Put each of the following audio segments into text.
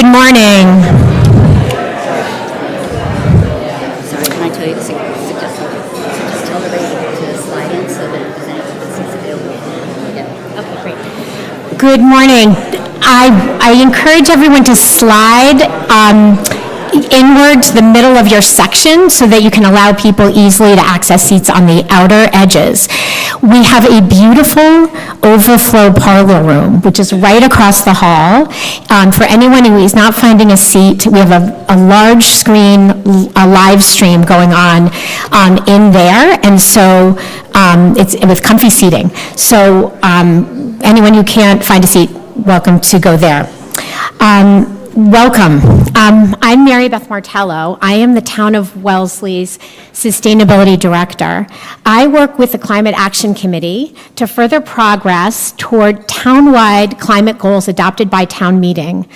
Good morning. Sorry, can I tell you to suggest tell everybody to slide in so that if there's any seats available. Yeah. Okay, great. Good morning. I encourage everyone to slide inward to the middle of your section so that you can allow people easily to access seats on the outer edges. We have a beautiful overflow parlor room, which is right across the hall. For anyone who is not finding a seat, we have a large screen, a live stream going on in there, and so it's with comfy seating. So anyone who can't find a seat, welcome to go there. Welcome. I'm Mary Beth Martello. I am the Town of Wellesley's Sustainability Director. I work with the Climate Action Committee to further progress toward town-wide climate goals adopted by town meeting.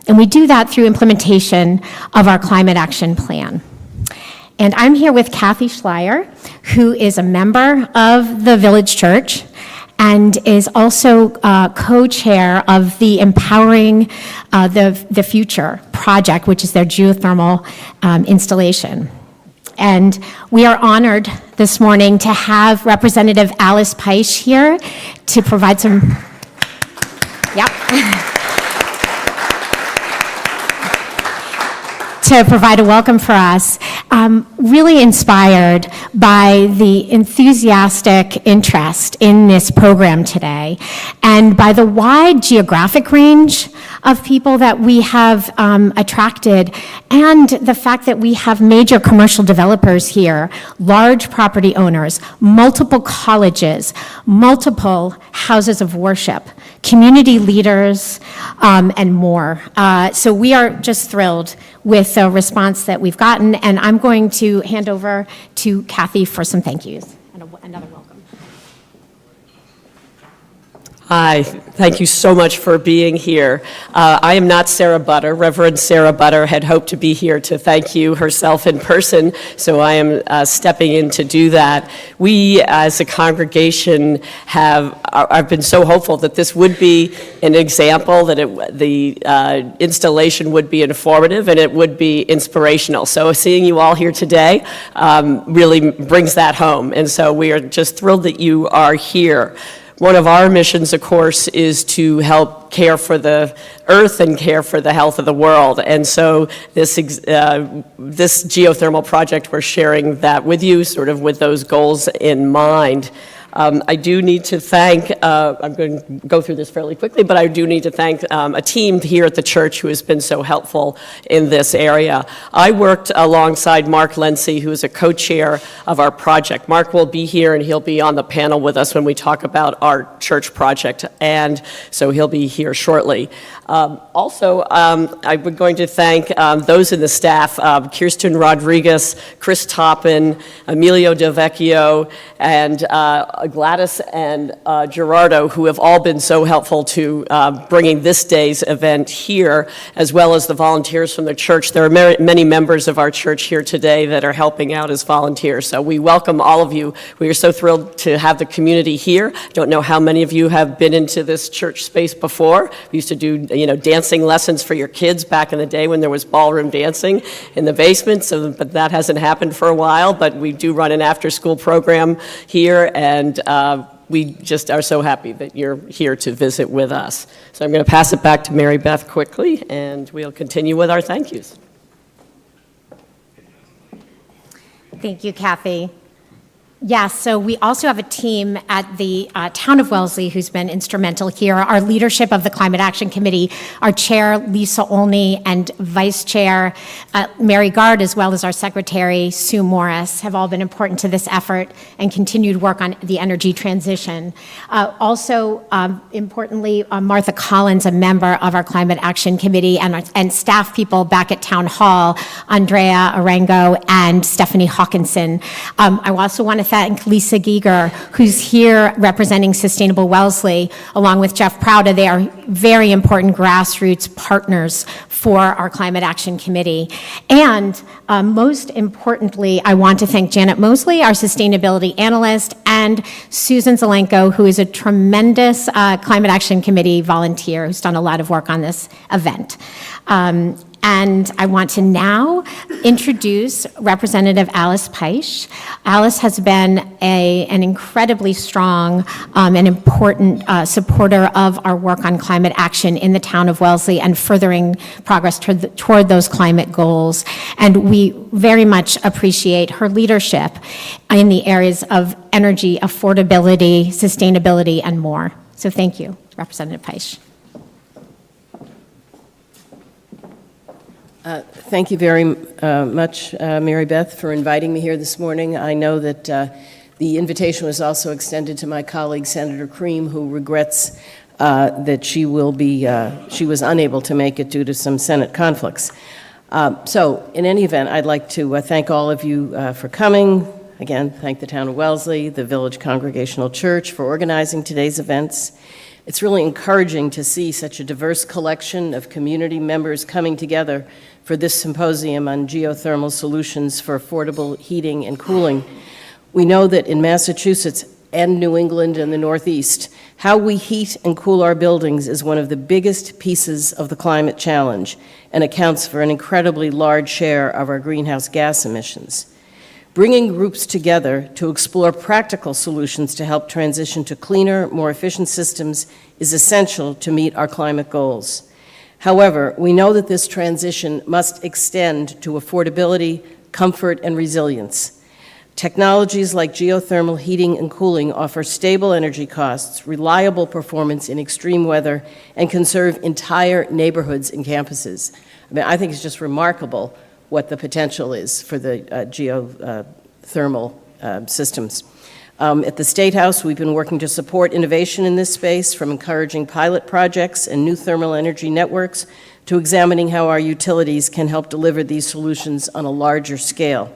And we do that through implementation of our Climate Action Plan. And I'm here with Kathy Schleier, who is a member of the Village Church and is also co-chair of the Empowering the Future project, which is their geothermal installation. And we are honored this morning to have Representative Alice Peisch here to provide some, to provide a welcome for us. Really inspired by the enthusiastic interest in this program today and by the wide geographic range of people that we have attracted, and the fact that we have major commercial developers here, large property owners, multiple colleges, multiple houses of worship, community leaders, and more. So we are just thrilled with the response that we've gotten, and I'm going to hand over to Kathy for some thank yous and another welcome. Hi, thank you so much for being here. I am not Sarah Butter. Reverend Sarah Butter had hoped to be here to thank you herself in person, so I am stepping in to do that. We, as a congregation, I've been so hopeful that this would be an example, that the installation would be informative and it would be inspirational. So seeing you all here today really brings that home, and so we are just thrilled that you are here. One of our missions, of course, is to help care for the earth and care for the health of the world. And so this geothermal project, we're sharing that with you, sort of with those goals in mind. I do need to thank, I'm going to go through this fairly quickly, but I do need to thank a team here at the church who has been so helpful in this area. I worked alongside Mark Lency, who is a co-chair of our project. Mark will be here and he'll be on the panel with us when we talk about our church project, and so he'll be here shortly. Also, I'm going to thank those in the staff, Kirsten Rodriguez, Chris Toppin, Emilio Del Vecchio, and Gladys and Gerardo, who have all been so helpful to bringing this day's event here, as well as the volunteers from the church. There are many members of our church here today that are helping out as volunteers, so we welcome all of you. We are so thrilled to have the community here. Don't know how many of you have been into this church space before. We used to do dancing lessons for your kids back in the day when there was ballroom dancing in the basement, but that hasn't happened for a while, but we do run an after-school program here, and we just are so happy that you're here to visit with us. So I'm going to pass it back to Mary Beth quickly, and we'll continue with our thank yous. Thank you, Kathy. Yes, so we also have a team at the Town of Wellesley who's been instrumental here. Our leadership of the Climate Action Committee, our chair, Lisa Olney, and vice chair, Mary Gard, as well as our secretary, Sue Morris, have all been important to this effort and continued work on the energy transition. Also, importantly, Martha Collins, a member of our Climate Action Committee, and staff people back at Town Hall, Andrea Arango and Stephanie Hawkinson. I also want to thank Lisa Giger, who's here representing Sustainable Wellesley, along with Jeff Prouda. They are very important grassroots partners for our Climate Action Committee. And most importantly, I want to thank Janet Mosley, our sustainability analyst, and Susan Zelenko, who is a tremendous Climate Action Committee volunteer who's done a lot of work on this event. And I want to now introduce Representative Alice Peisch. Alice has been an incredibly strong and important supporter of our work on climate action in the town of Wellesley and furthering progress toward those climate goals. And we very much appreciate her leadership in the areas of energy, affordability, sustainability, and more. So thank you, Representative Peisch. Thank you very much, Mary Beth, for inviting me here this morning. I know that the invitation was also extended to my colleague, Senator Cream, who regrets that she was unable to make it due to some Senate conflicts. So, in any event, I'd like to thank all of you for coming. Again, thank the town of Wellesley, the Village Congregational Church for organizing today's events. It's really encouraging to see such a diverse collection of community members coming together for this symposium on geothermal solutions for affordable heating and cooling. We know that in Massachusetts and New England and the Northeast, how we heat and cool our buildings is one of the biggest pieces of the climate challenge and accounts for an incredibly large share of our greenhouse gas emissions. Bringing groups together to explore practical solutions to help transition to cleaner, more efficient systems is essential to meet our climate goals. However, we know that this transition must extend to affordability, comfort, and resilience. Technologies like geothermal heating and cooling offer stable energy costs, reliable performance in extreme weather, and can serve entire neighborhoods and campuses. I mean, I think it's just remarkable what the potential is for the geothermal systems. At the State House, we've been working to support innovation in this space, from encouraging pilot projects and new thermal energy networks to examining how our utilities can help deliver these solutions on a larger scale.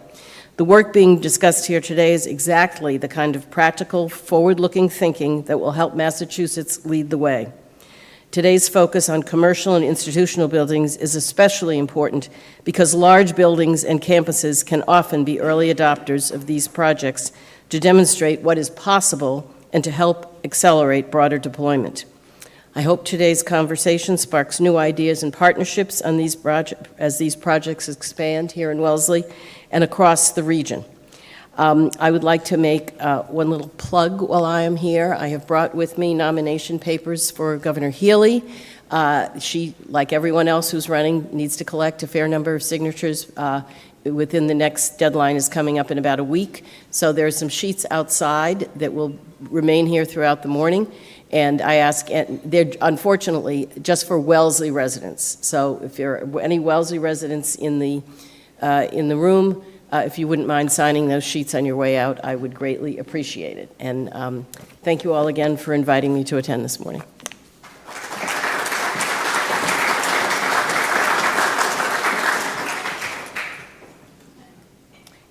The work being discussed here today is exactly the kind of practical, forward-looking thinking that will help Massachusetts lead the way. Today's focus on commercial and institutional buildings is especially important because large buildings and campuses can often be early adopters of these projects to demonstrate what is possible and to help accelerate broader deployment. I hope today's conversation sparks new ideas and partnerships on as these projects expand here in Wellesley and across the region. I would like to make one little plug while I am here. I have brought with me nomination papers for Governor Healy. She, like everyone else who's running, needs to collect a fair number of signatures within the next deadline is coming up in about a week. So there are some sheets outside that will remain here throughout the morning. And I ask, they're unfortunately just for Wellesley residents. So if there are any Wellesley residents in the room, if you wouldn't mind signing those sheets on your way out, I would greatly appreciate it. And thank you all again for inviting me to attend this morning.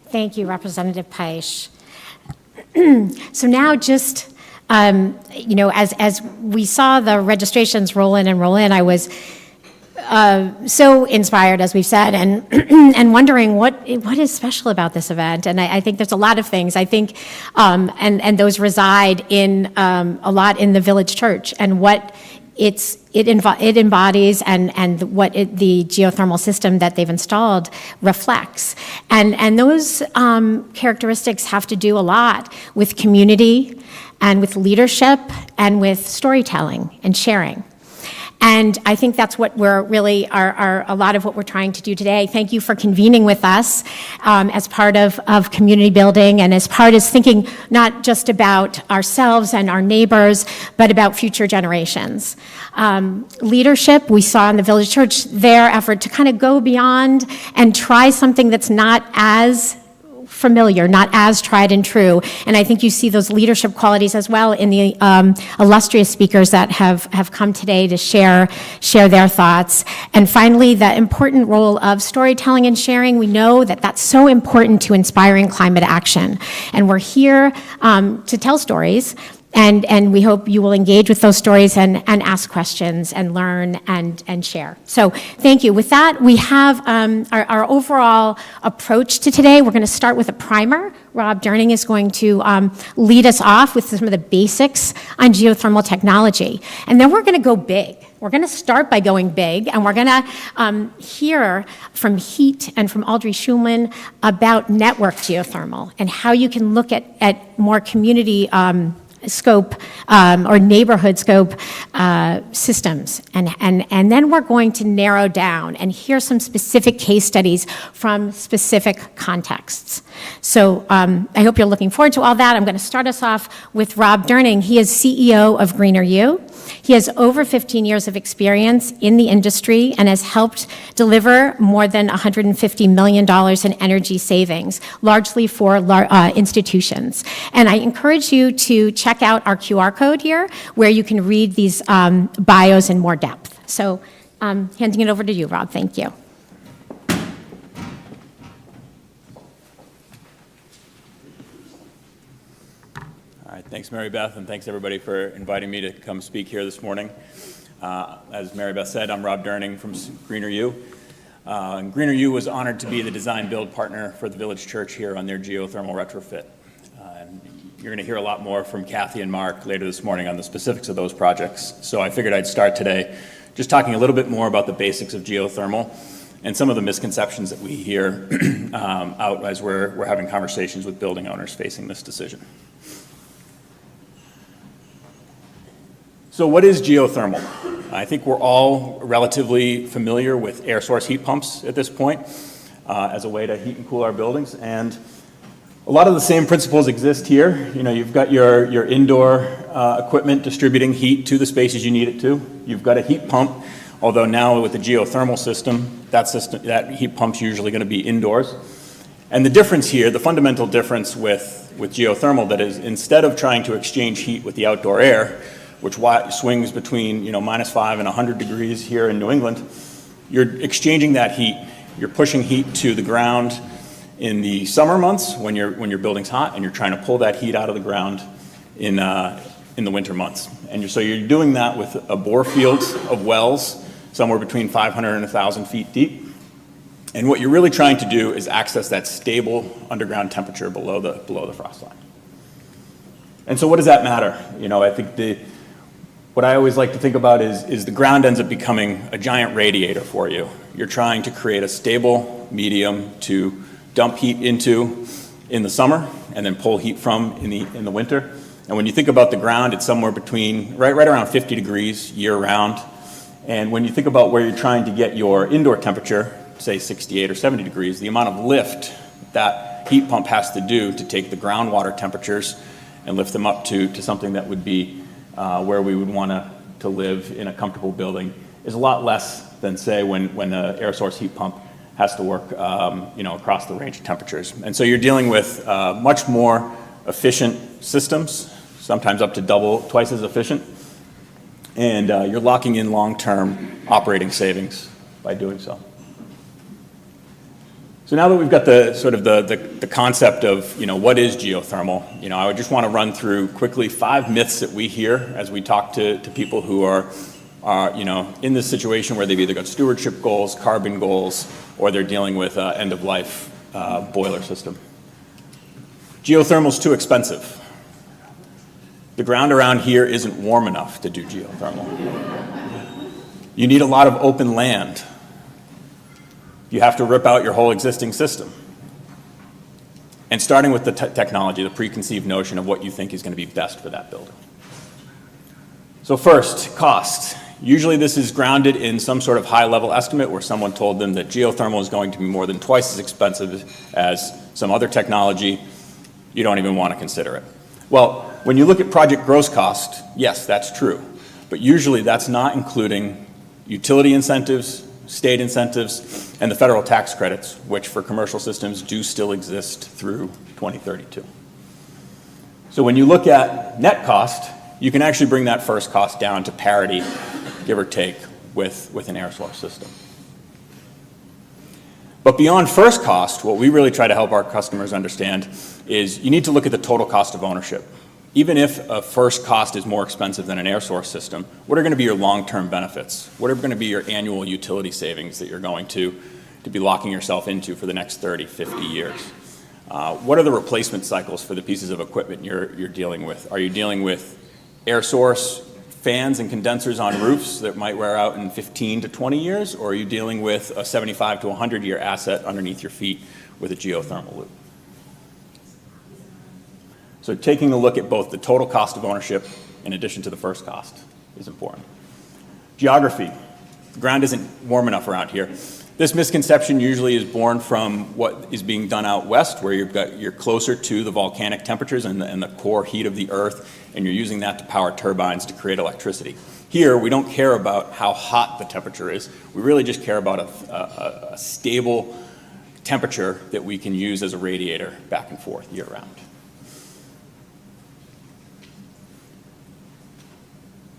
Thank you, Representative Peisch. So now just, as we saw the registrations roll in, I was so inspired, as we've said, and and wondering what is special about this event. And I think there's a lot of things. I think, and those reside in a lot in the Village Church and what it embodies and what the geothermal system that they've installed reflects. And those characteristics have to do a lot with community and with leadership and with storytelling and sharing. And I think that's what we're really, a lot of what we're trying to do today. Thank you for convening with us as part of community building and as part of thinking not just about ourselves and our neighbors, but about future generations. Leadership, we saw in the Village Church their effort to kind of go beyond and try something that's not as familiar, not as tried and true. And I think you see those leadership qualities as well in the illustrious speakers that have come today to share their thoughts. And finally, the important role of storytelling and sharing. We know that that's so important to inspiring climate action. And we're here to tell stories. And we hope you will engage with those stories and ask questions and learn and share. So thank you. With that, we have our overall approach to today. We're going to start with a primer. Rob Durning is going to lead us off with some of the basics on geothermal technology. And then we're going to go big. We're going to start by going big, and we're going to hear from Heat and from Audrey Schulman about network geothermal and how you can look at more community scope or neighborhood scope systems. And then we're going to narrow down and hear some specific case studies from specific contexts. So I hope you're looking forward to all that. I'm going to start us off with Rob Durning. He is CEO of Greener You. He has over 15 years of experience in the industry and has helped deliver more than $150 million in energy savings, largely for institutions. And I encourage you to check out our QR code here, where you can read these bios in more depth. So handing it over to you, Rob. Thank you. All right, thanks, Mary Beth, and thanks everybody for inviting me to come speak here this morning. As Mary Beth said, I'm Rob Durning from Greener You. And Greener You was honored to be the design build partner for the Village Church here on their geothermal retrofit. And you're going to hear a lot more from Kathy and Mark later this morning on the specifics of those projects. So I figured I'd start today just talking a little bit more about the basics of geothermal and some of the misconceptions that we hear out as we're having conversations with building owners facing this decision. So what is geothermal? I think we're all relatively familiar with air source heat pumps at this point as a way to heat and cool our buildings. And a lot of the same principles exist here. You know, you've got your indoor equipment distributing heat to the spaces you need it to. You've got a heat pump, although now with the geothermal system, that heat pump's usually going to be indoors. And the difference here, the fundamental difference with geothermal, that is, instead of trying to exchange heat with the outdoor air, which swings between -5 and 100 degrees here in New England, you're exchanging that heat. You're pushing heat to the ground in the summer months when your building's hot, and you're trying to pull that heat out of the ground in the winter months. And so you're doing that with a bore field of wells somewhere between 500 and 1,000 feet deep. And what you're really trying to do is access that stable underground temperature below the frost line. And so what does that matter? I think what I always like to think about is the ground ends up becoming a giant radiator for you. You're trying to create a stable medium to dump heat into in the summer and then pull heat from in the winter. And when you think about the ground, it's somewhere between right around 50 degrees year round. And when you think about where you're trying to get your indoor temperature, say 68 or 70 degrees, the amount of lift that heat pump has to do to take the groundwater temperatures and lift them up to something that would be where we would want to live in a comfortable building is a lot less than, say, when an air source heat pump has to work across the range of temperatures. And so you're dealing with much more efficient systems, sometimes up to twice as efficient, and you're locking in long-term operating savings by doing so. So now that we've got the concept of what is geothermal, I would just want to run through quickly 5 myths that we hear as we talk to people who are in this situation where they've either got stewardship goals, carbon goals, or they're dealing with end-of-life boiler system. Geothermal's too expensive. The ground around here isn't warm enough to do geothermal. You need a lot of open land. You have to rip out your whole existing system. And starting with the technology, the preconceived notion of what you think is going to be best for that building. So first, cost. Usually this is grounded in some sort of high-level estimate where someone told them that geothermal is going to be more than twice as expensive as some other technology. You don't even want to consider it. Well, when you look at project gross cost, yes, that's true. But usually that's not including utility incentives, state incentives, and the federal tax credits, which for commercial systems do still exist through 2032. So when you look at net cost, you can actually bring that first cost down to parity, give or take, with an air source system. But beyond first cost, what we really try to help our customers understand is you need to look at the total cost of ownership. Even if a first cost is more expensive than an air source system, what are going to be your long-term benefits? What are going to be your annual utility savings that you're going to be locking yourself into for the next 30, 50 years? What are the replacement cycles for the pieces of equipment you're dealing with? Are you dealing with air source fans and condensers on roofs that might wear out in 15 to 20 years, or are you dealing with a 75 to 100-year asset underneath your feet with a geothermal loop? So taking a look at both the total cost of ownership in addition to the first cost is important. Geography. The ground isn't warm enough around here. This misconception usually is born from what is being done out west, where you're closer to the volcanic temperatures and the core heat of the earth, and you're using that to power turbines to create electricity. Here, we don't care about how hot the temperature is. We really just care about a stable temperature that we can use as a radiator back and forth year-round.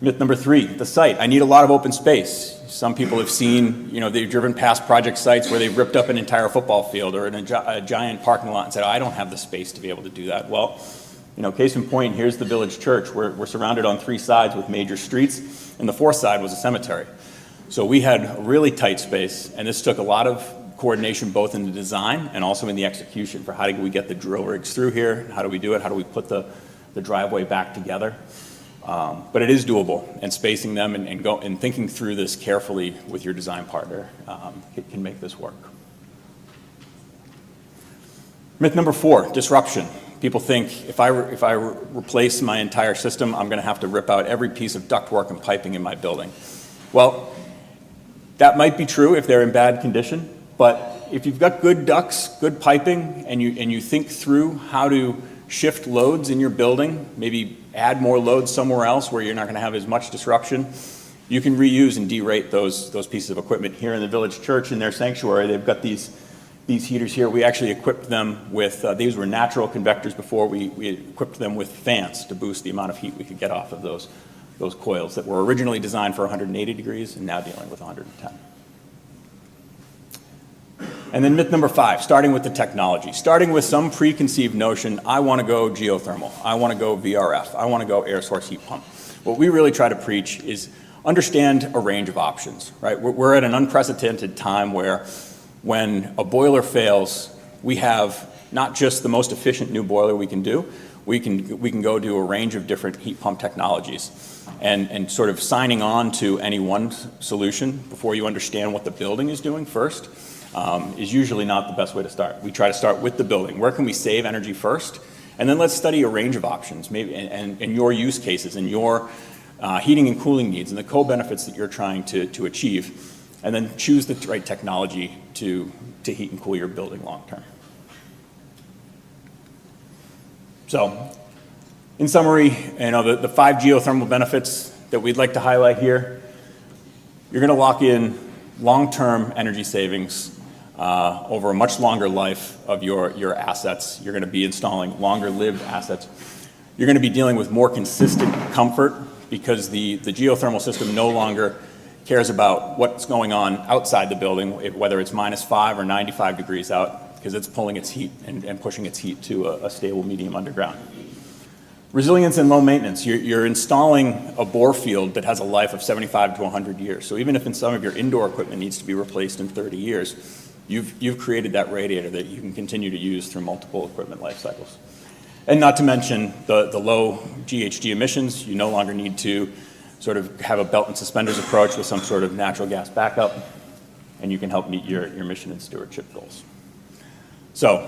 Myth number 3, the site. I need a lot of open space. Some people have seen, they've driven past project sites where they've ripped up an entire football field or a giant parking lot and said, I don't have the space to be able to do that. Well, case in point, here's the village church. We're surrounded on 3 sides with major streets, and the 4th side was a cemetery. So we had a really tight space, and this took a lot of coordination both in the design and also in the execution for how do we get the drill rigs through here, how do we do it, how do we put the driveway back together. But it is doable, and spacing them and thinking through this carefully with your design partner can make this work. Myth number 4, disruption. People think if I replace my entire system, I'm going to have to rip out every piece of ductwork and piping in my building. Well, that might be true if they're in bad condition, but if you've got good ducts, good piping, and you think through how to shift loads in your building, maybe add more loads somewhere else where you're not going to have as much disruption, you can reuse and derate those pieces of equipment. Here in the village church in their sanctuary, they've got these heaters here. We actually equipped them with, these were natural convectors before, we equipped them with fans to boost the amount of heat we could get off of those coils that were originally designed for 180 degrees and now dealing with 110. And then myth number 5, starting with the technology. Starting with some preconceived notion, I want to go geothermal, I want to go VRF, I want to go air source heat pump. What we really try to preach is understand a range of options, right? We're at an unprecedented time where when a boiler fails, we have not just the most efficient new boiler we can do, we can go do a range of different heat pump technologies. And sort of signing on to any one solution before you understand what the building is doing first is usually not the best way to start. We try to start with the building. Where can we save energy first? And then let's study a range of options, maybe, and your use cases and your heating and cooling needs and the co-benefits that you're trying to achieve, and then choose the right technology to heat and cool your building long term. So, in summary, the 5 geothermal benefits that we'd like to highlight here, you're going to lock in long-term energy savings over a much longer life of your assets. You're going to be installing longer-lived assets. You're going to be dealing with more consistent comfort because the geothermal system no longer cares about what's going on outside the building, whether it's -5 or 95 degrees out, because it's pulling its heat and pushing its heat to a stable medium underground. Resilience and low maintenance. You're installing a bore field that has a life of 75 to 100 years. So even if in some of your indoor equipment needs to be replaced in 30 years, you've created that radiator that you can continue to use through multiple equipment life cycles. And not to mention the low GHG emissions. You no longer need to sort of have a belt and suspenders approach with some sort of natural gas backup, and you can help meet your mission and stewardship goals. So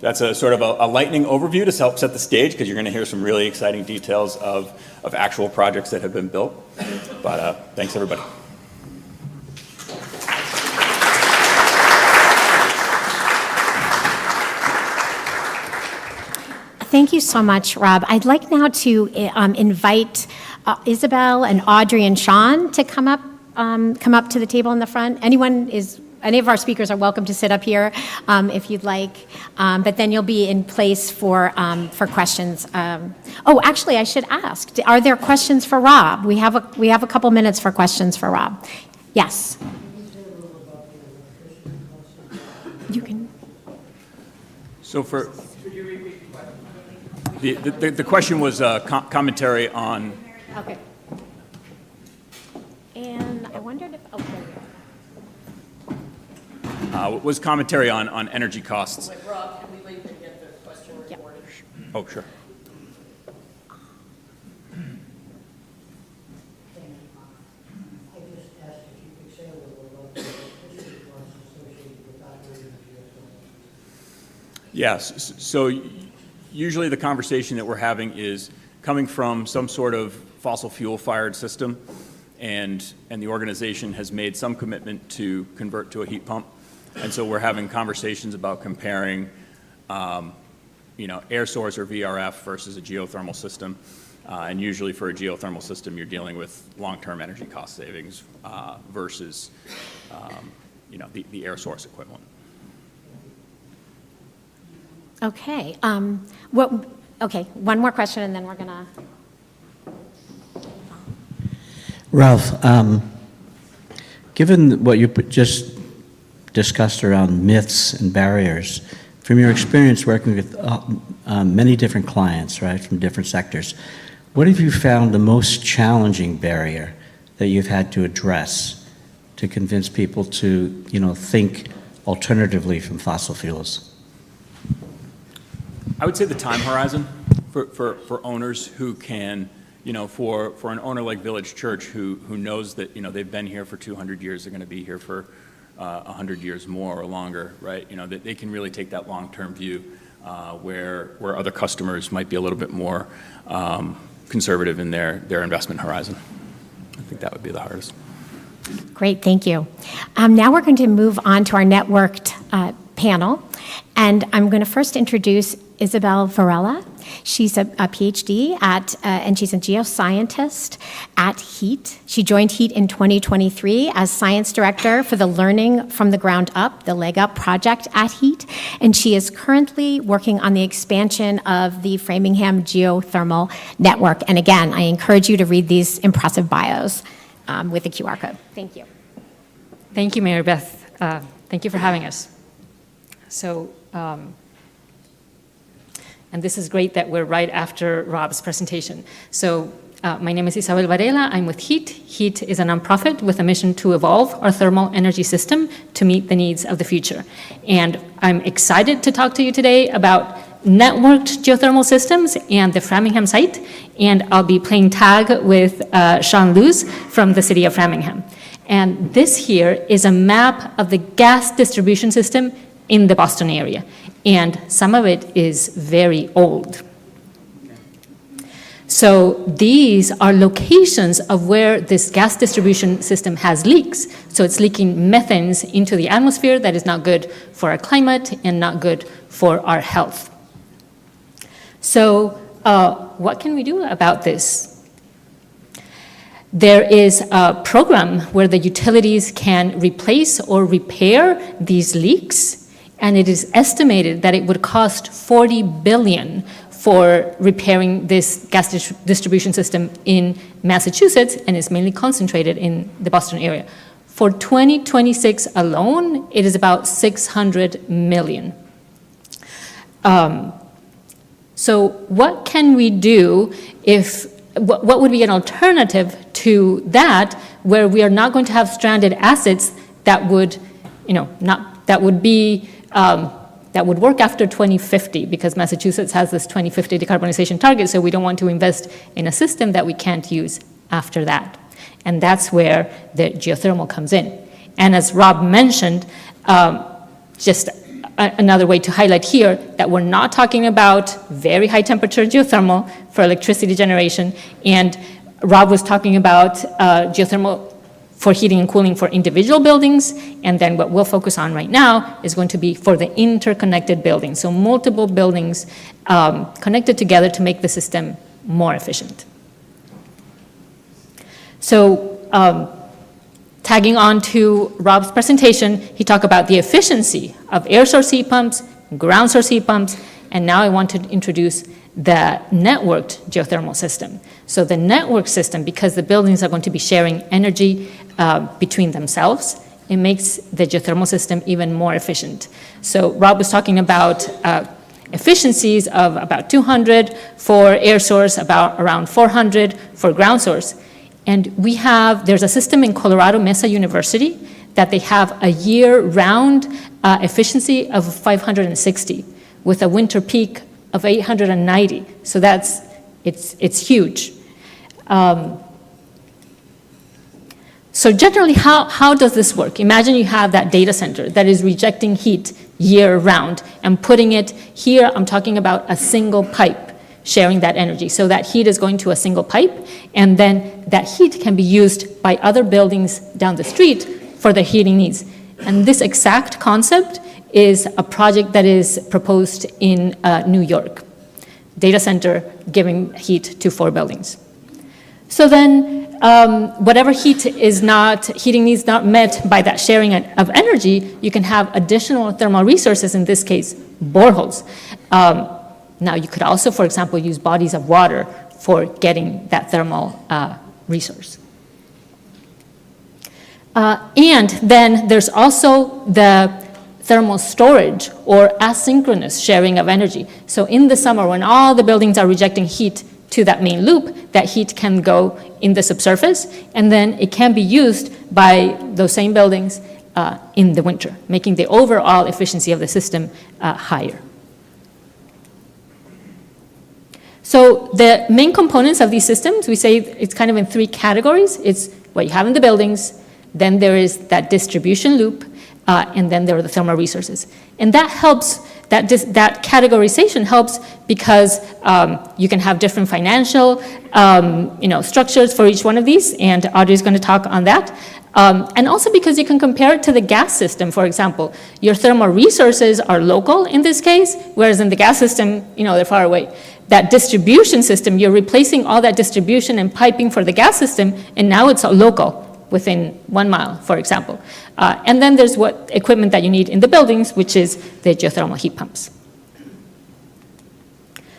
that's a sort of a lightning overview to help set the stage, because you're going to hear some really exciting details of actual projects that have been built. But thanks, everybody. Thank you so much, Rob. I'd like now to invite Isabel and Audrey and Sean to come up come up to the table in the front. Any of our speakers are welcome to sit up here if you'd like, but then you'll be in place for questions. Actually, I should ask, are there questions for Rob? We have a couple minutes for questions for Rob. Yes. You can. So the question was commentary on. Okay. And I wondered if, there we go. Was commentary on energy costs. Wait, Rob, can we wait and get the question recorded? Oh, sure. I just asked if you could say a little about the electricity costs associated with operating the geothermal. Yes. So usually the conversation that we're having is coming from some sort of fossil fuel fired system, and the organization has made some commitment to convert to a heat pump. And so we're having conversations about comparing, air source or VRF versus a geothermal system. And usually for a geothermal system, you're dealing with long-term energy cost savings versus, the air source equivalent. Okay. One more question, and then we're gonna. Ralph, given what you just discussed around myths and barriers, from your experience working with many different clients, right, from different sectors, what have you found the most challenging barrier that you've had to address to convince people to, think alternatively from fossil fuels? I would say the time horizon for owners who can, for an owner like Village Church who knows that, they've been here for 200 years, they're going to be here for 100 years more or longer, right? That they can really take that long-term view where other customers might be a little bit more conservative in their investment horizon. I think that would be the hardest. Great, thank you. Now we're going to move on to our networked panel, and I'm going to first introduce Isabel Varela. She's a PhD and she's a geoscientist at HEAT. She joined HEAT in 2023 as science director for the Learning from the Ground Up, the Leg Up project at HEAT, and she is currently working on the expansion of the Framingham Geothermal Network. And again, I encourage you to read these impressive bios with the QR code. Thank you. Thank you, Mary Beth. Thank you for having us. So, and this is great that we're right after Rob's presentation. So, my name is Isabel Varela. I'm with HEAT. HEAT is a nonprofit with a mission to evolve our thermal energy system to meet the needs of the future. And I'm excited to talk to you today about networked geothermal systems and the Framingham site. And I'll be playing tag with Sean Luz from the city of Framingham. And this here is a map of the gas distribution system in the Boston area. And some of it is very old. So these are locations of where this gas distribution system has leaks. So it's leaking methanes into the atmosphere that is not good for our climate and not good for our health. So what can we do about this? There is a program where the utilities can replace or repair these leaks, and it is estimated that it would cost $40 billion for repairing this gas distribution system in Massachusetts, and it's mainly concentrated in the Boston area. For 2026 alone, it is about $600 million. So what can we do what would be an alternative to that, where we are not going to have stranded assets that would, that would work after 2050, because Massachusetts has this 2050 decarbonization target, so we don't want to invest in a system that we can't use after that. And that's where the geothermal comes in. And as Rob mentioned, just another way to highlight here that we're not talking about very high temperature geothermal for electricity generation, and Rob was talking about geothermal for heating and cooling for individual buildings, and then what we'll focus on right now is going to be for the interconnected buildings, so multiple buildings connected together to make the system more efficient. So Tagging on to Rob's presentation, he talked about the efficiency of air source heat pumps, ground source heat pumps, and now I want to introduce the networked geothermal system. So the network system, because the buildings are going to be sharing energy between themselves, it makes the geothermal system even more efficient. So Rob was talking about efficiencies of about 200 for air source, about around 400 for ground source. And there's a system in Colorado Mesa University that they have a year-round efficiency of 560 with a winter peak of 890. So it's huge. So generally, how does this work? Imagine you have that data center that is rejecting heat year-round and putting it here. I'm talking about a single pipe sharing that energy. So that heat is going to a single pipe, and then that heat can be used by other buildings down the street for their heating needs. And this exact concept is a project that is proposed in New York. Data center giving heat to 4 buildings. So then, whatever heating needs not met by that sharing of energy, you can have additional thermal resources, in this case, boreholes. Now, you could also, for example, use bodies of water for getting that thermal resource. And then there's also the thermal storage or asynchronous sharing of energy. So in the summer, when all the buildings are rejecting heat to that main loop, that heat can go in the subsurface, and then it can be used by those same buildings in the winter, making the overall efficiency of the system higher. So the main components of these systems, we say it's kind of in 3 categories. It's what you have in the buildings, then there is that distribution loop, and then there are the thermal resources. And that helps, that categorization helps because you can have different financial structures for each one of these, and Audrey is going to talk on that. And also because you can compare it to the gas system, for example. Your thermal resources are local in this case, whereas in the gas system, they're far away. That distribution system, you're replacing all that distribution and piping for the gas system, and now it's local, within 1 mile, for example. And then there's what equipment that you need in the buildings, which is the geothermal heat pumps.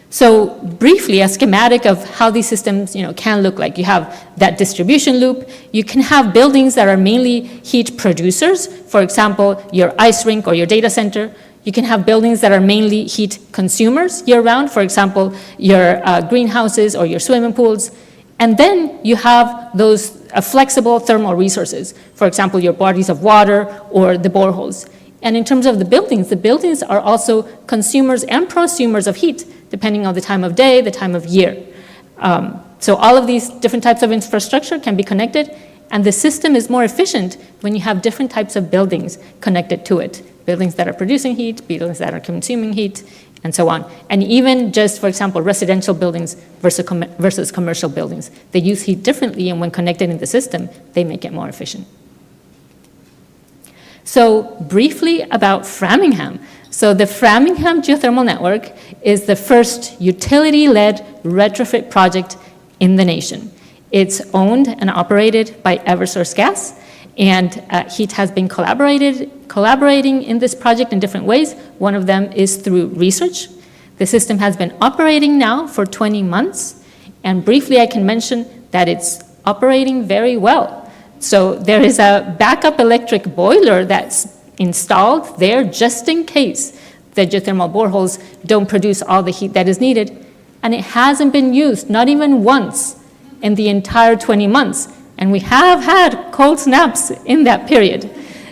So briefly, a schematic of how these systems can look like. You have that distribution loop. You can have buildings that are mainly heat producers, for example, your ice rink or your data center. You can have buildings that are mainly heat consumers year-round, for example, your greenhouses or your swimming pools. And then you have those flexible thermal resources, for example, your bodies of water or the boreholes. And in terms of the buildings are also consumers and prosumers of heat, depending on the time of day, the time of year. So all of these different types of infrastructure can be connected, and the system is more efficient when you have different types of buildings connected to it. Buildings that are producing heat, buildings that are consuming heat, and so on. And even just, for example, residential buildings versus commercial buildings. They use heat differently, and when connected in the system, they make it more efficient. So briefly about Framingham. So the Framingham Geothermal Network is the first utility-led retrofit project in the nation. It's owned and operated by Eversource Gas, and HEAT has been collaborating in this project in different ways. One of them is through research. The system has been operating now for 20 months, and briefly I can mention that it's operating very well. So there is a backup electric boiler that's installed there just in case the geothermal boreholes don't produce all the heat that is needed, and it hasn't been used, not even once, in the entire 20 months. And we have had cold snaps in that period.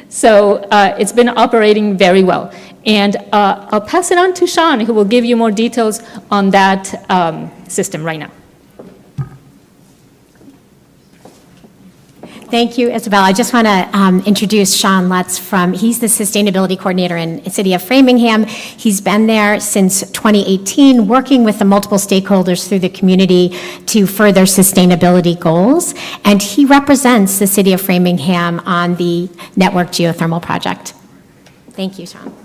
So it's been operating very well. And I'll pass it on to Sean, who will give you more details on that system right now. Thank you, Isabel. I just want to introduce Sean Lutz he's the Sustainability Coordinator in the City of Framingham. He's been there since 2018, working with the multiple stakeholders through the community to further sustainability goals. And he represents the City of Framingham on the Network Geothermal Project. Thank you, Sean.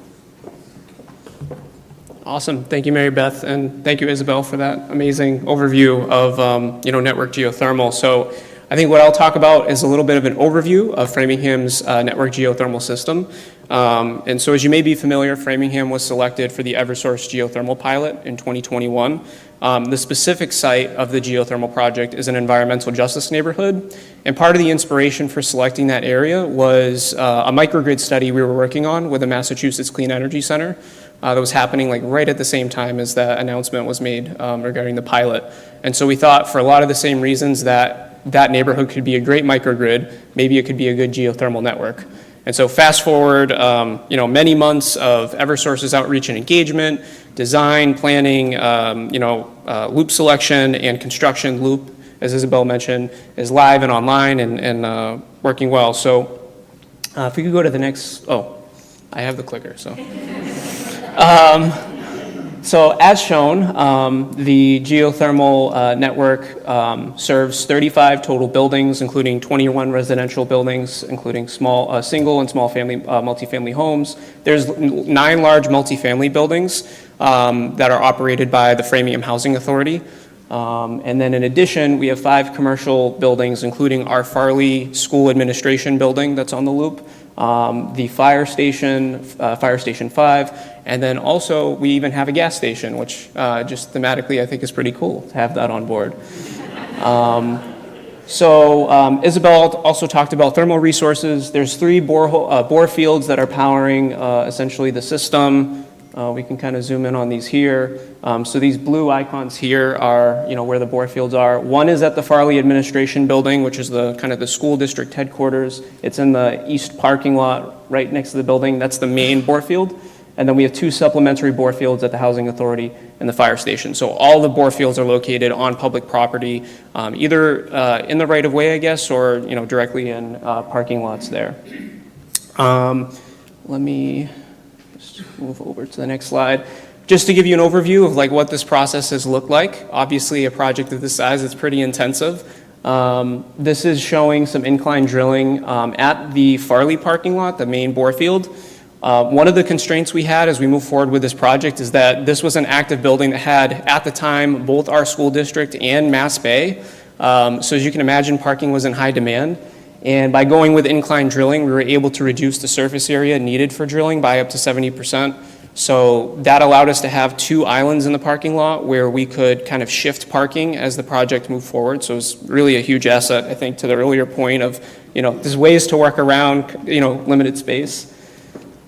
Awesome. Thank you, Mary Beth, and thank you, Isabel, for that amazing overview of Network Geothermal. So I think what I'll talk about is a little bit of an overview of Framingham's network geothermal system. And so as you may be familiar, Framingham was selected for the Eversource geothermal pilot in 2021. The specific site of the geothermal project is an environmental justice neighborhood. And part of the inspiration for selecting that area was a microgrid study we were working on with the Massachusetts Clean Energy Center that was happening like right at the same time as that announcement was made regarding the pilot. And so we thought for a lot of the same reasons that that neighborhood could be a great microgrid, maybe it could be a good geothermal network. And so fast forward, many months of Eversource's outreach and engagement, design, planning, loop selection and construction. Loop, as Isabel mentioned, is live and online and working well. So if we could go to the next, I have the clicker, so. So as shown, the geothermal network serves 35 total buildings, including 21 residential buildings, including small, single and small family, multifamily homes. There's 9 large multifamily buildings that are operated by the Framingham Housing Authority. And then in addition, we have 5 commercial buildings, including our Farley School Administration building that's on the loop, the fire station 5, and then also we even have a gas station, which just thematically I think is pretty cool to have that on board. Isabel also talked about thermal resources. There's 3 bore fields that are powering essentially the system. We can kind of zoom in on these here. So these blue icons here are, where the bore fields are. One is at the Farley Administration Building, which is the kind of the school district headquarters. It's in the east parking lot right next to the building. That's the main bore field. And then we have 2 supplementary bore fields at the Housing Authority and the fire station. So all the bore fields are located on public property, either in the right of way, I guess, or directly in parking lots there. Let me just move over to the next slide. Just to give you an overview of like what this process has looked like. Obviously, a project of this size, it's pretty intensive. This is showing some incline drilling at the Farley parking lot, the main bore field. One of the constraints we had as we move forward with this project is that this was an active building that had, at the time, both our school district and Mass Bay. So as you can imagine, parking was in high demand. And by going with incline drilling, we were able to reduce the surface area needed for drilling by up to 70%. So that allowed us to have 2 islands in the parking lot where we could kind of shift parking as the project moved forward. So it's really a huge asset, I think, to the earlier point of, there's ways to work around, limited space.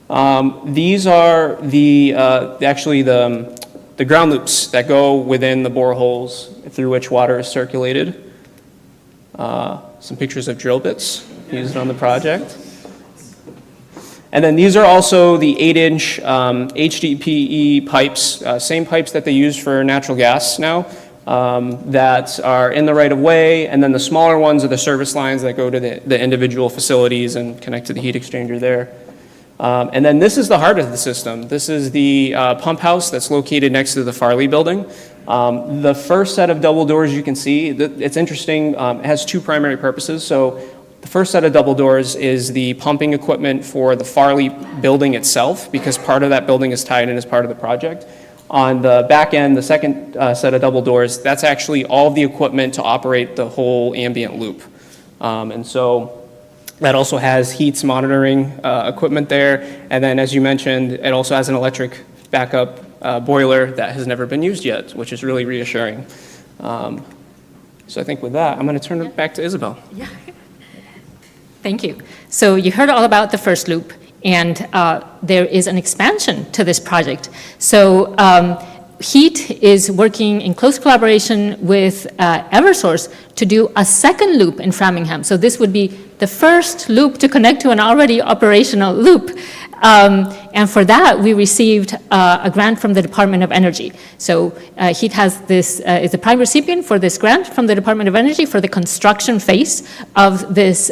These are actually the ground loops that go within the boreholes through which water is circulated. Some pictures of drill bits used on the project. And then these are also the 8-inch HDPE pipes, same pipes that they use for natural gas now, that are in the right of way. And then the smaller ones are the service lines that go to the individual facilities and connect to the heat exchanger there. And then this is the heart of the system. This is the pump house that's located next to the Farley building. The first set of double doors you can see, it's interesting, it has 2 primary purposes. So the first set of double doors is the pumping equipment for the Farley building itself, because part of that building is tied in as part of the project. On the back end, the second set of double doors, that's actually all of the equipment to operate the whole ambient loop. And so that also has heats monitoring equipment there. And then, as you mentioned, it also has an electric backup boiler that has never been used yet, which is really reassuring. So I think with that, I'm going to turn it back to Isabel. Yeah. Thank you. So you heard all about the first loop, and there is an expansion to this project. So HEAT is working in close collaboration with Eversource to do a second loop in Framingham. So this would be the first loop to connect to an already operational loop. And for that, we received a grant from the Department of Energy. So HEAT has this, is the prime recipient for this grant from the Department of Energy for the construction phase of this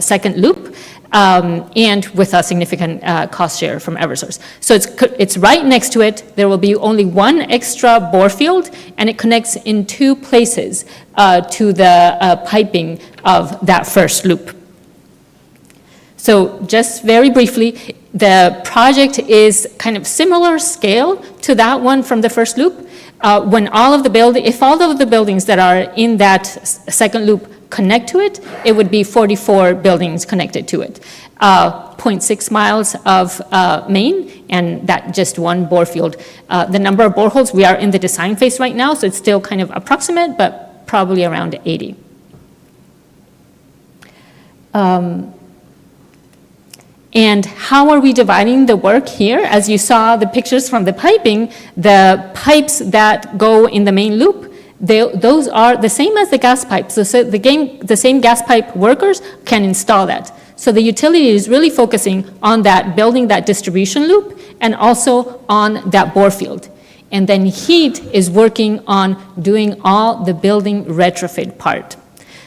second loop. And with a significant cost share from Eversource. So it's right next to it. There will be only 1 extra bore field, and it connects in 2 places to the piping of that first loop. So just very briefly, the project is kind of similar scale to that one from the first loop. If all of the buildings that are in that second loop connect to it, it would be 44 buildings connected to it. 0.6 miles of main, and that just one bore field. The number of boreholes, we are in the design phase right now, so it's still kind of approximate, but probably around 80. And how are we dividing the work here? As you saw the pictures from the piping, the pipes that go in the main loop, those are the same as the gas pipes. So the same gas pipe workers can install that. So the utility is really focusing on that, building that distribution loop, and also on that bore field. And then heat is working on doing all the building retrofit part.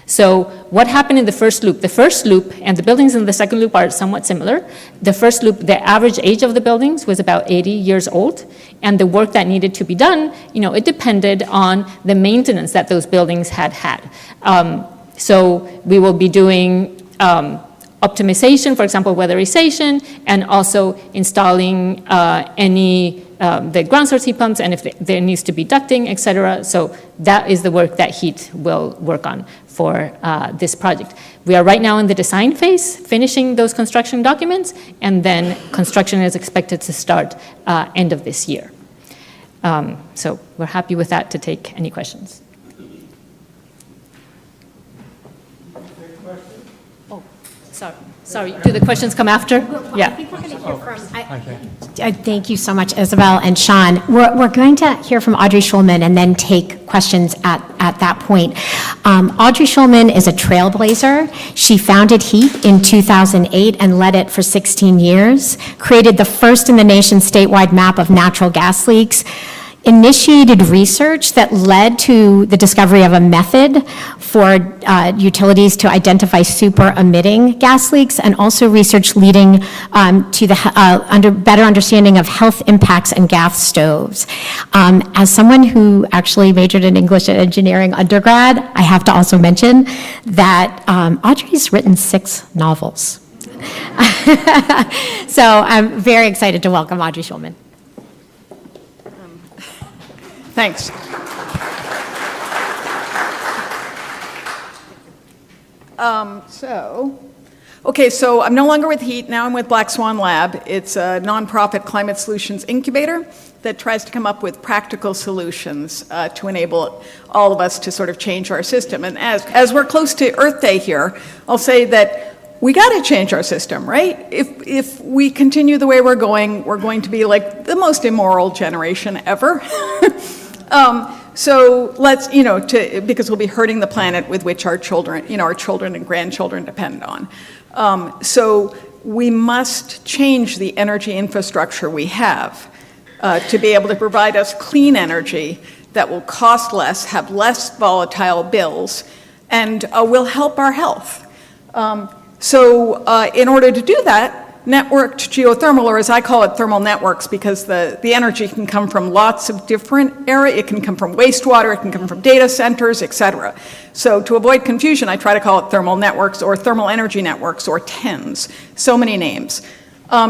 So what happened in the first loop? The first loop and the buildings in the second loop are somewhat similar. The first loop, the average age of the buildings was about 80 years old, and the work that needed to be done, it depended on the maintenance that those buildings had had. So we will be doing optimization, for example, weatherization, and also installing the ground source heat pumps, and if there needs to be ducting, et cetera. So that is the work that heat will work on for this project. We are right now in the design phase, finishing those construction documents, and then construction is expected to start end of this year. So we're happy with that to take any questions. Oh, sorry, do the questions come after? Yeah. I think we're going to hear from, thank you so much, Isabel and Sean. We're going to hear from Audrey Schulman and then take questions at that point. Audrey Schulman is a trailblazer. She founded HEAT in 2008 and led it for 16 years, created the first in the nation statewide map of natural gas leaks, initiated research that led to the discovery of a method for utilities to identify super emitting gas leaks, and also research leading to the better understanding of health impacts in gas stoves. As someone who actually majored in English and engineering undergrad, I have to also mention that Audrey's written 6 novels. So I'm very excited to welcome Audrey Schulman. Thanks. So I'm no longer with HEAT, now I'm with Black Swan Lab. It's a nonprofit climate solutions incubator that tries to come up with practical solutions to enable all of us to sort of change our system. And as we're close to Earth Day here, I'll say that we got to change our system, right? If we continue the way we're going to be like the most immoral generation ever. So let's, because we'll be hurting the planet with which our children and grandchildren depend on. So we must change the energy infrastructure we have to be able to provide us clean energy that will cost less, have less volatile bills, and will help our health. So in order to do that, networked geothermal, or as I call it, thermal networks, because the energy can come from lots of different areas. It can come from wastewater, it can come from data centers, et cetera. So to avoid confusion, I try to call it thermal networks or thermal energy networks or TENS, so many names.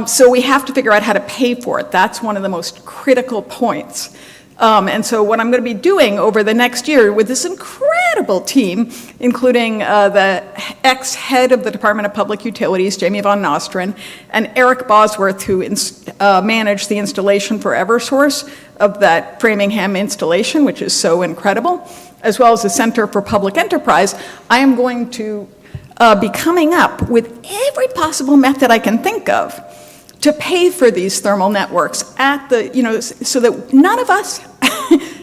So we have to figure out how to pay for it. That's one of the most critical points. And so what I'm going to be doing over the next year with this incredible team, including the ex-head of the Department of Public Utilities, Jamie von Nostrin, and Eric Bosworth, who managed the installation for Eversource of that Framingham installation, which is so incredible, as well as the Center for Public Enterprise, I am going to be coming up with every possible method I can think of to pay for these thermal networks so that none of us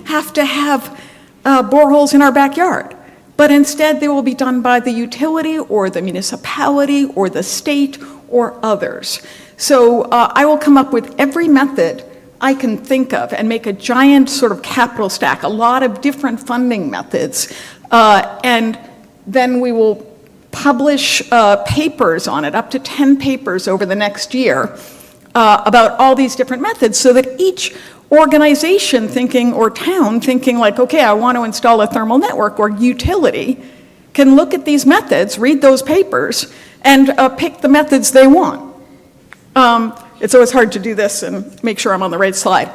have to have boreholes in our backyard, but instead they will be done by the utility or the municipality or the state or others. So I will come up with every method I can think of and make a giant sort of capital stack, a lot of different funding methods, and then we will publish papers on it, up to 10 papers over the next year about all these different methods, so that each organization thinking or town thinking like, okay, I want to install a thermal network or utility can look at these methods, read those papers, and pick the methods they want. It's always hard to do this and make sure I'm on the right slide.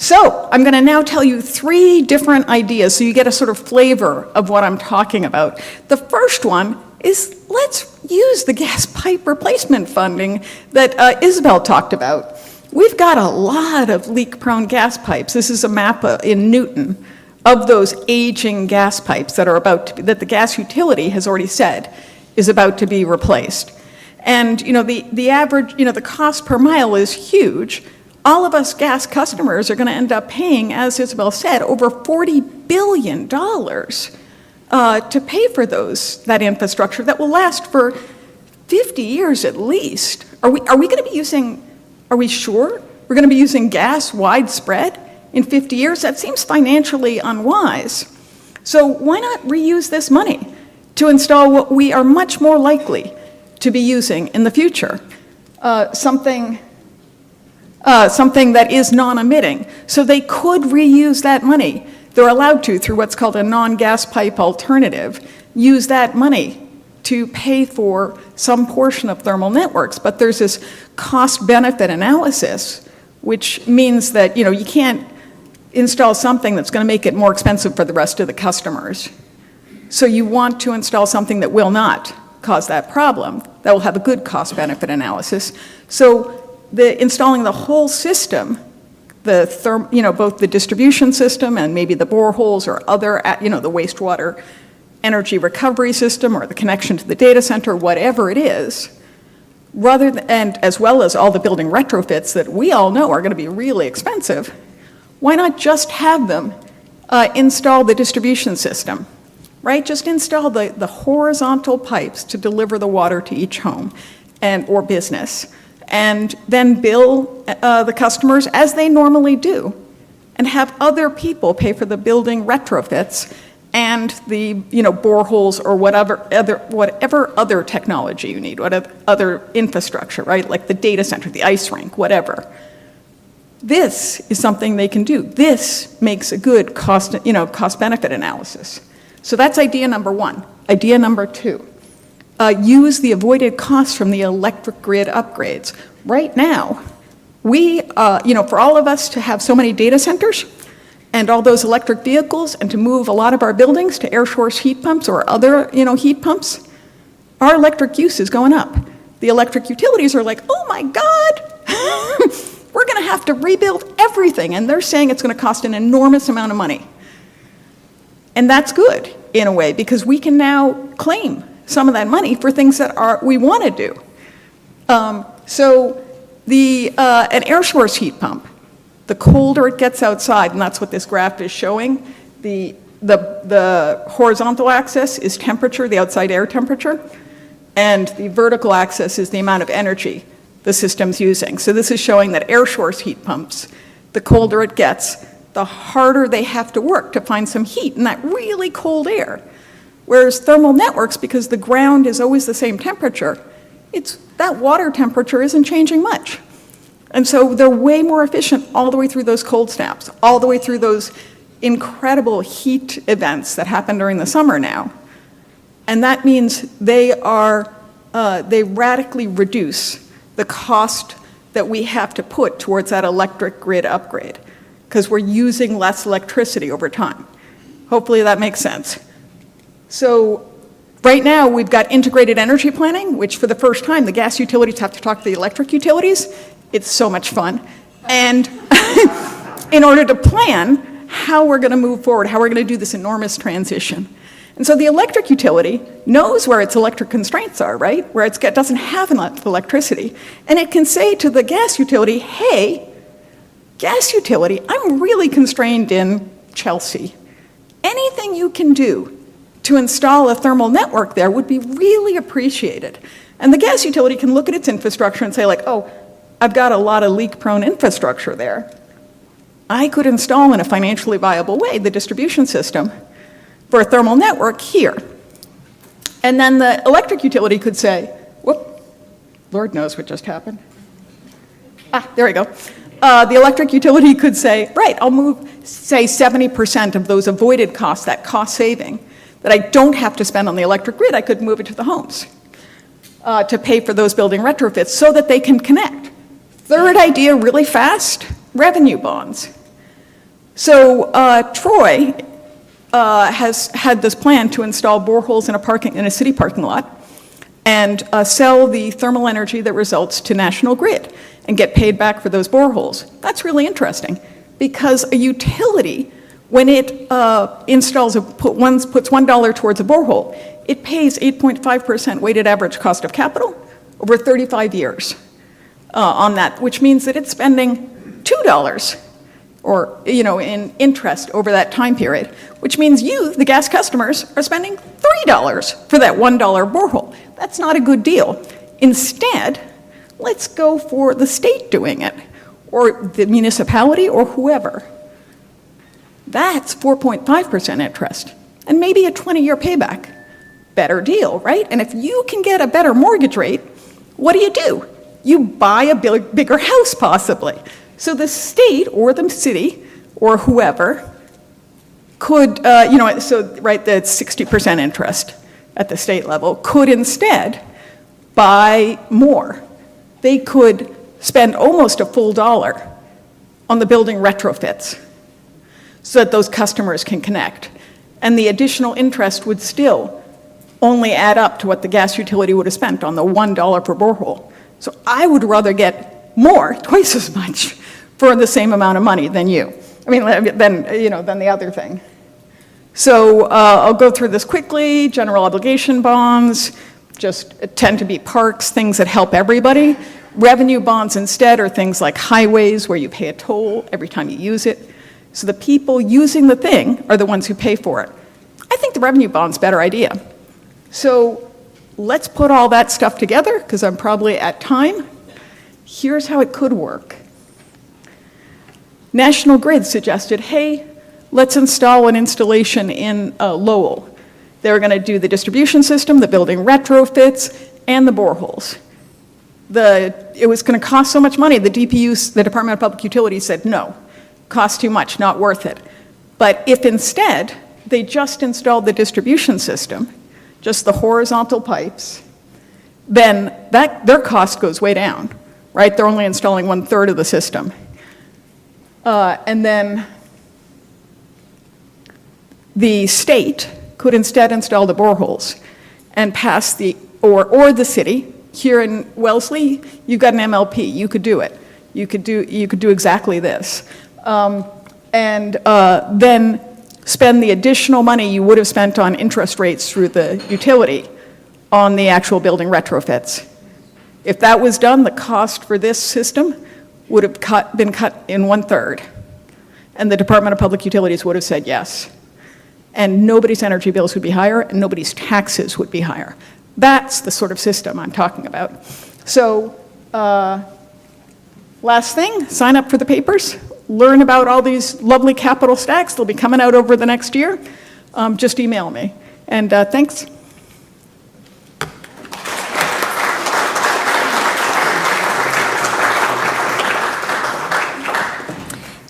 So I'm going to now tell you 3 different ideas so you get a sort of flavor of what I'm talking about. The first one is let's use the gas pipe replacement funding that Isabel talked about. We've got a lot of leak-prone gas pipes. This is a map in Newton of those aging gas pipes that are about to be, that the gas utility has already said is about to be replaced. And the average, the cost per mile is huge. All of us gas customers are going to end up paying, as Isabel said, over $40 billion to pay for that infrastructure that will last for 50 years at least. Are we going to be using, are we sure we're going to be using gas widespread in 50 years? That seems financially unwise. So why not reuse this money to install what we are much more likely to be using in the future? Something that is non-emitting. So they could reuse that money. They're allowed to, through what's called a non-gas pipe alternative, use that money to pay for some portion of thermal networks. But there's this cost-benefit analysis, which means that you can't install something that's going to make it more expensive for the rest of the customers. So you want to install something that will not cause that problem, that will have a good cost-benefit analysis. So installing the whole system, both the distribution system and maybe the boreholes or other, the wastewater energy recovery system or the connection to the data center, whatever it is, and as well as all the building retrofits that we all know are going to be really expensive, why not just have them install the distribution system, right? Just install the horizontal pipes to deliver the water to each home or business, and then bill the customers as they normally do, and have other people pay for the building retrofits and the boreholes or whatever other technology you need, what other infrastructure, right? Like the data center, the ice rink, whatever. This is something they can do. This makes a good cost-benefit analysis. So that's idea number 1. Idea number 2. Use the avoided costs from the electric grid upgrades. Right now, for all of us to have so many data centers and all those electric vehicles and to move a lot of our buildings to air source heat pumps or other, heat pumps, our electric use is going up. The electric utilities are like, oh my God, we're going to have to rebuild everything. And they're saying it's going to cost an enormous amount of money. And that's good in a way, because we can now claim some of that money for things that we want to do. So an air source heat pump, the colder it gets outside, and that's what this graph is showing, the horizontal axis is temperature, the outside air temperature, and the vertical axis is the amount of energy the system's using. So this is showing that air source heat pumps, the colder it gets, the harder they have to work to find some heat in that really cold air. Whereas thermal networks, because the ground is always the same temperature, that water temperature isn't changing much. And so they're way more efficient all the way through those cold snaps, all the way through those incredible heat events that happen during the summer now. And that means they radically reduce the cost that we have to put towards that electric grid upgrade, because we're using less electricity over time. Hopefully that makes sense. So right now we've got integrated energy planning, which for the first time the gas utilities have to talk to the electric utilities. It's so much fun. And in order to plan how we're going to move forward, how we're going to do this enormous transition. And so the electric utility knows where its electric constraints are, right? Where it doesn't have enough electricity. And it can say to the gas utility, hey, gas utility, I'm really constrained in Chelsea. Anything you can do to install a thermal network there would be really appreciated. And the gas utility can look at its infrastructure and say like, oh, I've got a lot of leak-prone infrastructure there. I could install in a financially viable way the distribution system for a thermal network here. And then the electric utility could say, whoop, Lord knows what just happened. There we go. The electric utility could say, right, I'll move, say, 70% of those avoided costs, that cost saving, that I don't have to spend on the electric grid, I could move it to the homes to pay for those building retrofits so that they can connect. Third idea, really fast, revenue bonds. So Troy has had this plan to install boreholes in a city parking lot and sell the thermal energy that results to National Grid and get paid back for those boreholes. That's really interesting because a utility, when it puts $1 towards a borehole, it pays 8.5% weighted average cost of capital over 35 years on that, which means that it's spending $2 or, in interest over that time period, which means you, the gas customers, are spending $3 for that $1 borehole. That's not a good deal. Instead, let's go for the state doing it, or the municipality, or whoever. That's 4.5% interest, and maybe a 20-year payback. Better deal, right? And if you can get a better mortgage rate, what do? You buy a bigger house, possibly. So the state or the city or whoever could, that's 60% interest at the state level, could instead buy more. They could spend almost a full $1 on the building retrofits so that those customers can connect. And the additional interest would still only add up to what the gas utility would have spent on the $1 per borehole. So I would rather get more, twice as much, for the same amount of money than than the other thing. So I'll go through this quickly. General obligation bonds just tend to be parks, things that help everybody. Revenue bonds instead are things like highways where you pay a toll every time you use it. So the people using the thing are the ones who pay for it. I think the revenue bond's a better idea. So let's put all that stuff together, because I'm probably at time. Here's how it could work. National Grid suggested, hey, let's install an installation in Lowell. They're going to do the distribution system, the building retrofits, and the boreholes. It was going to cost so much money, the DPU, the Department of Public Utilities, said no, cost too much, not worth it. But if instead they just installed the distribution system, just the horizontal pipes, then their cost goes way down, right? They're only installing 1/3 of the system. And then the state could instead install the boreholes and pass or the city. Here in Wellesley, you've got an MLP, you could do it. You could do exactly this. Then spend the additional money you would have spent on interest rates through the utility on the actual building retrofits. If that was done, the cost for this system would have been cut in 1/3. And the Department of Public Utilities would have said yes. And nobody's energy bills would be higher, and nobody's taxes would be higher. That's the sort of system I'm talking about. So, last thing, sign up for the papers. Learn about all these lovely capital stacks. They'll be coming out over the next year. Just email me. And thanks.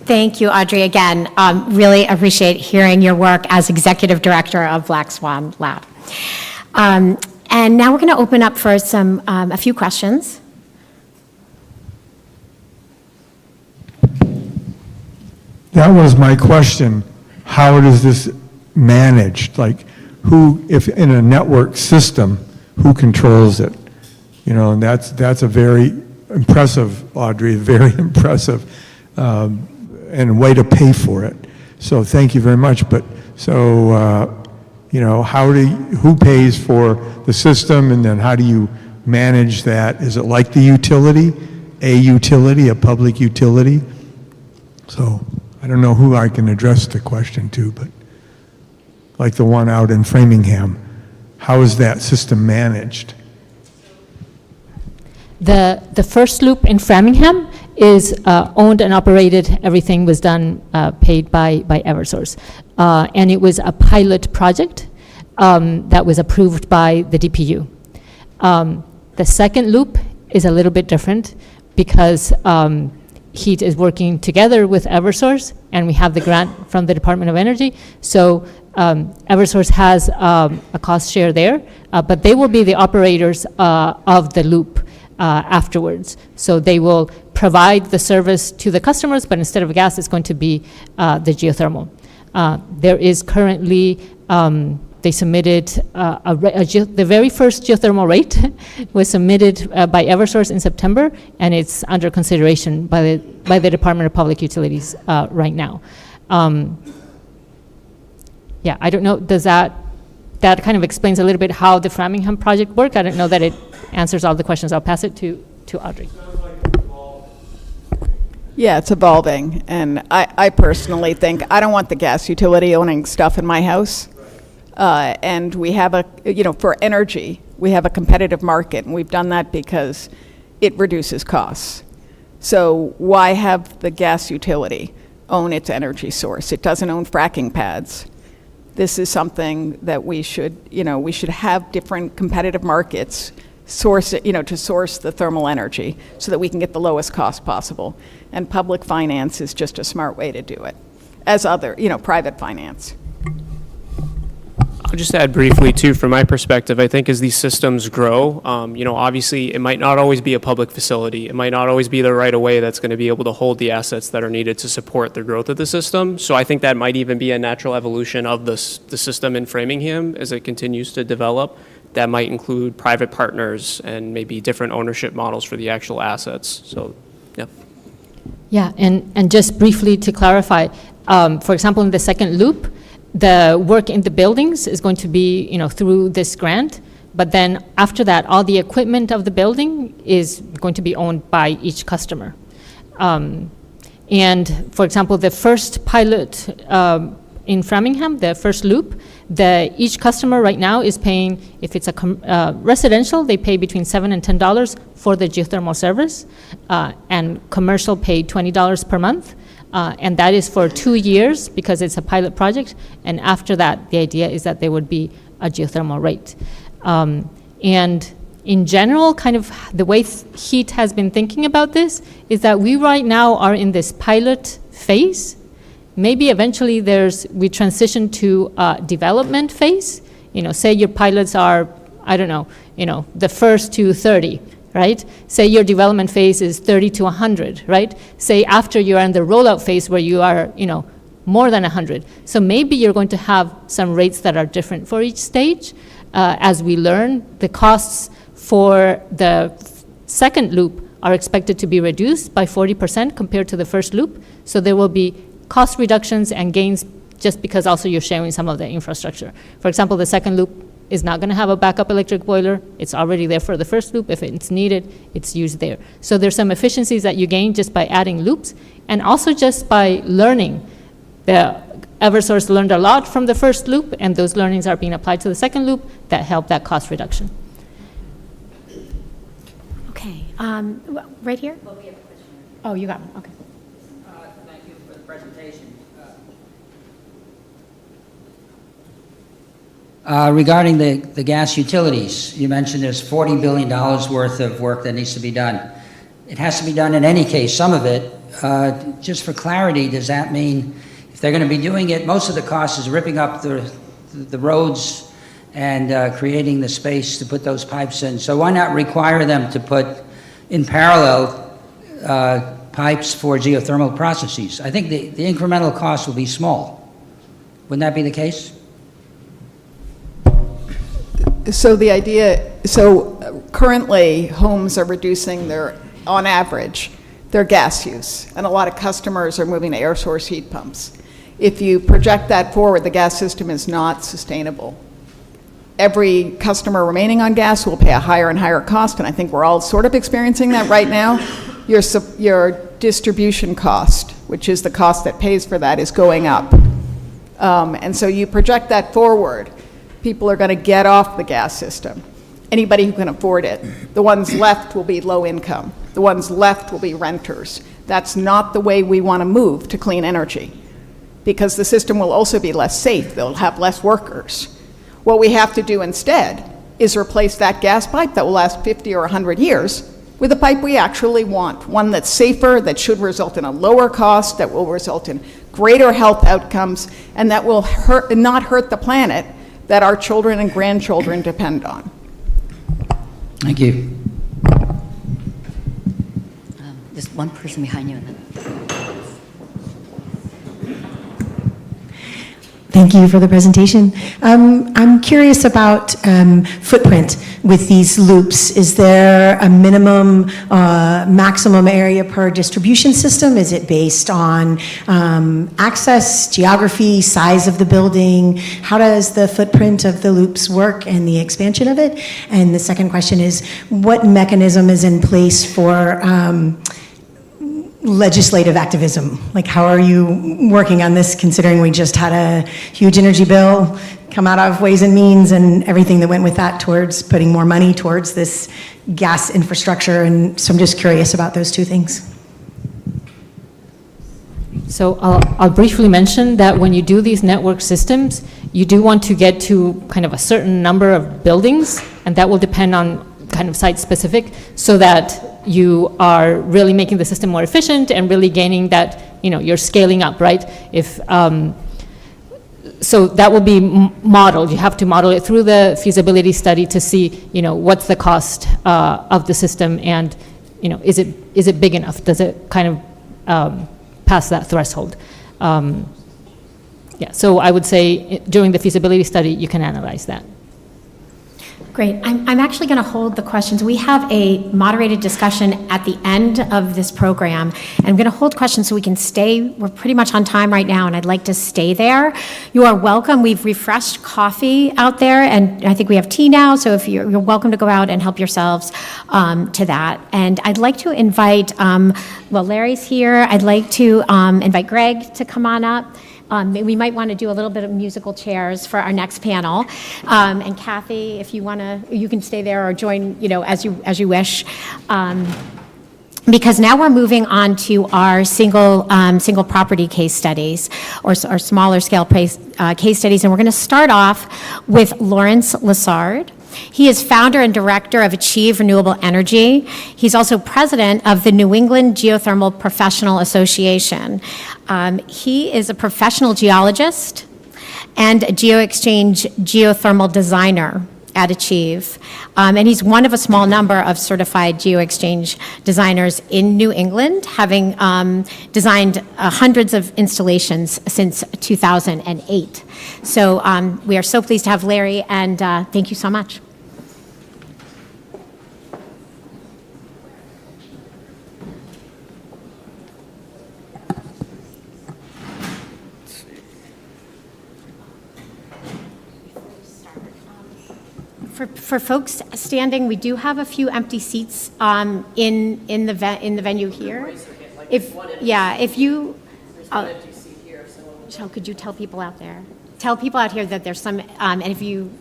Thank you, Audrey, again. Really appreciate hearing your work as Executive Director of Black Swan Lab. And now we're going to open up for a few questions. That was my question. How is this managed? Like, if in a network system, who controls it? And that's a very impressive, Audrey, very impressive, and way to pay for it. So thank you very much. But so, who pays for the system, and then how do you manage that? Is it like the utility, a public utility? So I don't know who I can address the question to, but like the one out in Framingham, how is that system managed? The first loop in Framingham is owned and operated. Everything was done, paid by Eversource. And it was a pilot project that was approved by the DPU. The second loop is a little bit different because Heat is working together with Eversource, and we have the grant from the Department of Energy. So Eversource has a cost share there, but they will be the operators of the loop afterwards. So they will provide the service to the customers, but instead of gas, it's going to be the geothermal. There is currently, they submitted, the very first geothermal rate was submitted by Eversource in September, and it's under consideration by the Department of Public Utilities right now. Yeah, I don't know, does that kind of explains a little bit how the Framingham project worked? I don't know that it answers all the questions. I'll pass it to Audrey. Yeah, it's evolving, and I personally think, I don't want the gas utility owning stuff in my house. And we have for energy, we have a competitive market, and we've done that because it reduces costs. So why have the gas utility own its energy source? It doesn't own fracking pads. This is something that we should have different competitive markets source it, to source the thermal energy so that we can get the lowest cost possible. And public finance is just a smart way to do it, as other, private finance. I'll just add briefly, too, from my perspective, I think as these systems grow, obviously it might not always be a public facility. It might not always be the right-of-way that's going to be able to hold the assets that are needed to support the growth of the system. So I think that might even be a natural evolution of the system in Framingham as it continues to develop. That might include private partners and maybe different ownership models for the actual assets. So, yeah. Yeah, and just briefly to clarify, for example, in the second loop, the work in the buildings is going to be, through this grant, but then after that, all the equipment of the building is going to be owned by each customer. And for example, the first pilot in Framingham, the first loop, each customer right now is paying, if it's a residential, they pay between $7 and $10 for the geothermal service, and commercial pay $20 per month. And that is for 2 years because it's a pilot project. And after that, the idea is that there would be a geothermal rate. And in general, kind of the way HEAT has been thinking about this is that we right now are in this pilot phase. Maybe eventually we transition to a development phase. Say your pilots are, I don't know, the first to 30. Right? Say your development phase is 30 to 100, right? Say after you're in the rollout phase where you are, more than 100. So maybe you're going to have some rates that are different for each stage. As we learn, the costs for the second loop are expected to be reduced by 40% compared to the first loop. So there will be cost reductions and gains just because also you're sharing some of the infrastructure. For example, the second loop is not going to have a backup electric boiler. It's already there for the first loop. If it's needed, it's used there. So there's some efficiencies that you gain just by adding loops, and also just by learning. The Eversource learned a lot from the first loop, and those learnings are being applied to the second loop that help that cost reduction. Okay, right here? Well, we have a question. Oh, you got one, okay. Thank you for the presentation. Regarding the gas utilities, you mentioned there's $40 billion worth of work that needs to be done. It has to be done in any case, some of it. Just for clarity, does that mean if they're going to be doing it, most of the cost is ripping up the roads and creating the space to put those pipes in? So why not require them to put in parallel pipes for geothermal processes? I think the incremental cost will be small. Wouldn't that be the case? So currently homes are reducing on average, their gas use, and a lot of customers are moving to air source heat pumps. If you project that forward, the gas system is not sustainable. Every customer remaining on gas will pay a higher and higher cost, and I think we're all sort of experiencing that right now. Your distribution cost, which is the cost that pays for that, is going up. And so you project that forward, people are going to get off the gas system. Anybody who can afford it. The ones left will be low income. The ones left will be renters. That's not the way we want to move to clean energy, because the system will also be less safe. They'll have less workers. What we have to do instead is replace that gas pipe that will last 50 or 100 years with a pipe we actually want, one that's safer, that should result in a lower cost, that will result in greater health outcomes, and that will not hurt the planet that our children and grandchildren depend on. Thank you. This Just one person behind you and then. Thank you for the presentation. I'm curious about footprint with these loops. Is there a minimum, maximum area per distribution system? Is it based on access, geography, size of the building? How does the footprint of the loops work and the expansion of it? And the second question is, what mechanism is in place for legislative activism? Like, how are you working on this, considering we just had a huge energy bill come out of Ways and Means and everything that went with that towards putting more money towards this gas infrastructure? And so I'm just curious about those two things. So I'll briefly mention that when you do these network systems, you do want to get to kind of a certain number of buildings, and that will depend on kind of site specific, so that you are really making the system more efficient and really gaining that, you're scaling up, right? So that will be modeled. You have to model it through the feasibility study to see, what's the cost of the system, and, is it big enough? Does it kind of pass that threshold? Yeah, so I would say during the feasibility study, you can analyze that. Great. I'm actually going to hold the questions. We have a moderated discussion at the end of this program. And I'm going to hold questions so we can stay. We're pretty much on time right now, and I'd like to stay there. You are welcome. We've refreshed coffee out there, and I think we have tea now. So if you're welcome to go out and help yourselves to that. And I'd like to invite, Larry's here. I'd like to invite Greg to come on up. We might want to do a little bit of musical chairs for our next panel. And Kathy, if you want to, you can stay there or join, as you wish. Because now we're moving on to our single property case studies, or smaller scale case studies. And we're going to start off with Lawrence Lessard. He is founder and director of Achieve Renewable Energy. He's also president of the New England Geothermal Professional Association. He is a professional geologist and a GeoExchange geothermal designer at Achieve. And he's one of a small number of certified GeoExchange designers in New England, having designed hundreds of installations since 2008. So we are so pleased to have Larry, and thank you so much. For folks standing, we do have a few empty seats in the venue here. If you, so could you tell people out there? Tell people out here that there's some, and if you,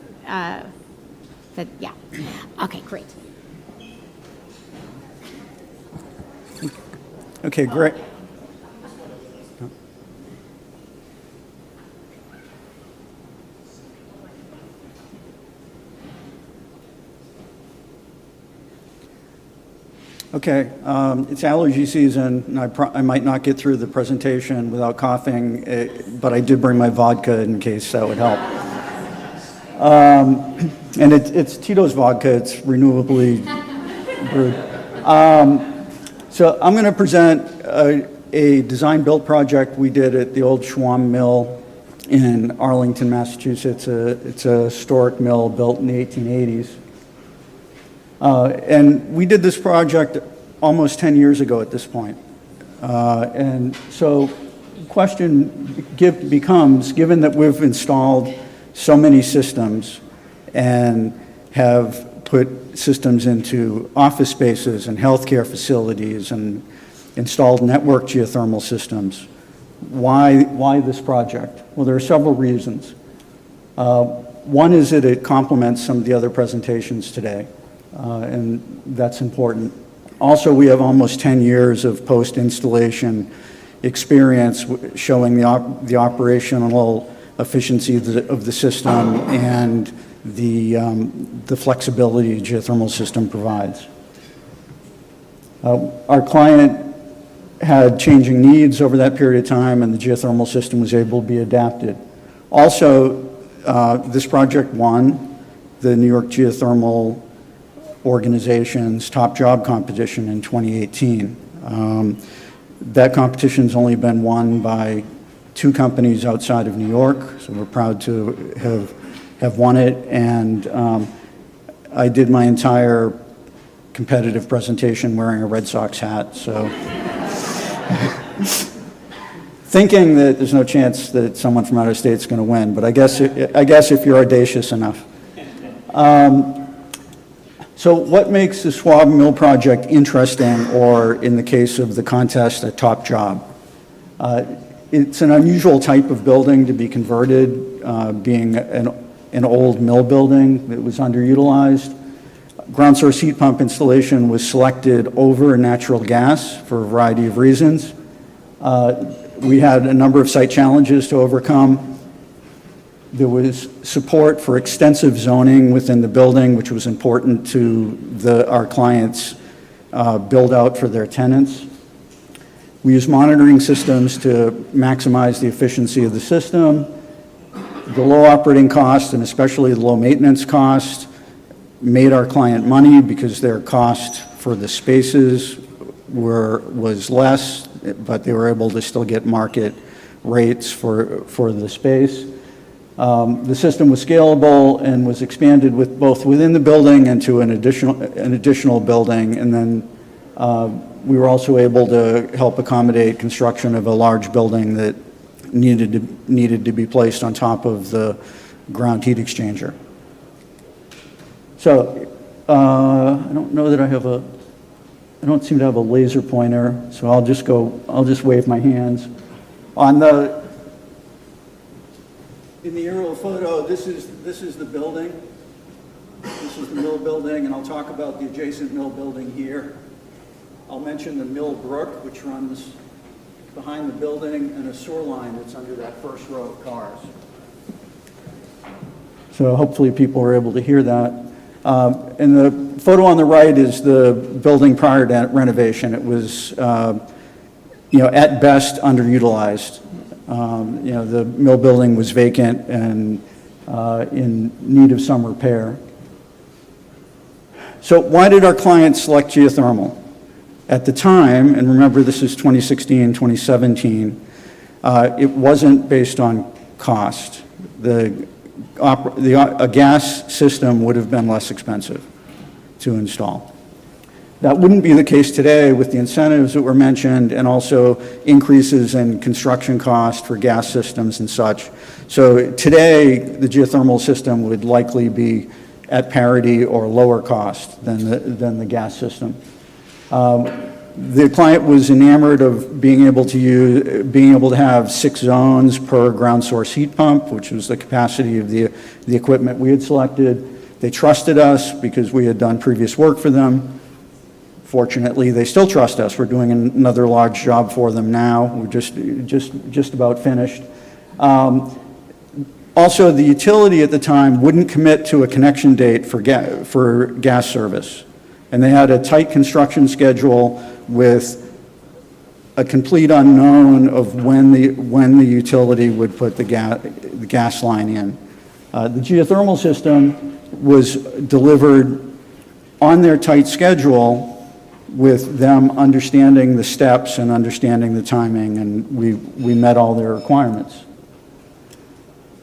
okay, great. Okay, great. Okay, it's allergy season, and I might not get through the presentation without coughing, but I did bring my vodka in case that would help. And it's Tito's vodka, it's renewably brewed. So I'm going to present a design-build project we did at the old Schwam Mill in Arlington, Massachusetts. It's a historic mill built in the 1880s. And we did this project almost 10 years ago at this point. And so the question becomes, given that we've installed so many systems and have put systems into office spaces and healthcare facilities and installed network geothermal systems, why this project? Well, there are several reasons. One is that it complements some of the other presentations today. And that's important. Also, we have almost 10 years of post-installation experience showing the operational efficiency of the system and the flexibility the geothermal system provides. Our client had changing needs over that period of time, and the geothermal system was able to be adapted. Also, this project won the New York Geothermal Organization's top job competition in 2018. That competition's only been won by 2 companies outside of New York, so we're proud to have won it. And I did my entire competitive presentation wearing a Red Sox hat, so thinking that there's no chance that someone from out of state is going to win, but I guess if you're audacious enough. So what makes the Schwab Mill project interesting, or in the case of the contest, a top job? It's an unusual type of building to be converted, being an old mill building that was underutilized. Ground source heat pump installation was selected over natural gas for a variety of reasons. We had a number of site challenges to overcome. There was support for extensive zoning within the building, which was important to our clients' build out for their tenants. We used monitoring systems to maximize the efficiency of the system. The low operating cost, and especially the low maintenance cost, made our client money because their cost for the spaces was less, but they were able to still get market rates for the space. The system was scalable and was expanded both within the building and to an additional building, and then we were also able to help accommodate construction of a large building that needed to be placed on top of the ground heat exchanger. So I don't know that I don't seem to have a laser pointer, so I'll just wave my hands. In the aerial photo, this is the building. This is the mill building, and I'll talk about the adjacent mill building here. I'll mention the Mill Brook, which runs behind the building, and a sewer line that's under that first row of cars. So hopefully people are able to hear that. And the photo on the right is the building prior to renovation. It was, at best underutilized. The mill building was vacant and in need of some repair. So why did our clients select geothermal? At the time, and remember this is 2016, 2017, it wasn't based on cost. A gas system would have been less expensive to install. That wouldn't be the case today with the incentives that were mentioned and also increases in construction cost for gas systems and such. So today, the geothermal system would likely be at parity or lower cost than the gas system. The client was enamored of being able to have 6 zones per ground source heat pump, which was the capacity of the equipment we had selected. They trusted us because we had done previous work for them. Fortunately, they still trust us. We're doing another large job for them now. We're just about finished. Also, the utility at the time wouldn't commit to a connection date for gas service. And they had a tight construction schedule with a complete unknown of when the utility would put the gas line in. The geothermal system was delivered on their tight schedule with them understanding the steps and understanding the timing, and we met all their requirements.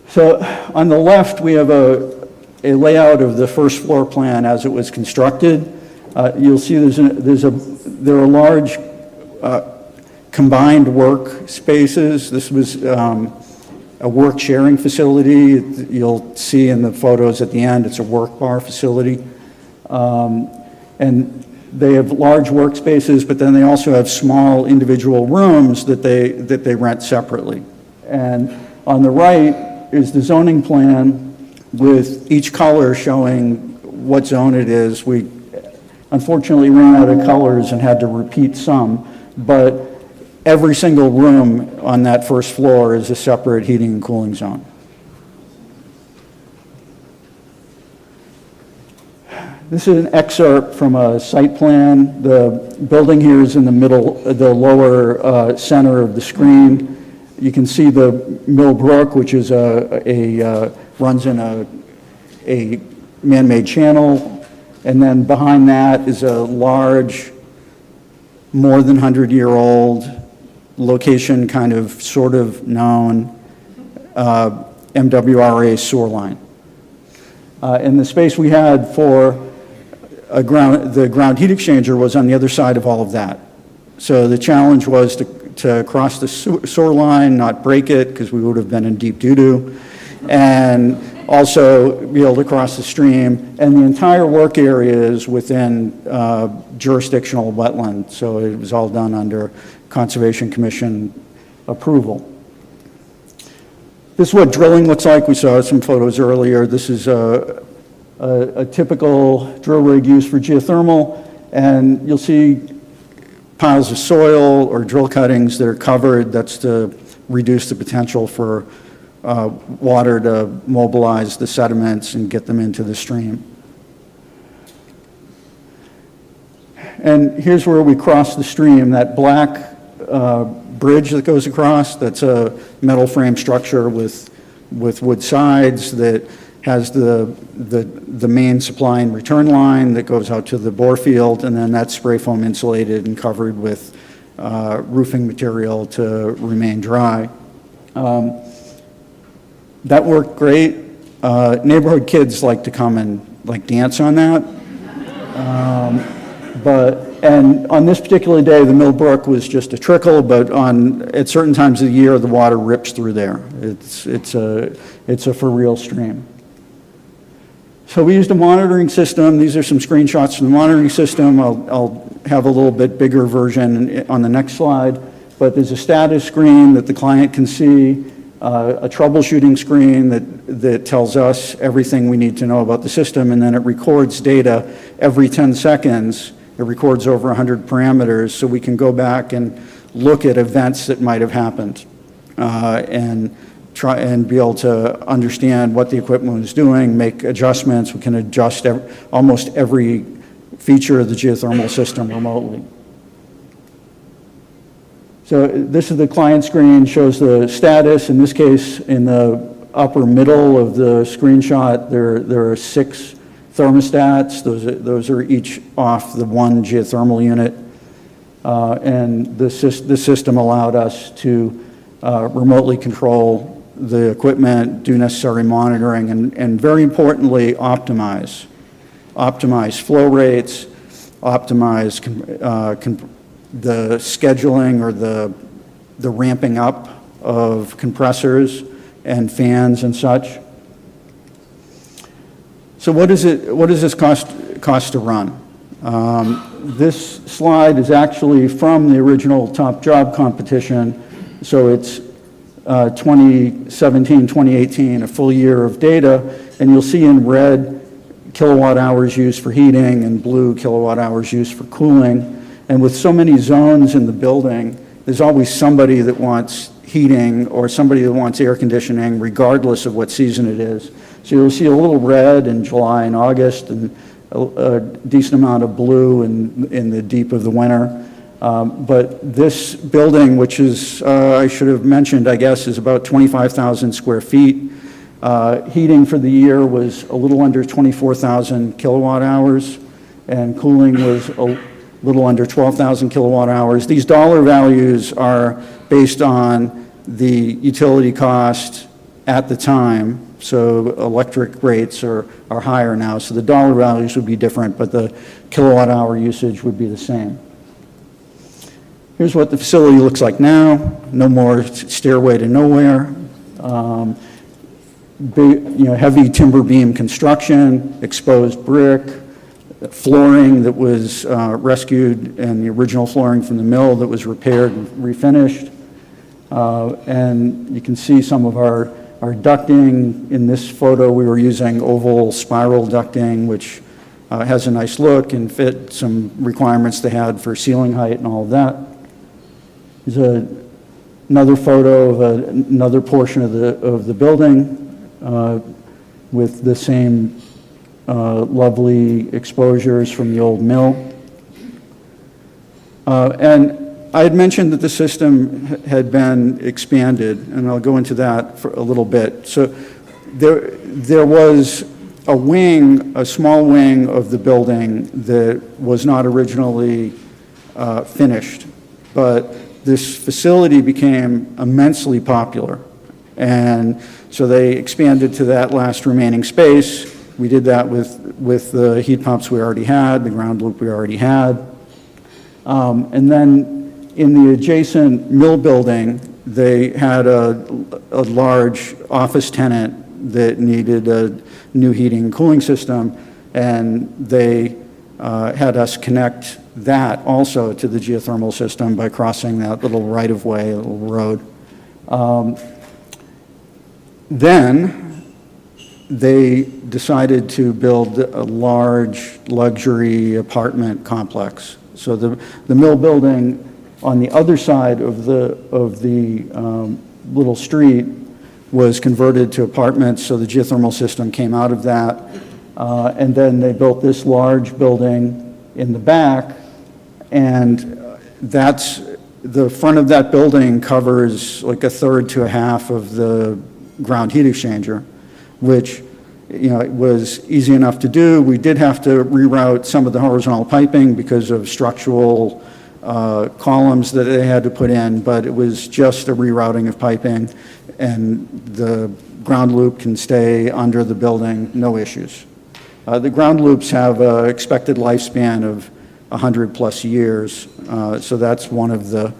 So on the left, we have a layout of the first floor plan as it was constructed. You'll see there are large combined work spaces. This was a work sharing facility. You'll see in the photos at the end, it's a work bar facility. And they have large workspaces, but then they also have small individual rooms that they rent separately. And on the right is the zoning plan with each color showing what zone it is. We unfortunately ran out of colors and had to repeat some, but every single room on that first floor is a separate heating and cooling zone. This is an excerpt from a site plan. The building here is in the middle, the lower center of the screen. You can see the Mill Brook, which is runs in a man-made channel, and then behind that is a large more than 100-year-old, location kind of sort of known, MWRA sewer line. And the space we had for the ground heat exchanger was on the other side of all of that. So the challenge was to cross the sewer line, not break it, because we would have been in deep doo-doo, and also be able to cross the stream. And the entire work area is within jurisdictional wetland, so it was all done under Conservation Commission approval. This is what drilling looks like. We saw some photos earlier. This is a typical drill rig used for geothermal, and you'll see piles of soil or drill cuttings that are covered. That's to reduce the potential for water to mobilize the sediments and get them into the stream. And here's where we cross the stream. That black bridge that goes across, that's a metal frame structure with wood sides that has the main supply and return line that goes out to the bore field, and then that's spray foam insulated and covered with roofing material to remain dry. That worked great. Neighborhood kids like to come and dance on that. And on this particular day, the Millbrook was just a trickle, but at certain times of the year, the water rips through there. It's a for real stream. So we used a monitoring system. These are some screenshots from the monitoring system. I'll have a little bit bigger version on the next slide, but there's a status screen that the client can see, a troubleshooting screen that tells us everything we need to know about the system, and then it records data every 10 seconds. It records over 100 parameters, so we can go back and look at events that might have happened and try and be able to understand what the equipment was doing, make adjustments. We can adjust almost every feature of the geothermal system remotely. So this is the client screen, shows the status. In this case, in the upper middle of the screenshot, there are 6 thermostats. Those are each off the one geothermal unit. And the system allowed us to remotely control the equipment, do necessary monitoring, and very importantly, optimize flow rates, optimize the scheduling or the ramping up of compressors and fans and such. So what does this cost to run? This slide is actually from the original top job competition, so it's 2017, 2018, a full year of data, and you'll see in red kilowatt hours used for heating and blue kilowatt hours used for cooling. And with so many zones in the building, there's always somebody that wants heating or somebody that wants air conditioning, regardless of what season it is. So you'll see a little red in July and August, and a decent amount of blue in the deep of the winter. But this building, which is, I should have mentioned, I guess, is about 25,000 square feet. Heating for the year was a little under 24,000 kilowatt hours, and cooling was a little under 12,000 kilowatt hours. These dollar values are based on the utility cost at the time. So electric rates are higher now, so the dollar values would be different, but the kilowatt hour usage would be the same. Here's what the facility looks like now. No more stairway to nowhere. Heavy timber beam construction, exposed brick, flooring that was rescued, and the original flooring from the mill that was repaired and refinished. And you can see some of our ducting. In this photo, we were using oval spiral ducting, which has a nice look and fit some requirements they had for ceiling height and all of that. There's another photo of another portion of the building with the same lovely exposures from the old mill. And I had mentioned that the system had been expanded, and I'll go into that for a little bit. So there was a wing, a small wing of the building that was not originally finished. But this facility became immensely popular. And so they expanded to that last remaining space. We did that with the heat pumps we already had, the ground loop we already had. And then in the adjacent mill building, they had a large office tenant that needed a new heating and cooling system, and they had us connect that also to the geothermal system by crossing that little right-of-way, little road. Then they decided to build a large luxury apartment complex. So the mill building on the other side of the little street was converted to apartments, so the geothermal system came out of that. And then they built this large building in the back, and that's, the front of that building covers like a third to a half of the ground heat exchanger, which, you know, it was easy enough to do. We did have to reroute some of the horizontal piping because of structural columns that they had to put in, but it was just a rerouting of piping, and the ground loop can stay under the building, no issues. The ground loops have an expected lifespan of 100+ years, so that's one of the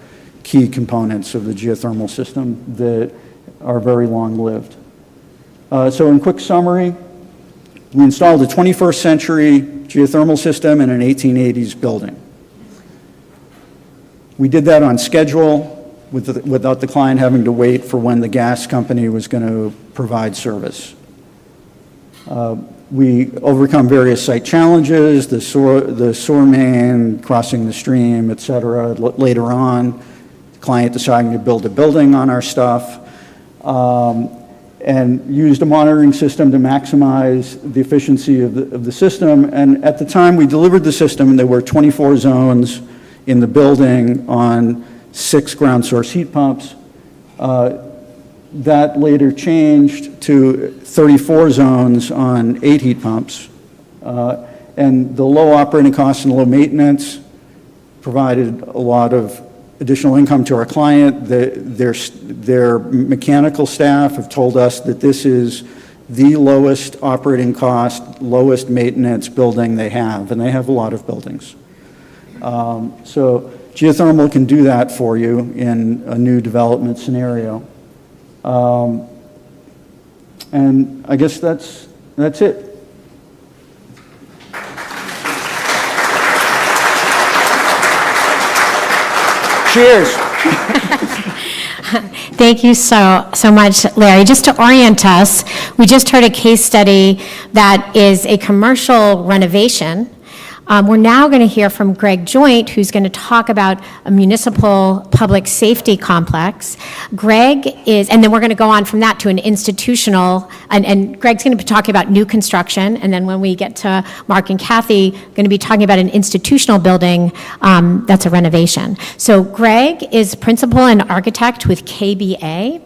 key components of the geothermal system that are very long-lived. So in quick summary, we installed a 21st century geothermal system in an 1880s building. We did that on schedule without the client having to wait for when the gas company was going to provide service. We overcome various site challenges, the sewer main, crossing the stream, et cetera. Later on, the client deciding to build a building on our stuff, and used a monitoring system to maximize the efficiency of the system. And at the time we delivered the system, there were 24 zones in the building on 6 ground source heat pumps. That later changed to 34 zones on 8 heat pumps. And the low operating costs and low maintenance provided a lot of additional income to our client. Their mechanical staff have told us that this is the lowest operating cost, lowest maintenance building they have, and they have a lot of buildings. So geothermal can do that for you in a new development scenario. And I guess that's it. Cheers. Thank you so much, Larry. Just to orient us, we just heard a case study that is a commercial renovation. We're now going to hear from Greg Joint, who's going to talk about a municipal public safety complex. Greg is, and then we're going to go on from that to an institutional, and Greg's going to be talking about new construction, and then when we get to Mark and Kathy, going to be talking about an institutional building that's a renovation. So Greg is principal and architect with KBA,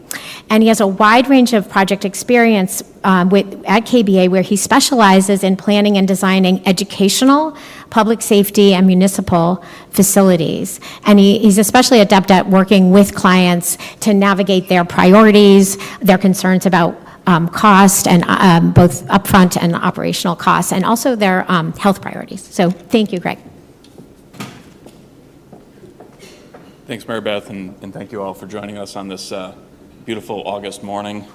and he has a wide range of project experience at KBA, where he specializes in planning and designing educational, public safety, and municipal facilities. And he's especially adept at working with clients to navigate their priorities, their concerns about cost, and both upfront and operational costs, and also their health priorities. So thank you, Greg. Thanks, Mary Beth, and thank you all for joining us on this beautiful August morning.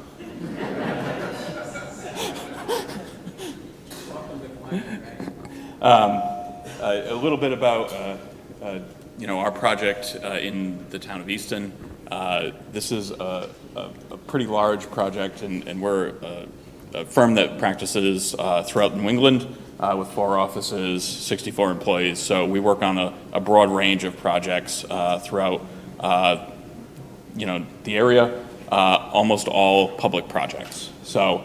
A little bit about our project in the town of Easton. This is a pretty large project, and we're a firm that practices throughout New England with 4 offices, 64 employees. So we work on a broad range of projects throughout the area, almost all public projects. So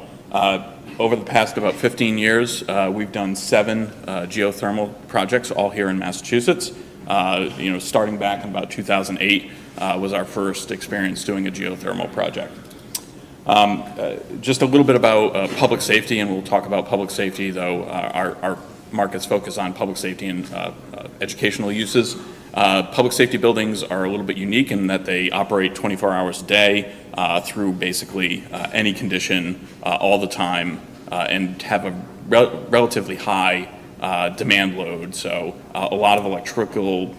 over the past about 15 years, we've done 7 geothermal projects, all here in Massachusetts. Starting back in about 2008 was our first experience doing a geothermal project. Just a little bit about public safety, and we'll talk about public safety, though our markets focus on public safety and educational uses. Public safety buildings are a little bit unique in that they operate 24 hours a day through basically any condition all the time and have a relatively high demand load. So a lot of electrical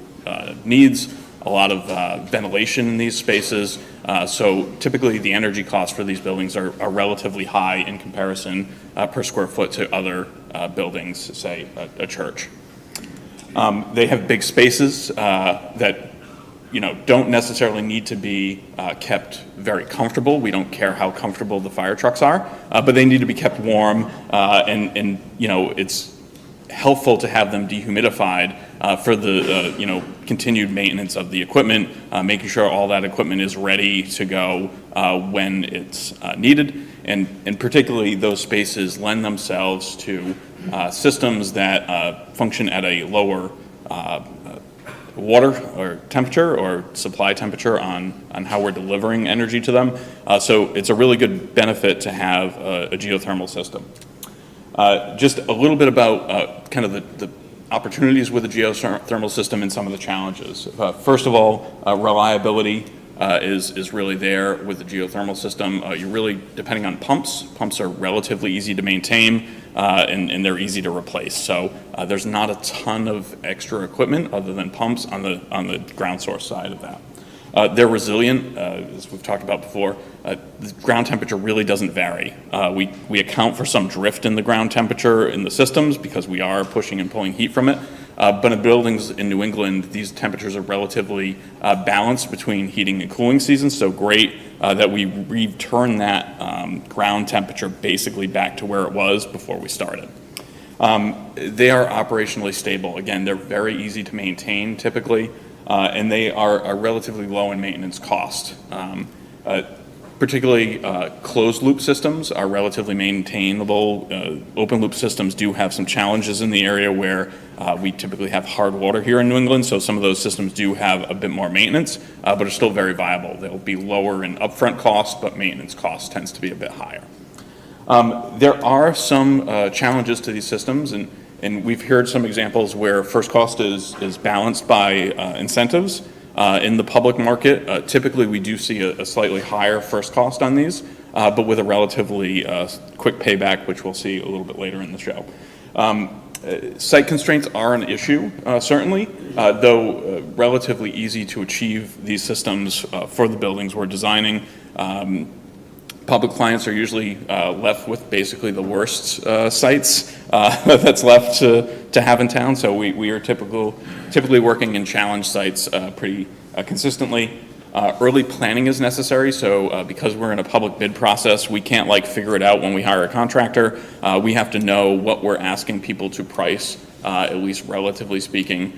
needs, a lot of ventilation in these spaces. So typically the energy costs for these buildings are relatively high in comparison per square foot to other buildings, say a church. They have big spaces that don't necessarily need to be kept very comfortable. We don't care how comfortable the fire trucks are, but they need to be kept warm, and it's helpful to have them dehumidified for the continued maintenance of the equipment, making sure all that equipment is ready to go when it's needed, and particularly those spaces lend themselves to systems that function at a lower water or temperature or supply temperature on how we're delivering energy to them. So it's a really good benefit to have a geothermal system. Just a little bit about kind of the opportunities with the geothermal system and some of the challenges. First of all, reliability is really there with the geothermal system. You're really depending on pumps. Pumps are relatively easy to maintain and they're easy to replace. So there's not a ton of extra equipment other than pumps on the ground source side of that. They're resilient, as we've talked about before. The ground temperature really doesn't vary. We account for some drift in the ground temperature in the systems because we are pushing and pulling heat from it. But in buildings in New England, these temperatures are relatively balanced between heating and cooling seasons, so great that we return that ground temperature basically back to where it was before we started. They are operationally stable. Again, they're very easy to maintain typically, and they are relatively low in maintenance cost. Particularly closed loop systems are relatively maintainable. Open loop systems do have some challenges in the area where we typically have hard water here in New England, so some of those systems do have a bit more maintenance, but are still very viable. They'll be lower in upfront costs, but maintenance cost tends to be a bit higher. There are some challenges to these systems, and we've heard some examples where first cost is balanced by incentives. In the public market, typically we do see a slightly higher first cost on these, but with a relatively quick payback, which we'll see a little bit later in the show. Site constraints are an issue, certainly, though relatively easy to achieve these systems for the buildings we're designing. Public clients are usually left with basically the worst sites that's left to have in town, so we are typically working in challenge sites pretty consistently. Early planning is necessary, so because we're in a public bid process, we can't figure it out when we hire a contractor. We have to know what we're asking people to price, at least relatively speaking,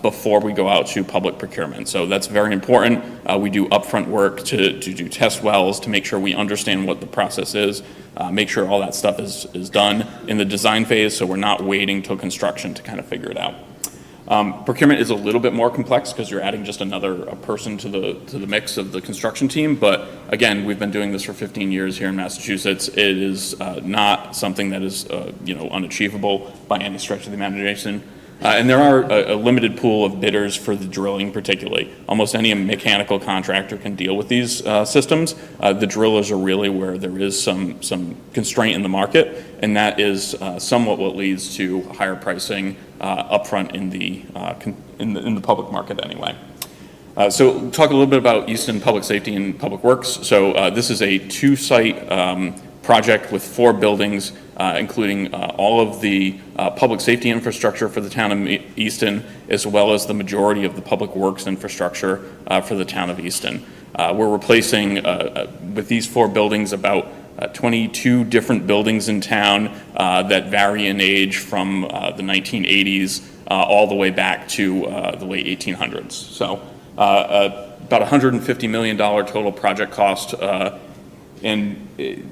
before we go out to public procurement. So that's very important. We do upfront work to do test wells to make sure we understand what the process is, make sure all that stuff is done in the design phase, so we're not waiting till construction to kind of figure it out. Procurement is a little bit more complex because you're adding just another person to the mix of the construction team. But again, we've been doing this for 15 years here in Massachusetts. It is not something that is unachievable by any stretch of the imagination. And there are a limited pool of bidders for the drilling, particularly. Almost any mechanical contractor can deal with these systems. The drillers are really where there is some constraint in the market, and that is somewhat what leads to higher pricing upfront in the public market anyway. So talk a little bit about Easton Public Safety and Public Works. So this is a two-site project with 4 buildings, including all of the public safety infrastructure for the town of Easton, as well as the majority of the public works infrastructure for the town of Easton. We're replacing, with these 4 buildings, about 22 different buildings in town that vary in age from the 1980s all the way back to the late 1800s. So about $150 million total project cost, and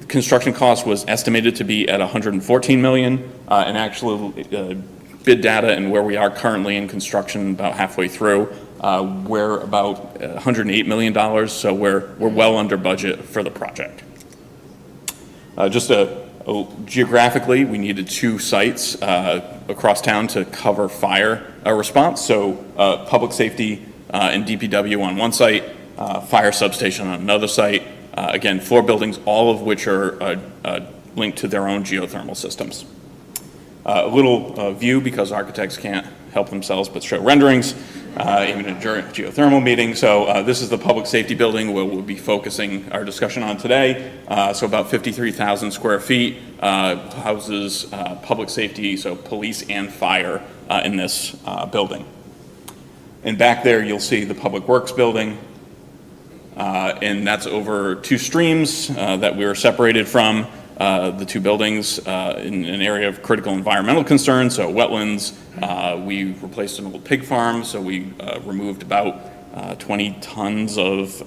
construction cost was estimated to be at $114 million, and actually bid data and where we are currently in construction about halfway through, we're about $108 million, so we're well under budget for the project. Just a Geographically, we needed 2 sites across town to cover fire response. So public safety and DPW on one site, fire substation on another site. Again, 4 buildings, all of which are linked to their own geothermal systems. A little view, because architects can't help themselves but show renderings, even during a geothermal meeting. So this is the public safety building where we'll be focusing our discussion on today. So about 53,000 square feet, houses public safety, so police and fire in this building. And back there you'll see the Public Works building, and that's over 2 streams that we were separated from. The 2 buildings in an area of critical environmental concern, so wetlands. We replaced an old pig farm, so we removed about 20 tons of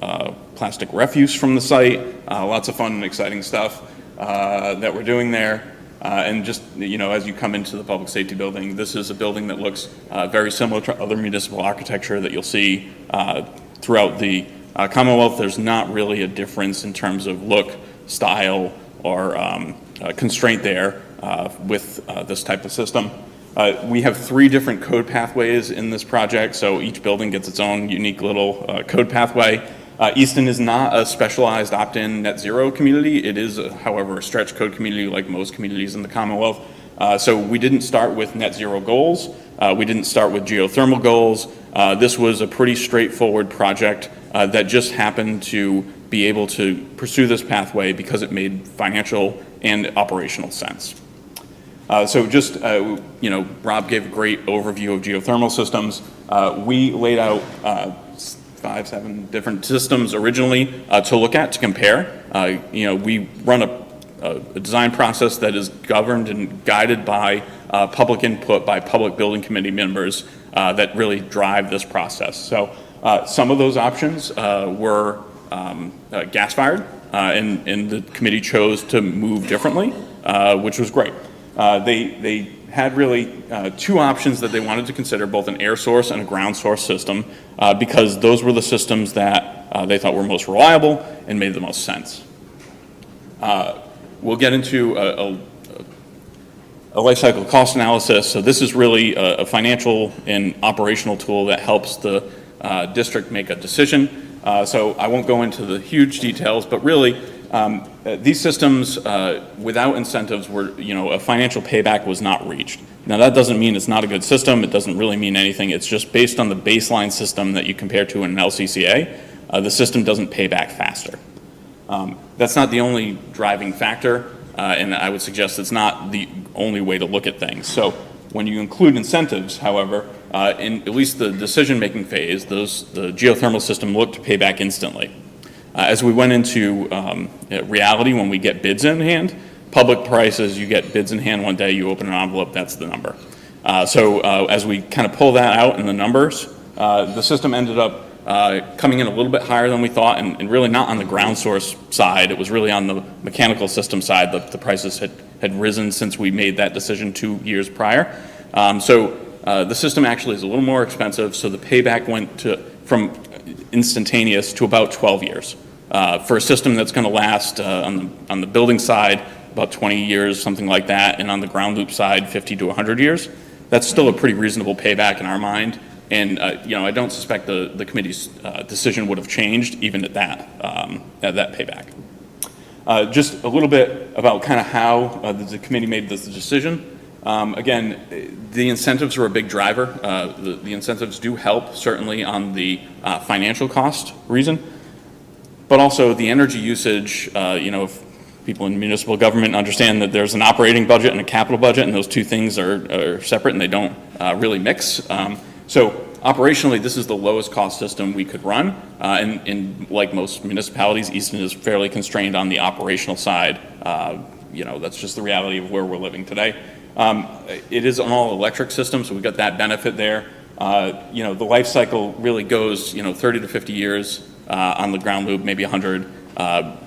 plastic refuse from the site. Lots of fun and exciting stuff that we're doing there. And just, as you come into the public safety building, this is a building that looks very similar to other municipal architecture that you'll see throughout the Commonwealth. There's not really a difference in terms of look, style, or constraint there with this type of system. We have 3 different code pathways in this project, so each building gets its own unique little code pathway. Easton is not a specialized opt-in net zero community. It is, however, a stretch code community like most communities in the Commonwealth. So we didn't start with net zero goals. We didn't start with geothermal goals. This was a pretty straightforward project that just happened to be able to pursue this pathway because it made financial and operational sense. So just, Rob gave a great overview of geothermal systems. We laid out 5-7 different systems originally to look at, to compare. We run a design process that is governed and guided by public input by public building committee members that really drive this process. So some of those options were gas-fired, and the committee chose to move differently, which was great. They had really 2 options that they wanted to consider, both an air source and a ground source system, because those were the systems that they thought were most reliable and made the most sense. We'll get into a life cycle cost analysis. So this is really a financial and operational tool that helps the district make a decision. So I won't go into the huge details, but really these systems without incentives were, a financial payback was not reached. Now that doesn't mean it's not a good system. It doesn't really mean anything. It's just based on the baseline system that you compare to in an LCCA. The system doesn't pay back faster. That's not the only driving factor, and I would suggest it's not the only way to look at things. So when you include incentives, however, in at least the decision-making phase, the geothermal system looked to pay back instantly. As we went into reality, when we get bids in hand, public prices, you get bids in hand one day, you open an envelope, that's the number. So as we kind of pull that out in the numbers, the system ended up coming in a little bit higher than we thought, and really not on the ground source side. It was really on the mechanical system side that the prices had risen since we made that decision 2 years prior. So the system actually is a little more expensive, so the payback went from instantaneous to about 12 years. For a system that's going to last on the building side about 20 years, something like that, and on the ground loop side 50 to 100 years, that's still a pretty reasonable payback in our mind. And I don't suspect the committee's decision would have changed even at that payback. Just a little bit about kind of how the committee made this decision. Again, the incentives were a big driver. The incentives do help, certainly, on the financial cost reason, but also the energy usage. If people in municipal government understand that there's an operating budget and a capital budget, and those 2 things are separate and they don't really mix. So operationally, this is the lowest cost system we could run, and like most municipalities, Easton is fairly constrained on the operational side. That's just the reality of where we're living today. It is an all-electric system, so we've got that benefit there. The life cycle really goes, 30 to 50 years on the ground loop, maybe 100.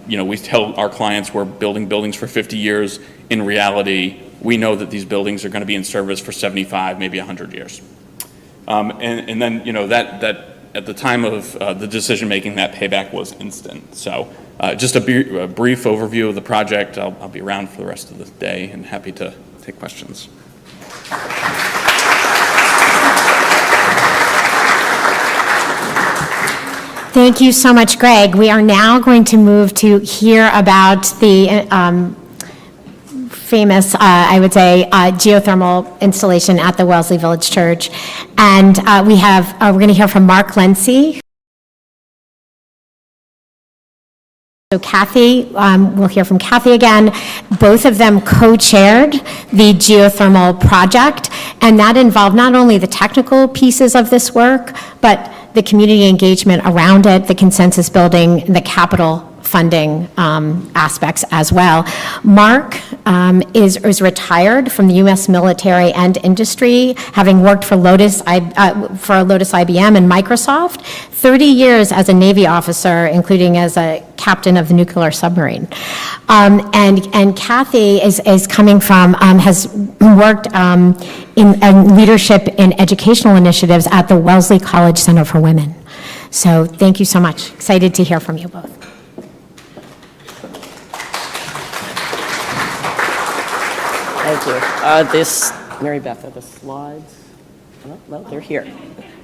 We tell our clients we're building buildings for 50 years. In reality, we know that these buildings are going to be in service for 75, maybe 100 years. And then, that at the time of the decision making, that payback was instant. So just a brief overview of the project. I'll be around for the rest of the day and happy to take questions. Thank you so much, Greg. We are now going to move to hear about the famous, I would say, geothermal installation at the Wellesley Village Church. And we're going to hear from Mark Lency. So Kathy, we'll hear from Kathy again. Both of them co-chaired the geothermal project, and that involved not only the technical pieces of this work, but the community engagement around it, the consensus building, the capital funding aspects as well. Mark is retired from the U.S. military and industry, having worked for Lotus IBM and Microsoft, 30 years as a Navy officer, including as a captain of the nuclear submarine. And Kathy is coming from, has worked in leadership in educational initiatives at the Wellesley College Center for Women. So thank you so much. Excited to hear from you both. Thank you. Mary Beth, are the slides? Oh, no, they're here.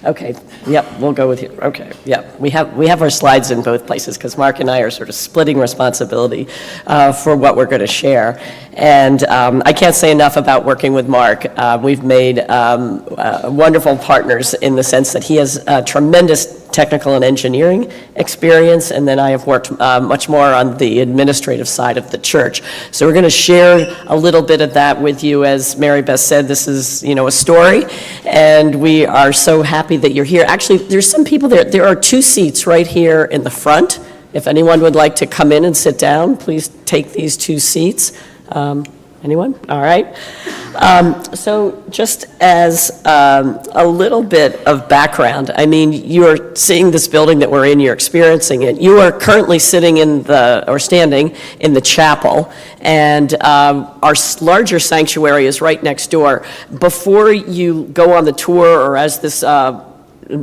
Okay, yep, we'll go with you. Okay, yep. We have our slides in both places because Mark and I are sort of splitting responsibility for what we're going to share. And I can't say enough about working with Mark. We've made wonderful partners in the sense that he has tremendous technical and engineering experience, and then I have worked much more on the administrative side of the church. So we're going to share a little bit of that with you. As Mary Beth said, this is, a story, and we are so happy that you're here. Actually, there's some people there. There are 2 seats right here in the front. If anyone would like to come in and sit down, please take these 2 seats. Anyone? All right. So just as a little bit of background, I mean, you are seeing this building that we're in, you're experiencing it. You are currently standing in the chapel, and our larger sanctuary is right next door. Before you go on the tour, or as this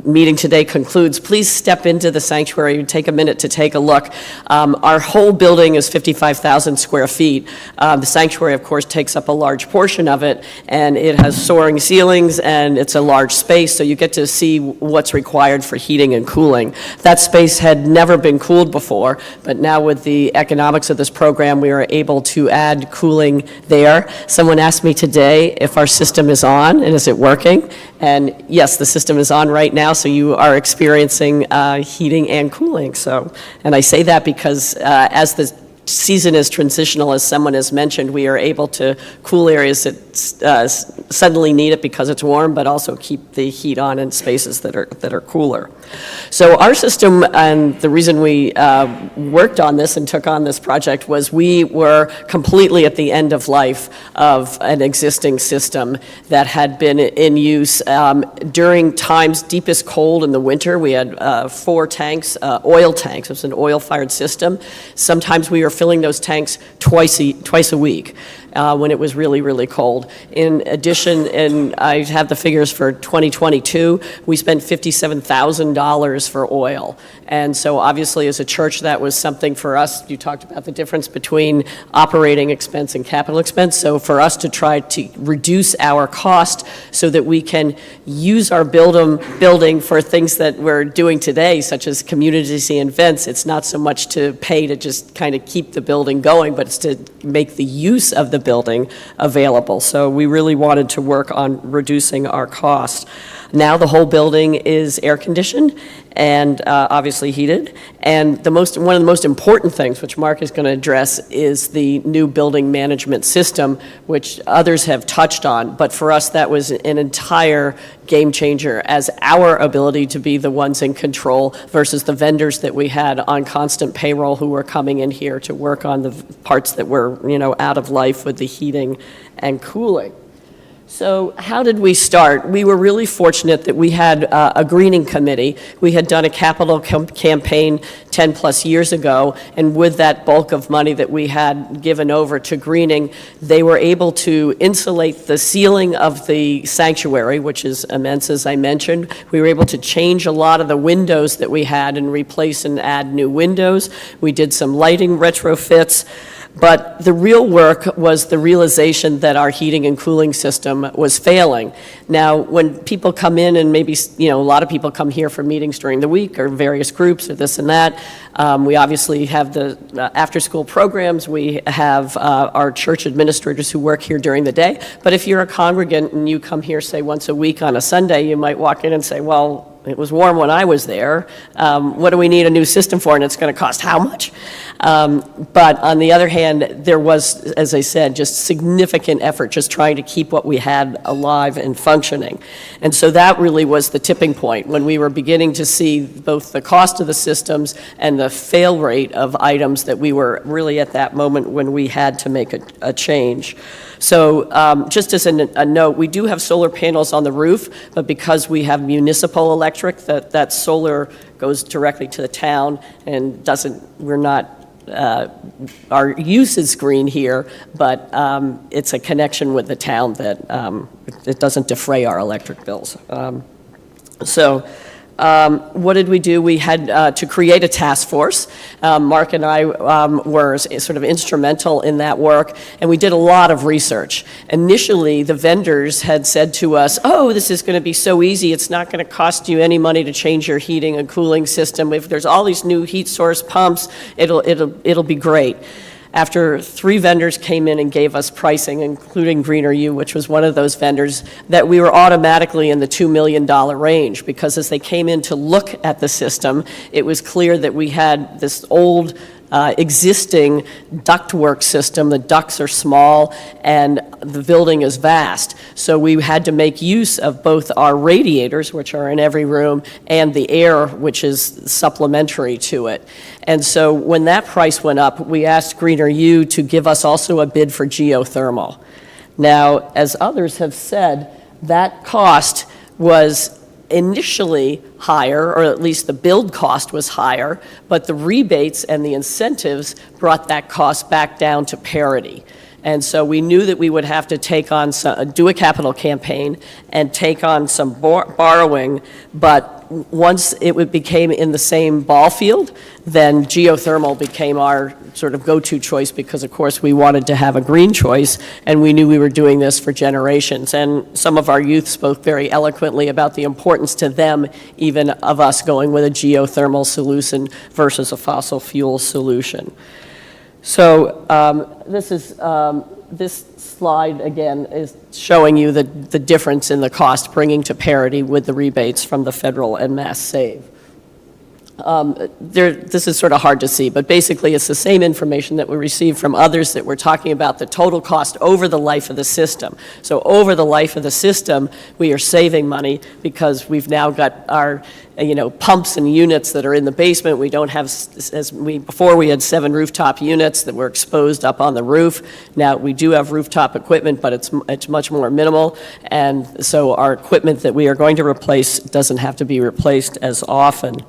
meeting today concludes, please step into the sanctuary and take a minute to take a look. Our whole building is 55,000 square feet. The sanctuary, of course, takes up a large portion of it, and it has soaring ceilings, and it's a large space, so you get to see what's required for heating and cooling. That space had never been cooled before, but now with the economics of this program, we are able to add cooling there. Someone asked me today if our system is on, and is it working? And yes, the system is on right now, so you are experiencing heating and cooling. So, and I say that because as the season is transitional, as someone has mentioned, we are able to cool areas that suddenly need it because it's warm, but also keep the heat on in spaces that are cooler. So our system, and the reason we worked on this and took on this project, was we were completely at the end of life of an existing system that had been in use during times deepest cold in the winter. We had 4 tanks, oil tanks. It was an oil-fired system. Sometimes we were filling those tanks twice a week when it was really, really cold. In addition, and I have the figures for 2022, we spent $57,000 for oil. And so obviously as a church, that was something for us. You talked about the difference between operating expense and capital expense. So for us to try to reduce our cost so that we can use our building for things that we're doing today, such as community events, it's not so much to pay to just kind of keep the building going, but it's to make the use of the building available. So we really wanted to work on reducing our cost. Now the whole building is air conditioned and obviously heated. And one of the most important things, which Mark is going to address, is the new building management system, which others have touched on. But for us, that was an entire game changer, as our ability to be the ones in control versus the vendors that we had on constant payroll who were coming in here to work on the parts that were, out of life with the heating and cooling. So how did we start? We were really fortunate that we had a greening committee. We had done a capital campaign 10 plus years ago, and with that bulk of money that we had given over to greening, they were able to insulate the ceiling of the sanctuary, which is immense, as I mentioned. We were able to change a lot of the windows that we had and replace and add new windows. We did some lighting retrofits. But the real work was the realization that our heating and cooling system was failing. Now, when people come in, and maybe, a lot of people come here for meetings during the week or various groups or this and that, we obviously have the after-school programs. We have our church administrators who work here during the day. But if you're a congregant and you come here, say, once a week on a Sunday, you might walk in and say, well, it was warm when I was there. What do we need a new system for? And it's going to cost how much? But on the other hand, there was, as I said, just significant effort just trying to keep what we had alive and functioning. And so that really was the tipping point when we were beginning to see both the cost of the systems and the fail rate of items that we were really at that moment when we had to make a change. So just as a note, we do have solar panels on the roof, but because we have municipal electric, that solar goes directly to the town and we're not, our use is green here, but it's a connection with the town that it doesn't defray our electric bills. What did we do? We had to create a task force. Mark and I were sort of instrumental in that work, and we did a lot of research. Initially, the vendors had said to us, oh, this is going to be so easy, it's not going to cost you any money to change your heating and cooling system. If there's all these new heat source pumps, it'll be great. After 3 vendors came in and gave us pricing, including Greener U, which was one of those vendors, that we were automatically in the $2 million range, because as they came in to look at the system, it was clear that we had this old existing ductwork system. The ducts are small and the building is vast. So we had to make use of both our radiators, which are in every room, and the air, which is supplementary to it. And so when that price went up, we asked Greener U to give us also a bid for geothermal. Now, as others have said, that cost was initially higher, or at least the build cost was higher, but the rebates and the incentives brought that cost back down to parity. And so we knew that we would have to take on do a capital campaign and take on some borrowing, but once it became in the same ball field, then geothermal became our sort of go-to choice, because of course we wanted to have a green choice, and we knew we were doing this for generations. And some of our youth spoke very eloquently about the importance to them even of us going with a geothermal solution versus a fossil fuel solution. So this slide, again, is showing you the difference in the cost, bringing to parity with the rebates from the federal and Mass Save. This is sort of hard to see, but basically it's the same information that we received from others that were talking about the total cost over the life of the system. So over the life of the system, we are saving money because we've now got our pumps and units that are in the basement. We don't have, before we had 7 rooftop units that were exposed up on the roof. Now we do have rooftop equipment, but it's much more minimal. And so our equipment that we are going to replace doesn't have to be replaced as often.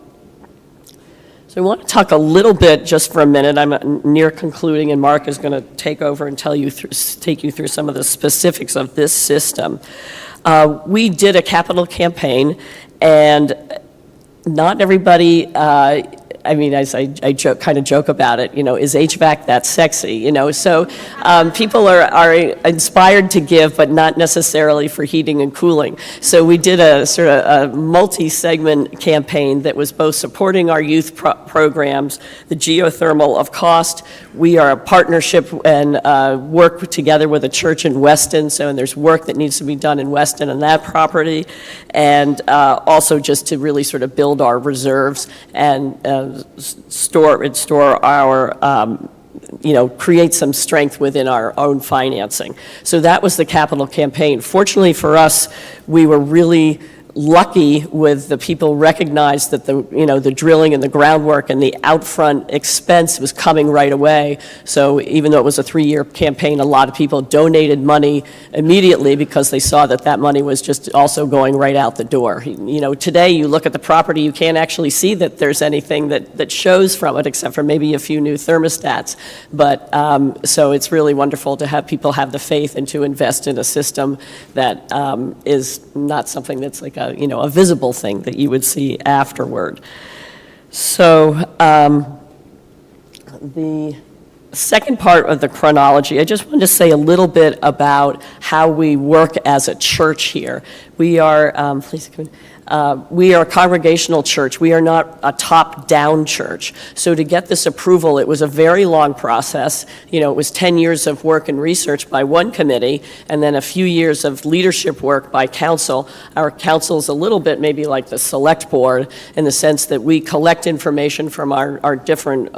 So I want to talk a little bit, just for a minute. I'm near concluding, and Mark is going to take over and take you through some of the specifics of this system. We did a capital campaign, and not everybody, as I kind of joke about it, is HVAC that sexy, So people are inspired to give, but not necessarily for heating and cooling. So we did a sort of a multi-segment campaign that was both supporting our youth programs, the geothermal of cost. We are a partnership and work together with a church in Weston, and there's work that needs to be done in Weston on that property, and also just to really sort of build our reserves and store our, create some strength within our own financing. So that was the capital campaign. Fortunately for us, we were really lucky with the people recognized that the drilling and the groundwork and the out-front expense was coming right away. So even though it was a 3-year campaign, a lot of people donated money immediately because they saw that that money was just also going right out the door. Today you look at the property, you can't actually see that there's anything that shows from it except for maybe a few new thermostats. But so it's really wonderful to have people have the faith and to invest in a system that is not something that's like a visible thing that you would see afterward. So the second part of the chronology, I just wanted to say a little bit about how we work as a church here. We are, please come in. We are a congregational church. We are not a top-down church. So to get this approval, it was a very long process. It was 10 years of work and research by one committee, and then a few years of leadership work by council. Our council is a little bit maybe like the select board in the sense that we collect information from our different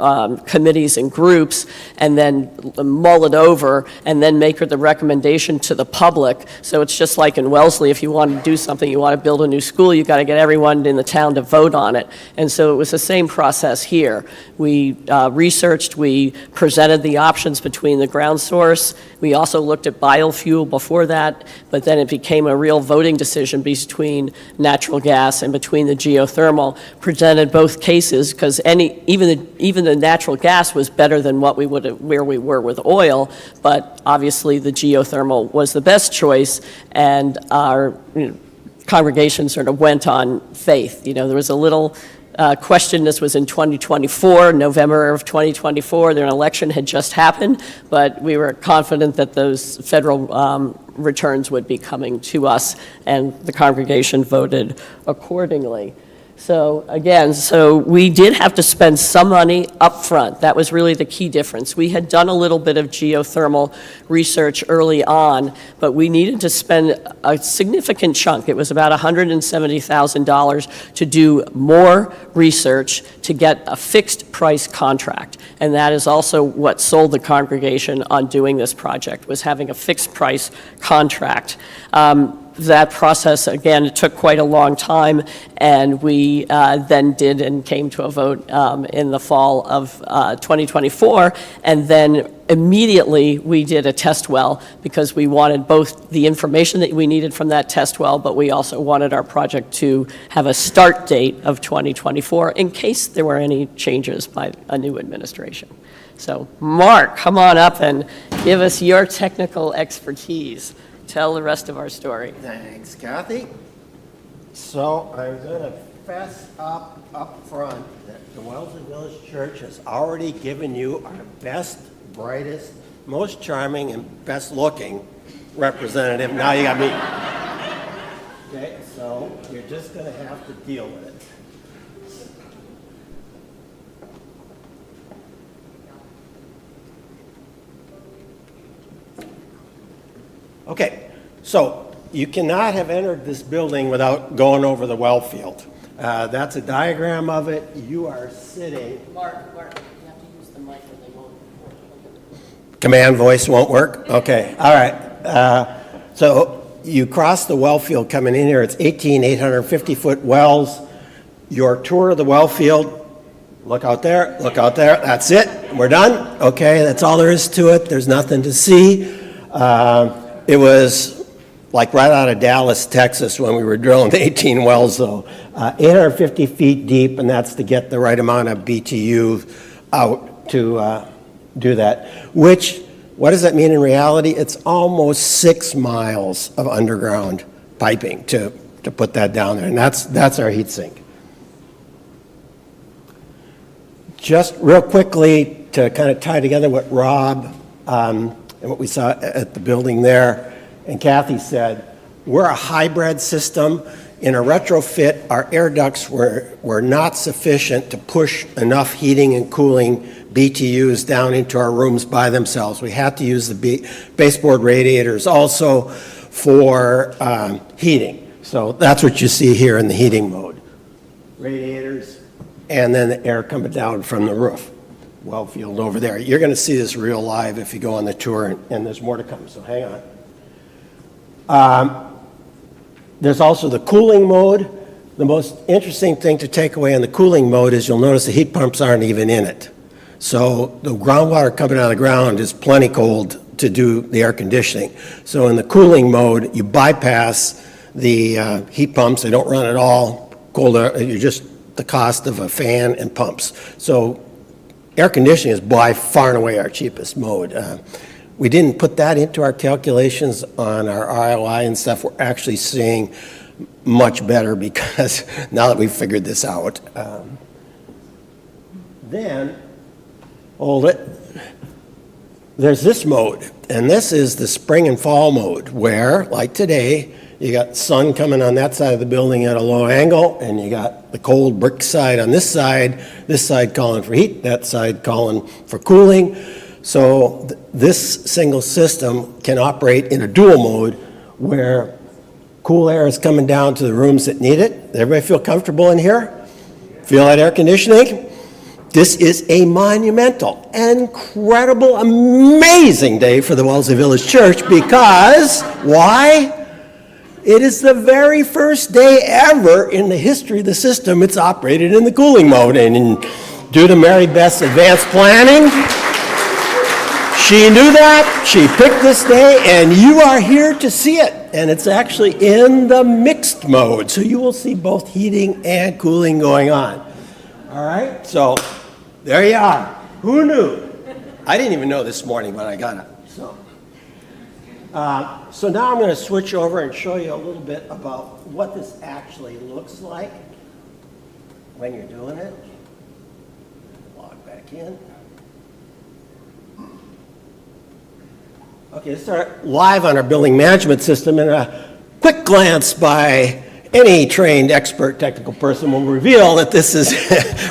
committees and groups, and then mull it over, and then make the recommendation to the public. So it's just like in Wellesley, if you want to do something, you want to build a new school, you've got to get everyone in the town to vote on it. And so it was the same process here. We researched, we presented the options between the ground source. We also looked at biofuel before that, but then it became a real voting decision between natural gas and between the geothermal. Presented both cases because even the natural gas was better than where we were with oil, but obviously the geothermal was the best choice, and our congregation sort of went on faith. There was a little question. This was in 2024, November of 2024. An election had just happened, but we were confident that those federal returns would be coming to us, and the congregation voted accordingly. So again, we did have to spend some money up front. That was really the key difference. We had done a little bit of geothermal research early on, but we needed to spend a significant chunk. It was about $170,000 to do more research to get a fixed price contract. And that is also what sold the congregation on doing this project, was having a fixed price contract. That process, again, it took quite a long time, and we then did and came to a vote in the fall of 2024, and then immediately we did a test well because we wanted both the information that we needed from that test well, but we also wanted our project to have a start date of 2024 in case there were any changes by a new administration. So Mark, come on up and give us your technical expertise. Tell the rest of our story. Thanks, Kathy. So I'm going to fess up front that the Wellesley Village Church has already given you our best, brightest, most charming, and best looking representative. Now you got me. Okay, so you're just going to have to deal with it. Okay, so you cannot have entered this building without going over the well field. That's a diagram of it. You are sitting. Mark, you have to use the mic or they won't work. Command voice won't work? Okay, all right. So you cross the well field coming in here. It's 18 850-foot wells. Your tour of the well field, look out there, that's it, we're done. Okay, that's all there is to it. There's nothing to see. It was like right out of Dallas, Texas, when we were drilling the 18 wells, though. 850 feet deep, and that's to get the right amount of BTU out to do that. Which, what does that mean in reality? It's almost 6 miles of underground piping to put that down there, and that's our heat sink. Just real quickly to kind of tie together what Rob and what we saw at the building there, and Kathy said, we're a hybrid system. In a retrofit, our air ducts were not sufficient to push enough heating and cooling BTUs down into our rooms by themselves. We had to use the baseboard radiators also for heating. So that's what you see here in the heating mode. Radiators, and then the air coming down from the roof. Well field over there. You're going to see this real live if you go on the tour, and there's more to come, so hang on. There's also the cooling mode. The most interesting thing to take away in the cooling mode is you'll notice the heat pumps aren't even in it. So the groundwater coming out of the ground is plenty cold to do the air conditioning. So in the cooling mode, you bypass the heat pumps. They don't run at all. You're just the cost of a fan and pumps. So air conditioning is by far and away our cheapest mode. We didn't put that into our calculations on our ROI and stuff. We're actually seeing much better because now that we've figured this out. Then, hold it. There's this mode, and this is the spring and fall mode where, like today, you got sun coming on that side of the building at a low angle, and you got the cold brick side on this side calling for heat, that side calling for cooling. So this single system can operate in a dual mode where cool air is coming down to the rooms that need it. Does everybody feel comfortable in here? Feel that air conditioning? This is a monumental, incredible, amazing day for the Wellesley Village Church because, why? It is the very first day ever in the history of the system it's operated in the cooling mode. And due to Mary Beth's advanced planning, she knew that, she picked this day, and you are here to see it. And it's actually in the mixed mode, so you will see both heating and cooling going on. All right, so there you are. Who knew? I didn't even know this morning when I got up. So now I'm going to switch over and show you a little bit about what this actually looks like when you're doing it. Log back in. Okay, let's start live on our building management system, and a quick glance by any trained expert technical person will reveal that this is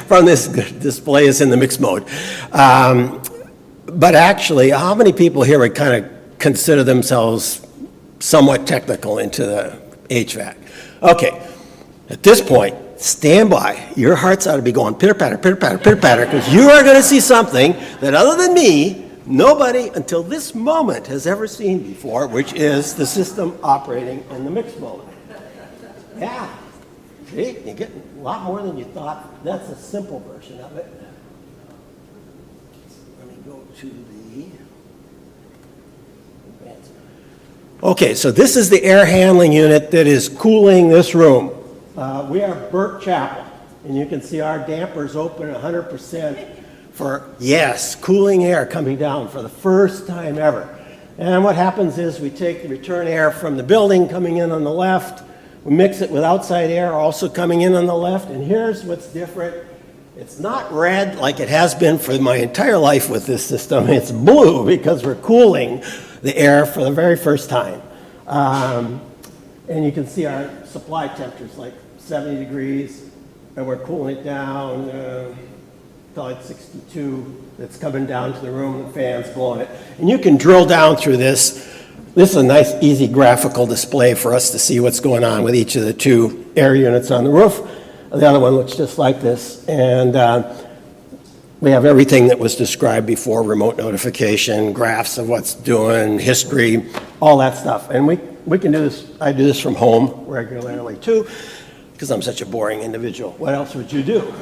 from this display is in the mixed mode. But actually, how many people here would kind of consider themselves somewhat technical into the HVAC? Okay, at this point, stand by. Your hearts ought to be going pitter-patter, pitter-patter, pitter-patter, because you are going to see something that other than me, nobody until this moment has ever seen before, which is the system operating in the mixed mode. Yeah, see, you're getting a lot more than you thought. That's a simple version of it. Let me go to the advanced. Okay, so this is the air handling unit that is cooling this room. We are Burke Chapel, and you can see our dampers open 100% for, yes, cooling air coming down for the first time ever. And what happens is we take the return air from the building coming in on the left, we mix it with outside air also coming in on the left, and here's what's different. It's not red like it has been for my entire life with this system. It's blue because we're cooling the air for the very first time. And you can see our supply temperatures like 70 degrees, and we're cooling it down to like 62. It's coming down to the room, the fan's blowing it. And you can drill down through this. This is a nice, easy graphical display for us to see what's going on with each of the two air units on the roof. The other one looks just like this. And we have everything that was described before, remote notification, graphs of what's doing, history, all that stuff. And we can do this. I do this from home regularly too, because I'm such a boring individual. What else would you do?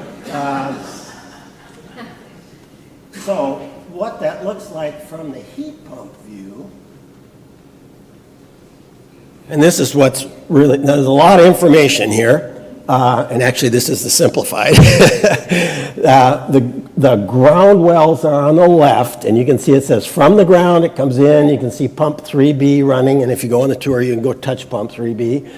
So what that looks like from the heat pump view, and this is what's really, there's a lot of information here, and actually this is the simplified. The ground wells are on the left, and you can see it says from the ground it comes in, you can see pump 3B running, and if you go on the tour you can go touch pump 3B,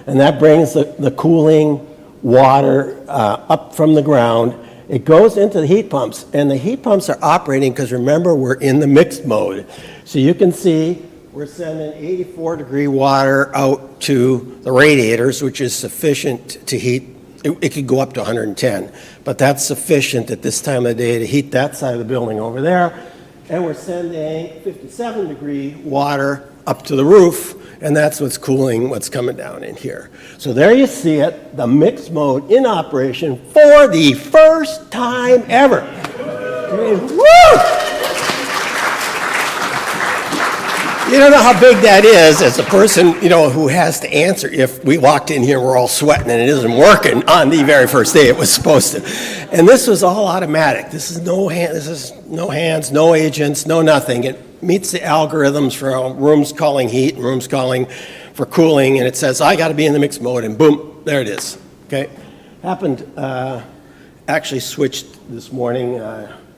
and that brings the cooling water up from the ground. It goes into the heat pumps, and the heat pumps are operating because remember we're in the mixed mode. So you can see we're sending 84-degree water out to the radiators, which is sufficient to heat. It could go up to 110, but that's sufficient at this time of the day to heat that side of the building over there. And we're sending 57-degree water up to the roof, and that's what's cooling what's coming down in here. So there you see it, the mixed mode in operation for the first time ever. Woo! You don't know how big that is as a person, who has to answer if we walked in here and we're all sweating and it isn't working on the very first day it was supposed to. And this was all automatic. This is no hands, no agents, no nothing. It meets the algorithms for rooms calling heat and rooms calling for cooling, and it says, I got to be in the mixed mode, and boom, there it is. Okay? Happened, actually switched this morning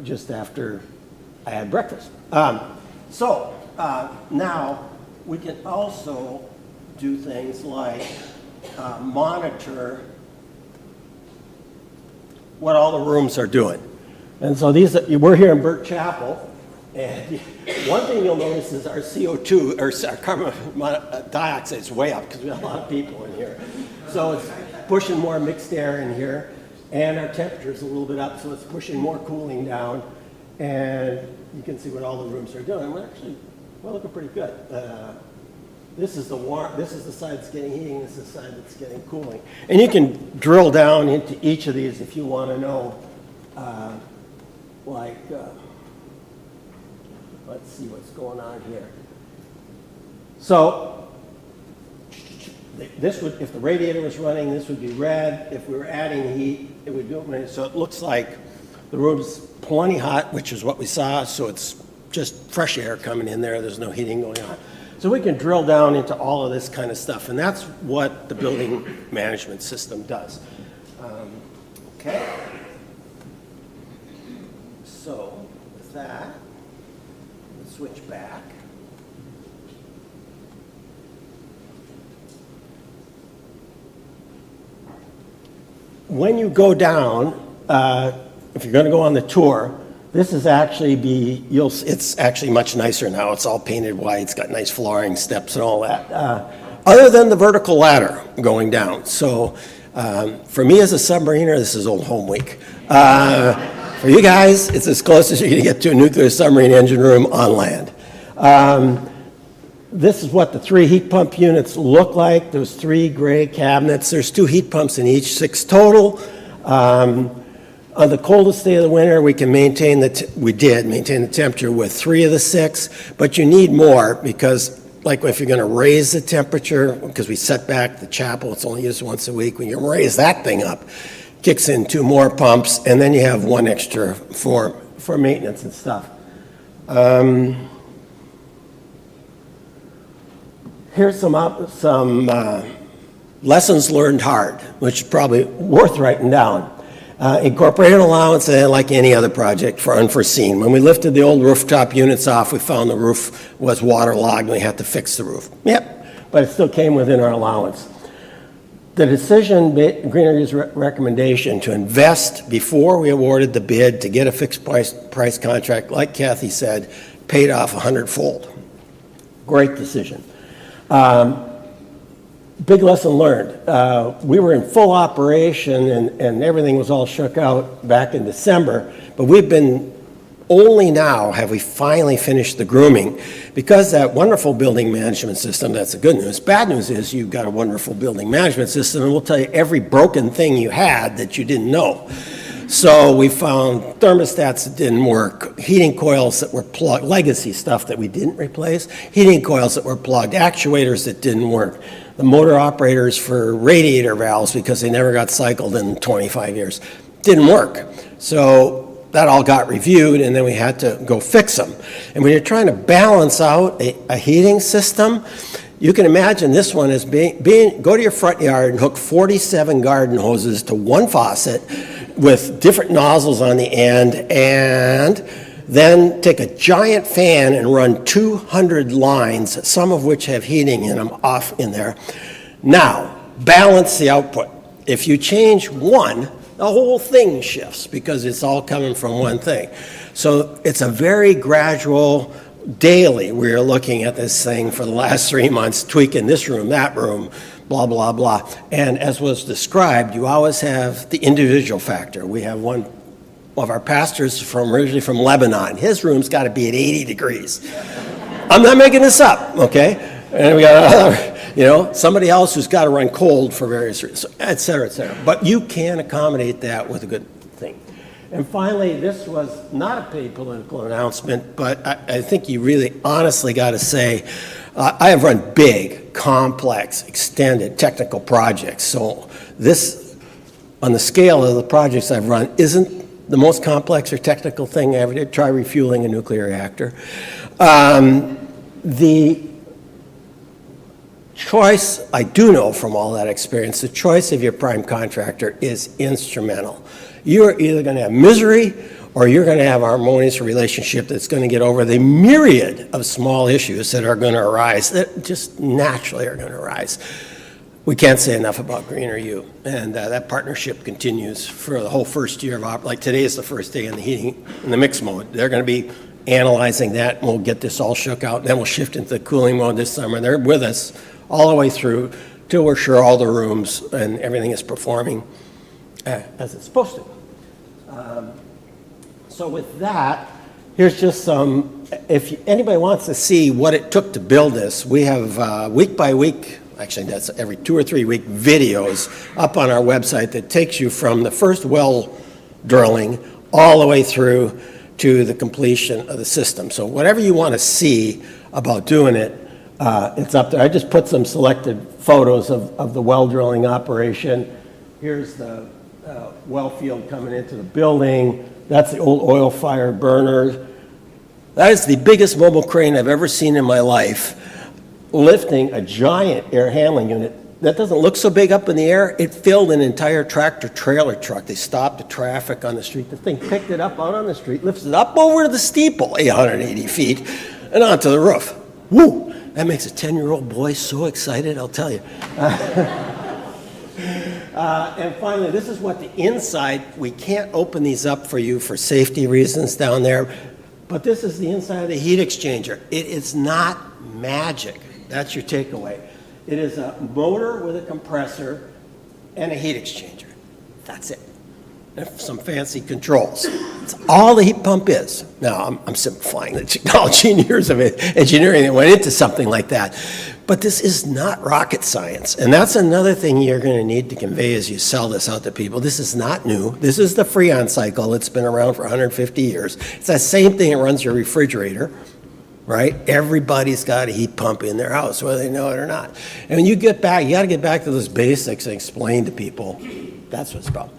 just after I had breakfast. Now we can also do things like monitor what all the rooms are doing. And so we're here in Burt Chapel, and one thing you'll notice is our CO2, or our carbon dioxide is way up because we have a lot of people in here. So it's pushing more mixed air in here, and our temperature is a little bit up, so it's pushing more cooling down, and you can see what all the rooms are doing. We're looking pretty good. This is the side that's getting heating, this is the side that's getting cooling. And you can drill down into each of these if you want to know, let's see what's going on here. So, this would, if the radiator was running, this would be red. If we were adding heat, it would do it. So it looks like the room's plenty hot, which is what we saw, so it's just fresh air coming in there. There's no heating going on. So we can drill down into all of this kind of stuff, and that's what the building management system does. Okay. So with that, let's switch back. When you go down, if you're going to go on the tour, this is actually it's actually much nicer now. It's all painted white. It's got nice flooring, steps, and all that. Other than the vertical ladder going down. So for me as a submariner, this is old home week. For you guys, it's as close as you're going to get to a nuclear submarine engine room on land. This is what the 3 heat pump units look like. Those 3 gray cabinets. There's 2 heat pumps in each, 6 total. On the coldest day of the winter, we can maintain the temperature with 3 of the 6, but you need more because, like, if you're going to raise the temperature, because we set back the chapel, it's only used once a week. When you raise that thing up, kicks in 2 more pumps, and then you have 1 extra for maintenance and stuff. Here's some lessons learned hard, which is probably worth writing down. Incorporate an allowance, like any other project, for unforeseen. When we lifted the old rooftop units off, we found the roof was waterlogged and we had to fix the roof. Yep, but it still came within our allowance. The decision, Green Energy's recommendation to invest before we awarded the bid to get a fixed price contract, like Kathy said, paid off 100-fold. Great decision. Big lesson learned. We were in full operation and everything was all shook out back in December, but only now have we finally finished the grooming because that wonderful building management system, that's the good news. Bad news is you've got a wonderful building management system and we'll tell you every broken thing you had that you didn't know. So we found thermostats that didn't work, heating coils that were plugged, legacy stuff that we didn't replace, heating coils that were plugged, actuators that didn't work, the motor operators for radiator valves because they never got cycled in 25 years, didn't work. So that all got reviewed and then we had to go fix them. And when you're trying to balance out a heating system, you can imagine this one as go to your front yard and hook 47 garden hoses to 1 faucet with different nozzles on the end, and then take a giant fan and run 200 lines, some of which have heating in them, off in there. Now, balance the output. If you change one, the whole thing shifts because it's all coming from one thing. So it's a very gradual, daily, we're looking at this thing for the last 3 months, tweaking this room, that room, blah, blah, blah. And as was described, you always have the individual factor. We have one of our pastors originally from Lebanon. His room's got to be at 80 degrees. I'm not making this up, okay? And we got somebody else who's got to run cold for various reasons, et cetera, et cetera. But you can accommodate that with a good thing. And finally, this was not a paid political announcement, but I think you really honestly got to say, I have run big, complex, extended technical projects. So this, on the scale of the projects I've run, isn't the most complex or technical thing I ever did. Try refueling a nuclear reactor. The choice, I do know from all that experience, the choice of your prime contractor is instrumental. You're either going to have misery or you're going to have a harmonious relationship that's going to get over the myriad of small issues that are going to arise, that just naturally are going to arise. We can't say enough about Greener U, and that partnership continues for the whole first year of like today is the first day in the heating, in the mix mode. They're going to be analyzing that, and we'll get this all shook out, and then we'll shift into the cooling mode this summer. They're with us all the way through till we're sure all the rooms and everything is performing as it's supposed to. So with that, here's just some, if anybody wants to see what it took to build this, we have week by week, actually that's every 2 or 3 week videos up on our website that takes you from the first well drilling all the way through to the completion of the system. So whatever you want to see about doing it, it's up there. I just put some selected photos of the well drilling operation. Here's the well field coming into the building. That's the old oil-fired burner. That is the biggest mobile crane I've ever seen in my life, lifting a giant air handling unit. That doesn't look so big up in the air. It filled an entire tractor-trailer truck. They stopped the traffic on the street. The thing picked it up out on the street, lifts it up over the steeple, 880 feet, and onto the roof. Woo! That makes a 10-year-old boy so excited, I'll tell you. And finally, this is what the inside, we can't open these up for you for safety reasons down there, but this is the inside of the heat exchanger. It is not magic. That's your takeaway. It is a motor with a compressor and a heat exchanger. That's it. And some fancy controls. That's all the heat pump is. Now, I'm simplifying the technology and years of engineering that went into something like that. But this is not rocket science. And that's another thing you're going to need to convey as you sell this out to people. This is not new. This is the Freon cycle. It's been around for 150 years. It's that same thing that runs your refrigerator, right? Everybody's got a heat pump in their house, whether they know it or not. And when you get back, you got to get back to those basics and explain to people. That's what's about.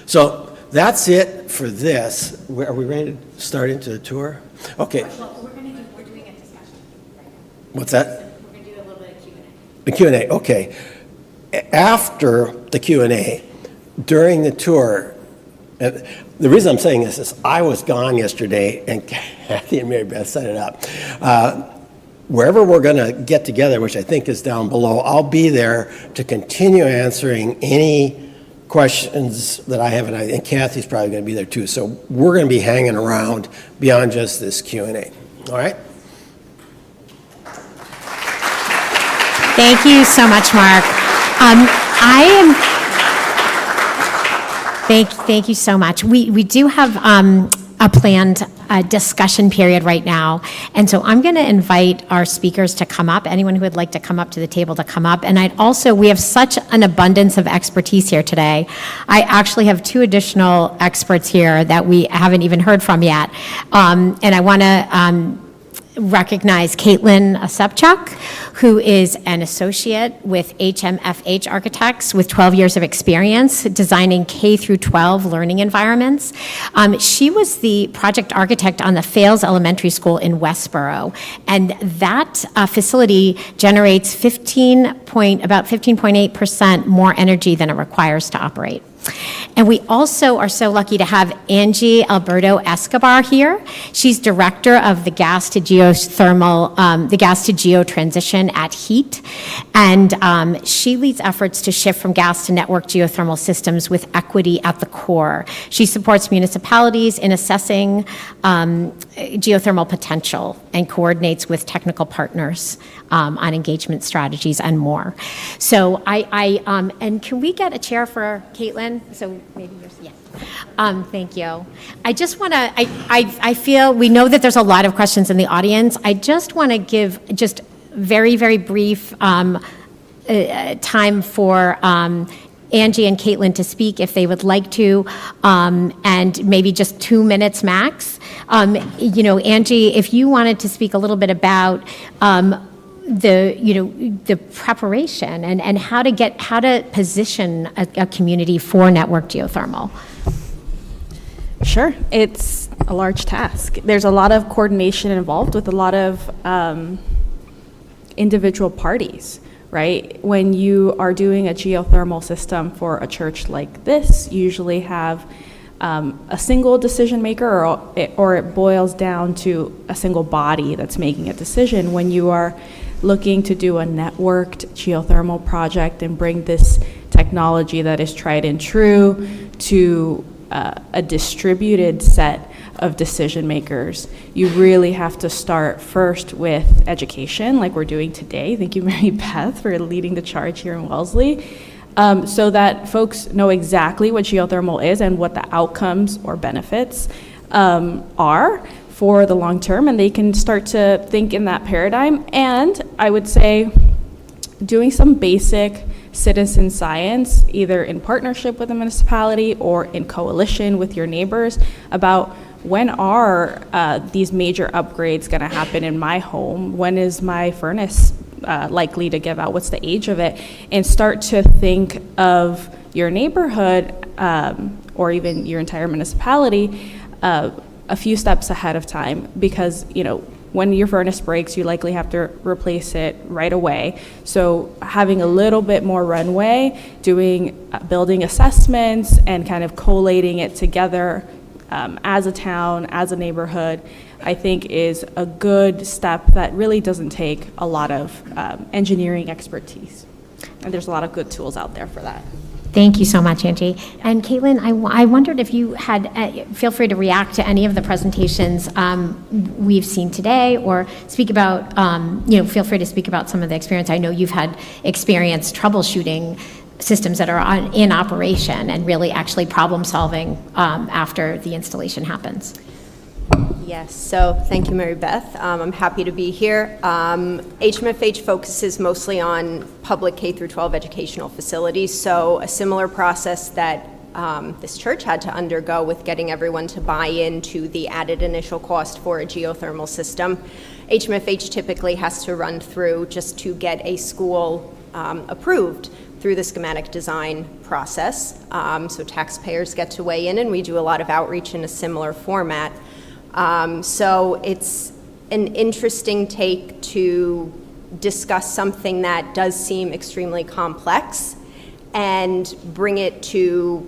So that's it for this. Are we ready to start into the tour? Okay. Well, we're doing a discussion. What's that? We're going to do a little bit of Q&A. The Q&A, okay. After the Q&A, during the tour, the reason I'm saying this is I was gone yesterday, and Kathy and Mary Beth set it up. Wherever we're going to get together, which I think is down below, I'll be there to continue answering any questions that I have, and Kathy's probably going to be there too. So we're going to be hanging around beyond just this Q&A. All right? Thank you so much, Mark. Thank you so much. We do have a planned discussion period right now, and so I'm going to invite our speakers to come up, anyone who would like to come up to the table to come up, and we have such an abundance of expertise here today. I actually have 2 additional experts here that we haven't even heard from yet, and I want to recognize Caitlin Asepchuk, who is an associate with HMFH Architects with 12 years of experience designing K through 12 learning environments. She was the project architect on the Fales Elementary School in Westboro, and that facility generates about 15.8% more energy than it requires to operate. And we also are so lucky to have Angie Alberto Escobar here. She's director of the gas to geothermal, the gas to geo transition at HEAT. And she leads efforts to shift from gas to network geothermal systems with equity at the core. She supports municipalities in assessing geothermal potential and coordinates with technical partners on engagement strategies and more. So and can we get a chair for Caitlin? So maybe yours, yes. Thank you. I just want to, I feel, we know that there's a lot of questions in the audience. I just want to give just very, very brief time for Angie and Caitlin to speak if they would like to, and maybe just 2 minutes max. Angie, if you wanted to speak a little bit about the preparation and how to position a community for network geothermal. Sure, it's a large task. There's a lot of coordination involved with a lot of individual parties, right? When you are doing a geothermal system for a church like this, you usually have a single decision maker, or it boils down to a single body that's making a decision. When you are looking to do a networked geothermal project and bring this technology that is tried and true to a distributed set of decision makers, you really have to start first with education, like we're doing today. Thank you, Mary Beth, for leading the charge here in Wellesley, so that folks know exactly what geothermal is and what the outcomes or benefits are for the long term, and they can start to think in that paradigm. And I would say doing some basic citizen science, either in partnership with the municipality or in coalition with your neighbors, about when are these major upgrades going to happen in my home? When is my furnace likely to give out? What's the age of it? And start to think of your neighborhood or even your entire municipality a few steps ahead of time, because when your furnace breaks, you likely have to replace it right away. So having a little bit more runway, doing building assessments and kind of collating it together as a town, as a neighborhood, I think is a good step that really doesn't take a lot of engineering expertise. And there's a lot of good tools out there for that. Thank you so much, Angie. And Caitlin, I wondered if you had, feel free to react to any of the presentations we've seen today, or speak about, feel free to speak about some of the experience. I know you've had experience troubleshooting systems that are in operation and really actually problem solving after the installation happens. Yes, so thank you, Mary Beth. I'm happy to be here. HMFH focuses mostly on public K through 12 educational facilities, so a similar process that this church had to undergo with getting everyone to buy into the added initial cost for a geothermal system. HMFH typically has to run through just to get a school approved through the schematic design process. So taxpayers get to weigh in, and we do a lot of outreach in a similar format. So it's an interesting take to discuss something that does seem extremely complex and bring it to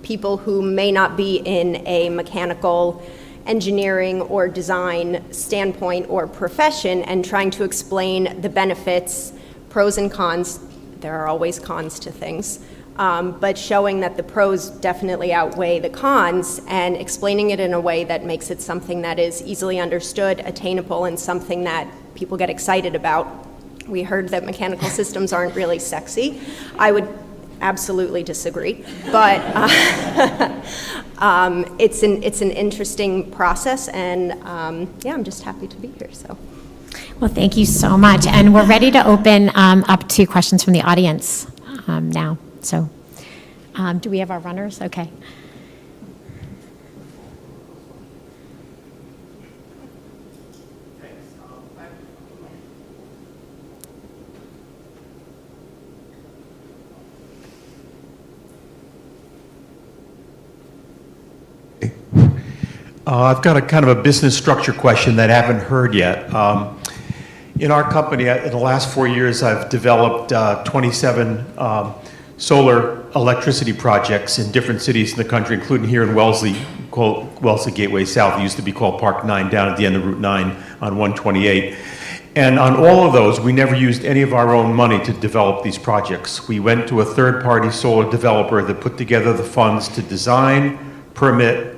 people who may not be in a mechanical engineering or design standpoint or profession, and trying to explain the benefits, pros and cons. There are always cons to things. But showing that the pros definitely outweigh the cons, and explaining it in a way that makes it something that is easily understood, attainable, and something that people get excited about. We heard that mechanical systems aren't really sexy. I would absolutely disagree, but it's an interesting process, and I'm just happy to be here. So. Well, thank you so much, and we're ready to open up to questions from the audience now. So, do we have our runners? Okay. I've got a kind of a business structure question that I haven't heard yet. In our company, in the last 4 years, I've developed 27 solar electricity projects in different cities in the country, including here in Wellesley, called Wellesley Gateway South. It used to be called Park 9, down at the end of Route 9 on 128. And on all of those, we never used any of our own money to develop these projects. We went to a third-party solar developer that put together the funds to design, permit,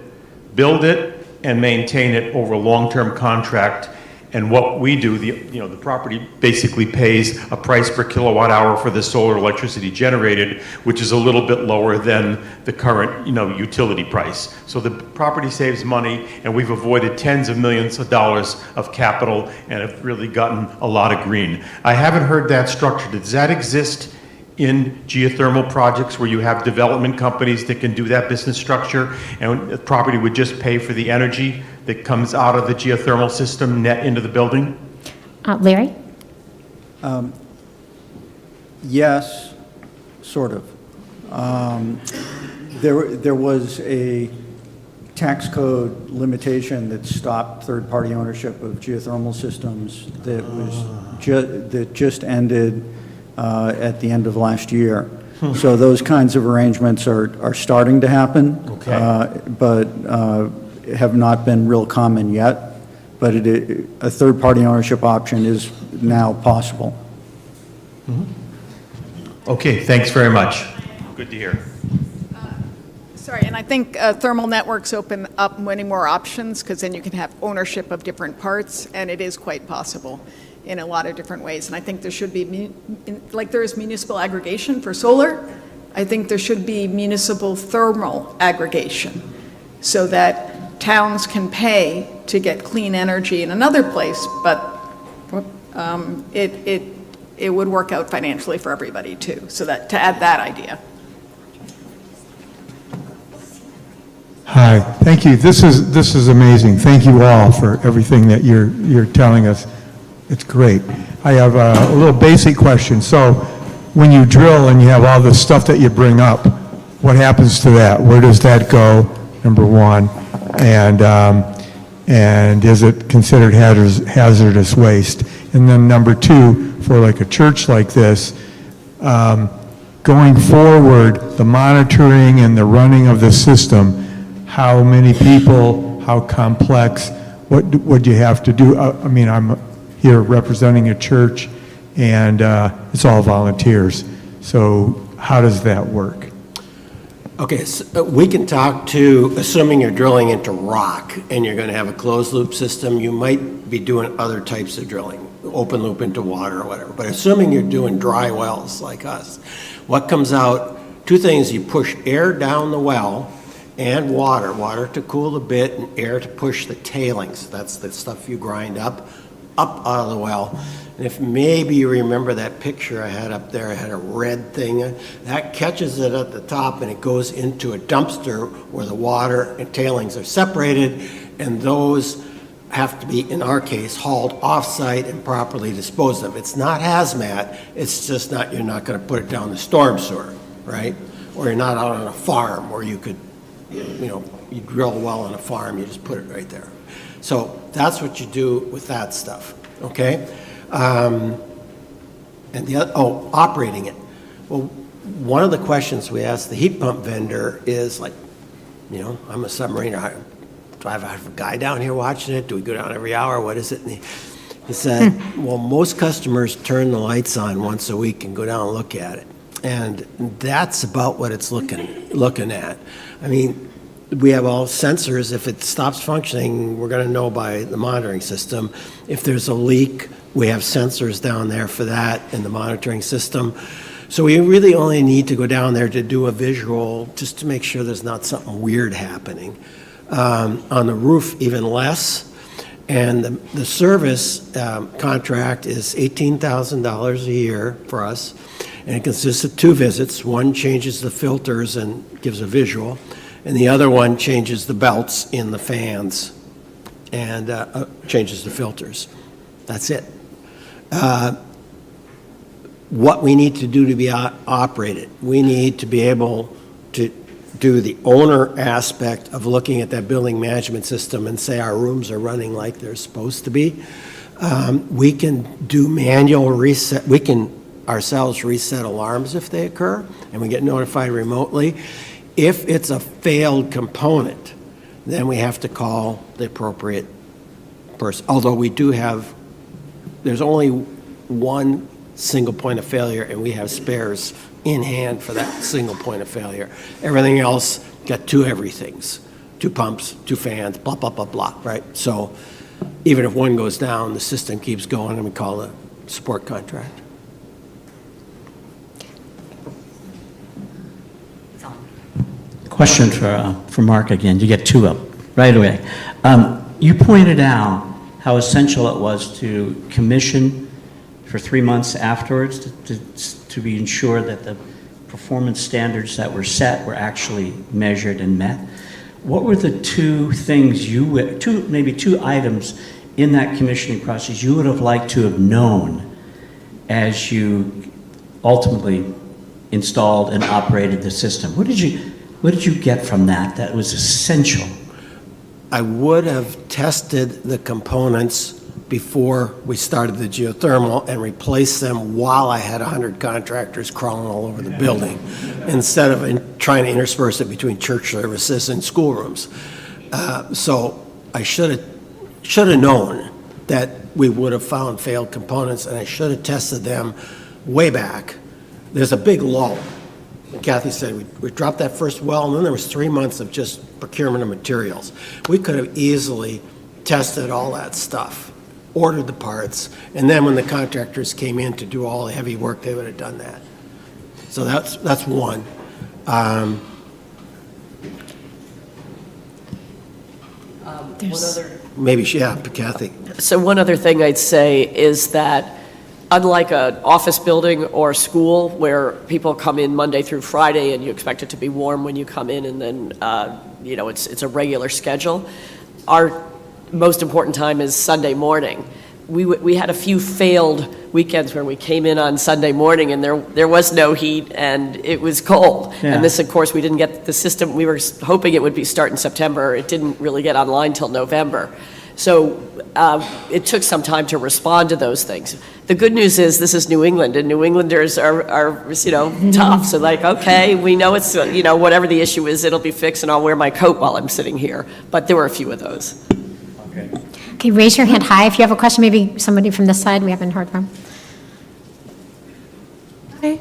build it, and maintain it over a long-term contract. And what we do, the property basically pays a price per kilowatt hour for the solar electricity generated, which is a little bit lower than the current, utility price. So the property saves money, and we've avoided tens of millions of dollars of capital and have really gotten a lot of green. I haven't heard that structure. Does that exist in geothermal projects where you have development companies that can do that business structure, and the property would just pay for the energy that comes out of the geothermal system net into the building? Larry? Yes, sort of. There was a tax code limitation that stopped third-party ownership of geothermal systems that that just ended at the end of last year. So those kinds of arrangements are starting to happen, but have not been real common yet. But a third-party ownership option is now possible. Okay, thanks very much. Good to hear. Sorry, and I think thermal networks open up many more options, because then you can have ownership of different parts, and it is quite possible in a lot of different ways. And I think there should be, like there is municipal aggregation for solar, I think there should be municipal thermal aggregation, so that towns can pay to get clean energy in another place, but it would work out financially for everybody too, so that, to add that idea. Hi, thank you. This is amazing. Thank you all for everything that you're telling us. It's great. I have a little basic question. So when you drill and you have all the stuff that you bring up, what happens to that? Where does that go, number one? And is it considered hazardous waste? And then number two, for like a church like this, going forward, the monitoring and the running of the system, how many people, how complex, what do you have to do? I mean, I'm here representing a church, and it's all volunteers. So how does that work? Okay, so we can talk to, assuming you're drilling into rock and you're going to have a closed loop system, you might be doing other types of drilling, open loop into water or whatever. But assuming you're doing dry wells like us, what comes out, two things: you push air down the well and water to cool the bit and air to push the tailings. That's the stuff you grind up out of the well. And if maybe you remember that picture I had up there, I had a red thing, that catches it at the top and it goes into a dumpster where the water and tailings are separated, and those have to be, in our case, hauled off-site and properly disposed of. It's not hazmat, it's just not, you're not going to put it down the storm sewer, right? Or you're not out on a farm where you could, you drill a well on a farm, you just put it right there. So that's what you do with that stuff, okay? And the other, operating it. Well, one of the questions we asked the heat pump vendor is like, I'm a submariner. Do I have a guy down here watching it? Do we go down every hour? What is it? And he said, well, most customers turn the lights on once a week and go down and look at it. And that's about what it's looking at. I mean, we have all sensors. If it stops functioning, we're going to know by the monitoring system. If there's a leak, we have sensors down there for that in the monitoring system. So we really only need to go down there to do a visual just to make sure there's not something weird happening. On the roof, even less. And the service contract is $18,000 a year for us. And it consists of two visits. One changes the filters and gives a visual, and the other one changes the belts in the fans and changes the filters. That's it. What we need to do to be operated, we need to be able to do the owner aspect of looking at that building management system and say our rooms are running like they're supposed to be. We can do manual reset. We can ourselves reset alarms if they occur, and we get notified remotely. If it's a failed component, then we have to call the appropriate person. Although we do have, there's only one single point of failure, and we have spares in hand for that single point of failure. Everything else got two everythings, two pumps, two fans, blah, blah, blah, blah, right? So even if one goes down, the system keeps going, and we call the support contract. Question for Mark again. You get two up right away. You pointed out how essential it was to commission for 3 months afterwards to to be ensure that the performance standards that were set were actually measured and met. What were the two things maybe two items in that commissioning process you would have liked to have known as you ultimately installed and operated the system? What did you get from that was essential? I would have tested the components before we started the geothermal and replaced them while I had 100 contractors crawling all over the building, instead of trying to intersperse it between church services and schoolrooms. So I should have known that we would have found failed components, and I should have tested them way back. There's a big lull. Kathy said we dropped that first well, and then there was 3 months of just procurement of materials. We could have easily tested all that stuff, ordered the parts, and then when the contractors came in to do all the heavy work, they would have done that. So that's one. Kathy. So one other thing I'd say is that unlike an office building or a school where people come in Monday through Friday and you expect it to be warm when you come in and then, it's a regular schedule, our most important time is Sunday morning. We had a few failed weekends where we came in on Sunday morning and there was no heat and it was cold. Yeah. And this, of course, we didn't get the system. We were hoping it would start in September. It didn't really get online till November. So it took some time to respond to those things. The good news is this is New England, and New Englanders are tough. So okay, we know it's, whatever the issue is, it'll be fixed, and I'll wear my coat while I'm sitting here. But there were a few of those. Okay, raise your hand high if you have a question. Maybe somebody from this side we haven't heard from. Okay.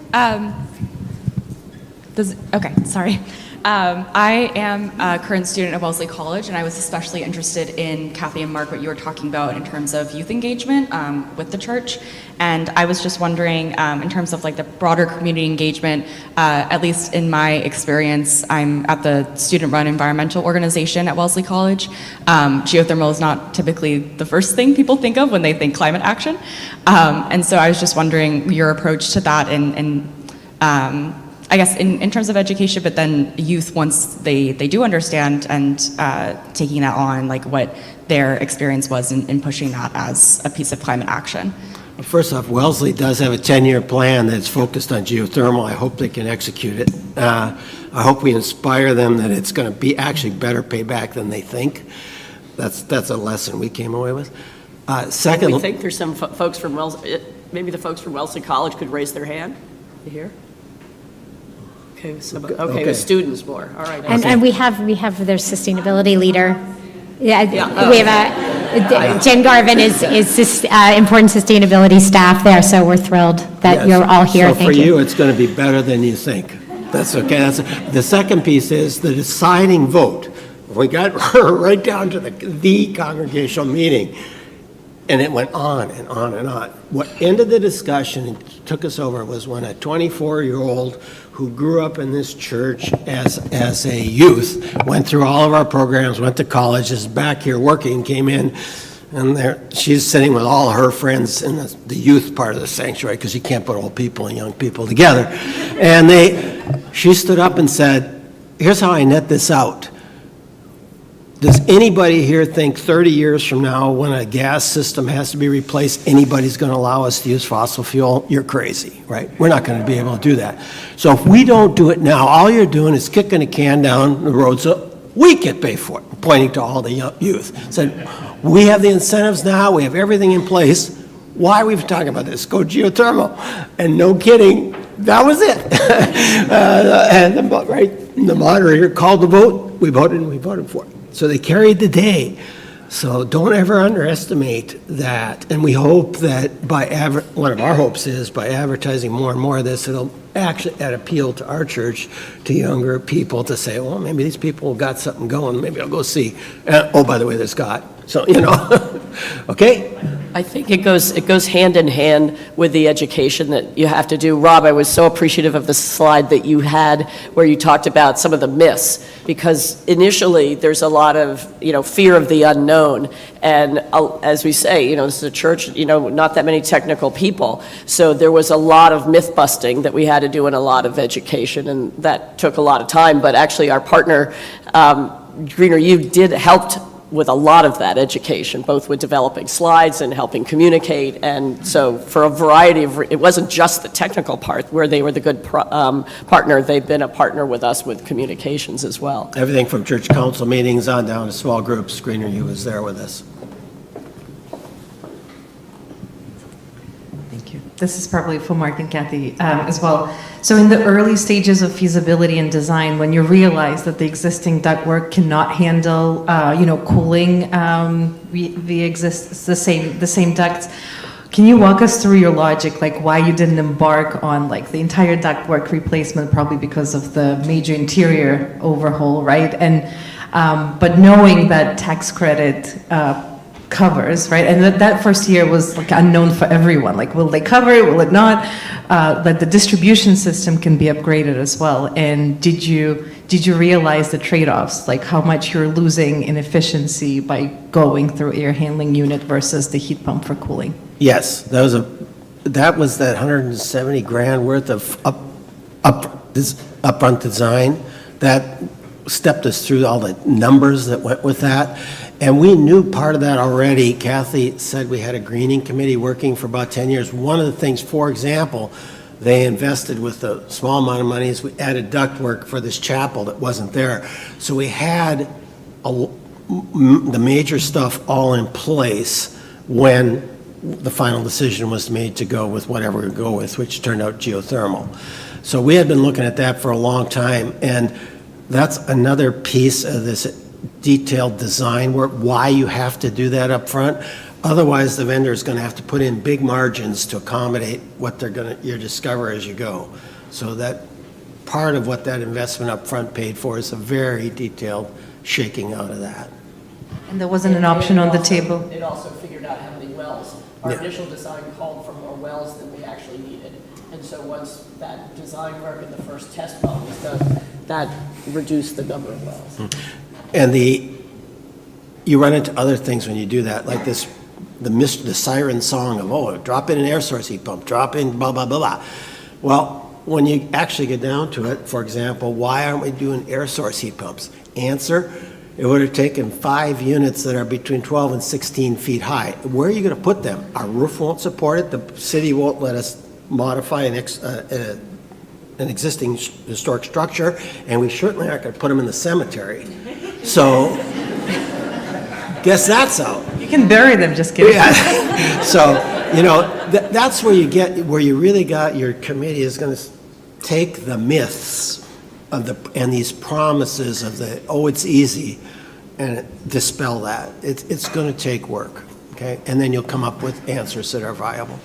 Sorry. I am a current student at Wellesley College, and I was especially interested in, Kathy and Mark, what you were talking about in terms of youth engagement with the church. And I was just wondering, in terms of the broader community engagement, at least in my experience, I'm at the student-run environmental organization at Wellesley College. Geothermal is not typically the first thing people think of when they think climate action. And so I was just wondering your approach to that and I guess in terms of education, but then youth, once they do understand and taking that on, what their experience was in pushing that as a piece of climate action. First off, Wellesley does have a 10-year plan that's focused on geothermal. I hope they can execute it. I hope we inspire them that it's going to be actually better payback than they think. That's a lesson we came away with. Second, We think there's some folks from Wellesley, maybe the folks from Wellesley College could raise their hand. You hear? Okay, the students more. All right. And we have their sustainability leader. Yeah. We have Jen Garvin is important sustainability staff there, so we're thrilled that you're all here. So Thank for you, it's going to be better than you think. That's okay. The second piece is the deciding vote. We got right down to the congregational meeting, and it went on and on and on. What ended the discussion and took us over was when a 24-year-old who grew up in this church as a youth, went through all of our programs, went to college, is back here working, came in, and she's sitting with all her friends in the youth part of the sanctuary, because you can't put old people and young people together. And she stood up and said, here's how I net this out. Does anybody here think 30 years from now, when a gas system has to be replaced, anybody's going to allow us to use fossil fuel? You're crazy, right? We're not going to be able to do that. So if we don't do it now, all you're doing is kicking a can down the road so we get paid for it, pointing to all the youth. Said, we have the incentives now, we have everything in place. Why are we talking about this? Go geothermal. And no kidding, that was it. And the moderator called the vote, we voted for it. So they carried the day. So don't ever underestimate that. And we hope that one of our hopes is by advertising more and more of this, it'll actually appeal to our church, to younger people, to say, well, maybe these people got something going. Maybe I'll go see. Oh, by the way, there's God. So, okay? I think it goes hand in hand with the education that you have to do. Rob, I was so appreciative of the slide that you had where you talked about some of the myths, because initially there's a lot of, fear of the unknown. And as we say, this is a church, not that many technical people. So there was a lot of myth busting that we had to do and a lot of education, and that took a lot of time. But actually our partner, Greener U, helped with a lot of that education, both with developing slides and helping communicate. And so for a variety of, it wasn't just the technical part where they were the good partner, they've been a partner with us with communications as well. Everything from church council meetings on down to small groups, Greener U was there with us. Thank you. This is probably for Mark and Kathy as well. So in the early stages of feasibility and design, when you realize that the existing ductwork cannot handle, cooling the same ducts, can you walk us through your logic, like why you didn't embark on like the entire ductwork replacement, probably because of the major interior overhaul, right? And but knowing that tax credit covers, right? And that first year was like unknown for everyone. Like, will they cover it? Will it not? That the distribution system can be upgraded as well. And did you realize the trade-offs, like how much you're losing in efficiency by going through air handling unit versus the heat pump for cooling? Yes, that was that 170 grand worth of upfront design that stepped us through all the numbers that went with that. And we knew part of that already. Kathy said we had a greening committee working for about 10 years. One of the things, for example, they invested with a small amount of money is we added ductwork for this chapel that wasn't there. So we had the major stuff all in place when the final decision was made to go with whatever we go with, which turned out geothermal. So we had been looking at that for a long time, and that's another piece of this detailed design work, why you have to do that up front. Otherwise, the vendor is going to have to put in big margins to accommodate what you discover as you go. So that part of what that investment up front paid for is a very detailed shaking out of that. And there wasn't an option on the table? It also figured out how many wells. Our initial design called for more wells than we actually needed. And so once that design work and the first test well was done, that reduced the number of wells. And you run into other things when you do that, like the siren song of, drop in an air source heat pump, drop in blah, blah, blah, blah. Well, when you actually get down to it, for example, why aren't we doing air source heat pumps? Answer, it would have taken 5 units that are between 12 and 16 feet high. Where are you going to put them? Our roof won't support it. The city won't let us modify an existing historic structure, and we certainly aren't going to put them in the cemetery. So, guess that's out. You can bury them, just kidding. Yeah. So, that's where you really got your committee is going to take the myths and these promises of it's easy, and dispel that. It's going to take work, okay? And then you'll come up with answers that are viable.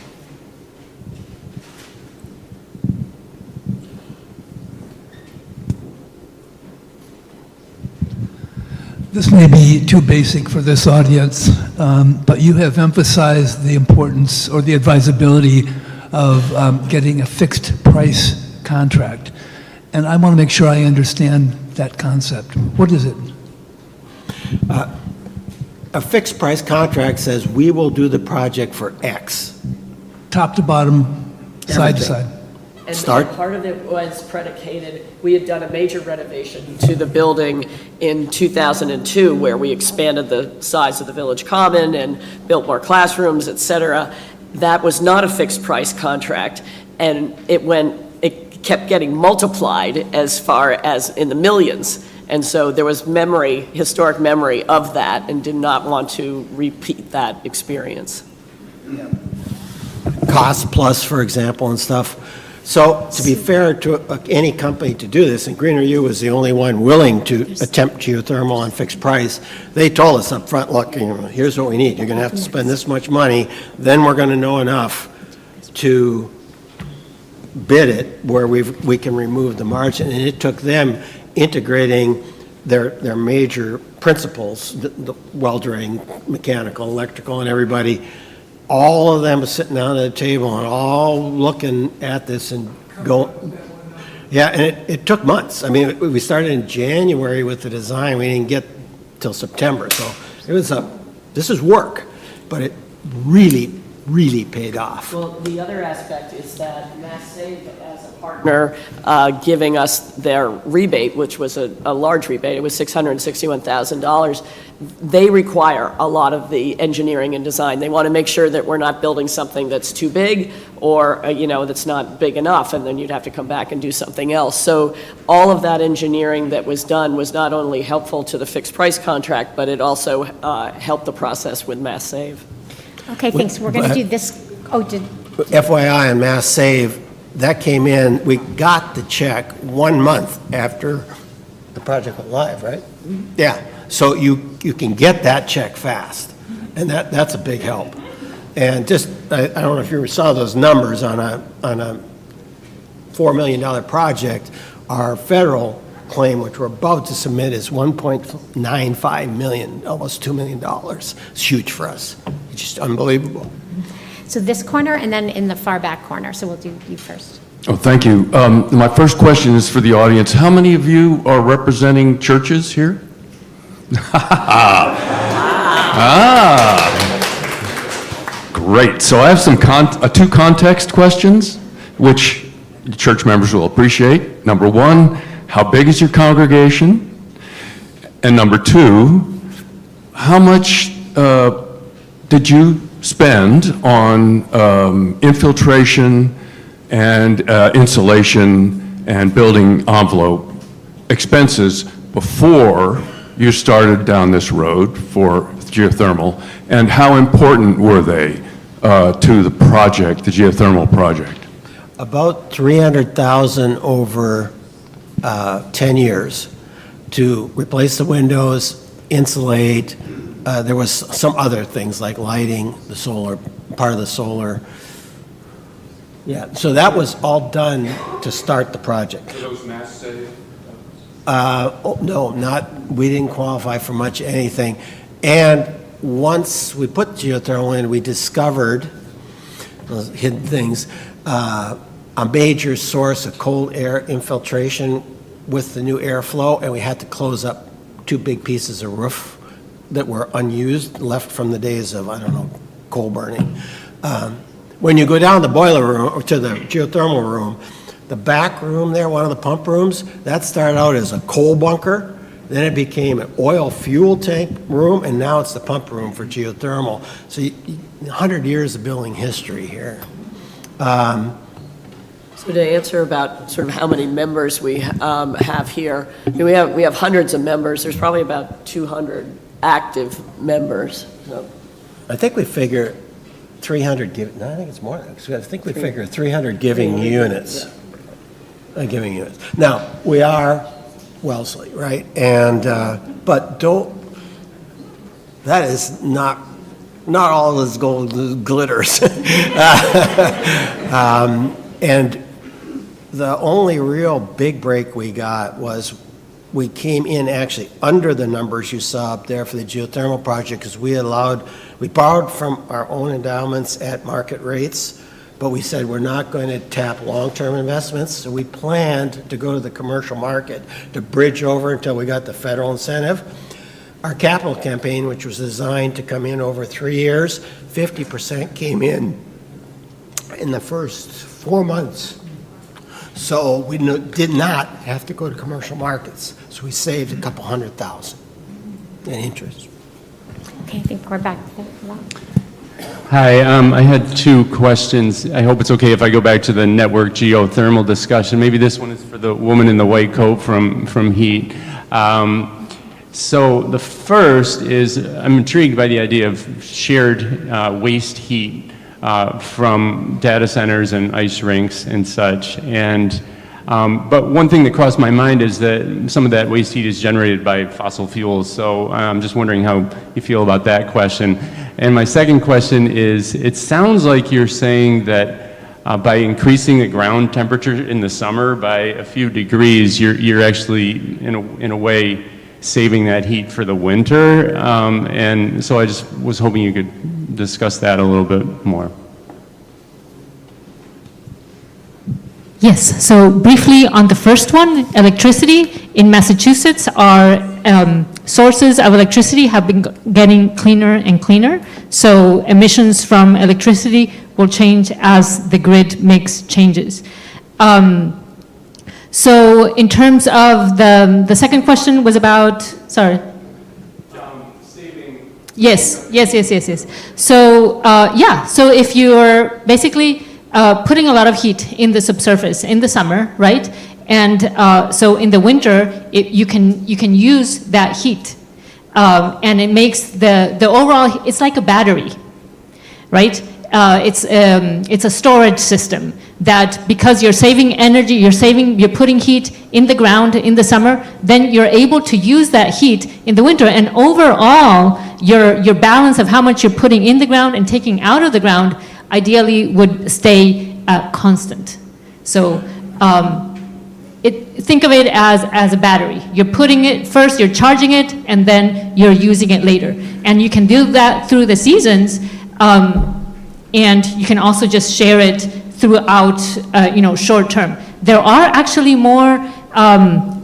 This may be too basic for this audience, but you have emphasized the importance or the advisability of getting a fixed price contract. And I want to make sure I understand that concept. What is it? A fixed price contract says we will do the project for X. Top to bottom, side to side. And part of it was predicated, we had done a major renovation to the building in 2002 where we expanded the size of the village common and built more classrooms, et cetera. That was not a fixed price contract, and it kept getting multiplied as far as in the millions. And so there was historic memory of that, and did not want to repeat that experience. Yeah. Cost plus, for example, and stuff. So to be fair to any company to do this, and Greener U was the only one willing to attempt geothermal on fixed price, they told us up front, look, here's what we need. You're going to have to spend this much money, then we're going to know enough to bid it where we can remove the margin. And it took them integrating their major principles, the well drilling, mechanical, electrical, and everybody, all of them sitting down at the table and all looking at this and go, yeah, and it took months. I mean, we started in January with the design. We didn't get till September. So it was this is work, but it really, really paid off. Well, the other aspect is that Mass Save, as a partner, giving us their rebate, which was a large rebate, it was $661,000, they require a lot of the engineering and design. They want to make sure that we're not building something that's too big or, that's not big enough, and then you'd have to come back and do something else. So all of that engineering that was done was not only helpful to the fixed price contract, but it also helped the process with Mass Save. Okay, thanks. We're going to do this. Oh, FYI on Mass Save, that came in, we got the check 1 month after the project went live, right? Yeah, so you can get that check fast, and that's a big help. And just, I don't know if you ever saw those numbers on a $4 million project. Our federal claim, which we're about to submit, is $1.95 million, almost $2 million. It's huge for us. It's just unbelievable. So this corner and then in the far back corner. So we'll do you first. Oh, thank you. My first question is for the audience. How many of you are representing churches here? Great. So I have some two context questions, which church members will appreciate. Number one, how big is your congregation? And number two, how much did you spend on infiltration and insulation and building envelope expenses before you started down this road for geothermal, and how important were they to the project, the geothermal project? About $300,000 over 10 years to replace the windows, insulate. There was some other things like lighting, the solar, part of the solar. Yeah, so that was all done to start the project. Are those Mass Save? No, we didn't qualify for much anything. And once we put geothermal in, we discovered those hidden things, a major source of cold air infiltration with the new airflow, and we had to close up 2 big pieces of roof that were unused, left from the days of, coal burning. When you go down the boiler room, or to the geothermal room, the back room there, one of the pump rooms, that started out as a coal bunker, then it became an oil fuel tank room, and now it's the pump room for geothermal. So 100 years of building history here. So to answer about sort of how many members we have here, we have hundreds of members. There's probably about 200 active members. So. I think we figure 300 giving, no, I think it's more than that. I think we figure 300 giving units. Yeah. Giving units. Now, we are Wellesley, right? And, but that is not all as gold glitters. And the only real big break we got was we came in actually under the numbers you saw up there for the geothermal project, because we borrowed from our own endowments at market rates, but we said we're not going to tap long-term investments, so we planned to go to the commercial market to bridge over until we got the federal incentive. Our capital campaign, which was designed to come in over 3 years, 50% came in the first 4 months. So we did not have to go to commercial markets. So we saved a couple $100,000 in interest. Okay, I think we're back. Hi, I had 2 questions. I hope it's okay if I go back to the network geothermal discussion. Maybe this one is for the woman in the white coat from HEAT. So the first is, I'm intrigued by the idea of shared waste heat from data centers and ice rinks and such. And but one thing that crossed my mind is that some of that waste heat is generated by fossil fuels. So I'm just wondering how you feel about that question. And my second question is, it sounds like you're saying that by increasing the ground temperature in the summer by a few degrees, you're actually in a way saving that heat for the winter. And so I just was hoping you could discuss that a little bit more. Yes, so briefly on the first one, electricity in Massachusetts, our sources of electricity have been getting cleaner and cleaner. So emissions from electricity will change as the grid mix changes. So in terms of the second question was about, sorry. Yes. So, so if you're basically putting a lot of heat in the subsurface in the summer, right? And so in the winter, you can use that heat. And it makes the overall, it's like a battery, right? It's a storage system that because you're saving energy, you're putting heat in the ground in the summer, then you're able to use that heat in the winter. And overall, your balance of how much you're putting in the ground and taking out of the ground ideally would stay constant. So think of it as a battery. You're putting it first, you're charging it, and then you're using it later. And you can do that through the seasons, and you can also just share it throughout, short term. There are actually more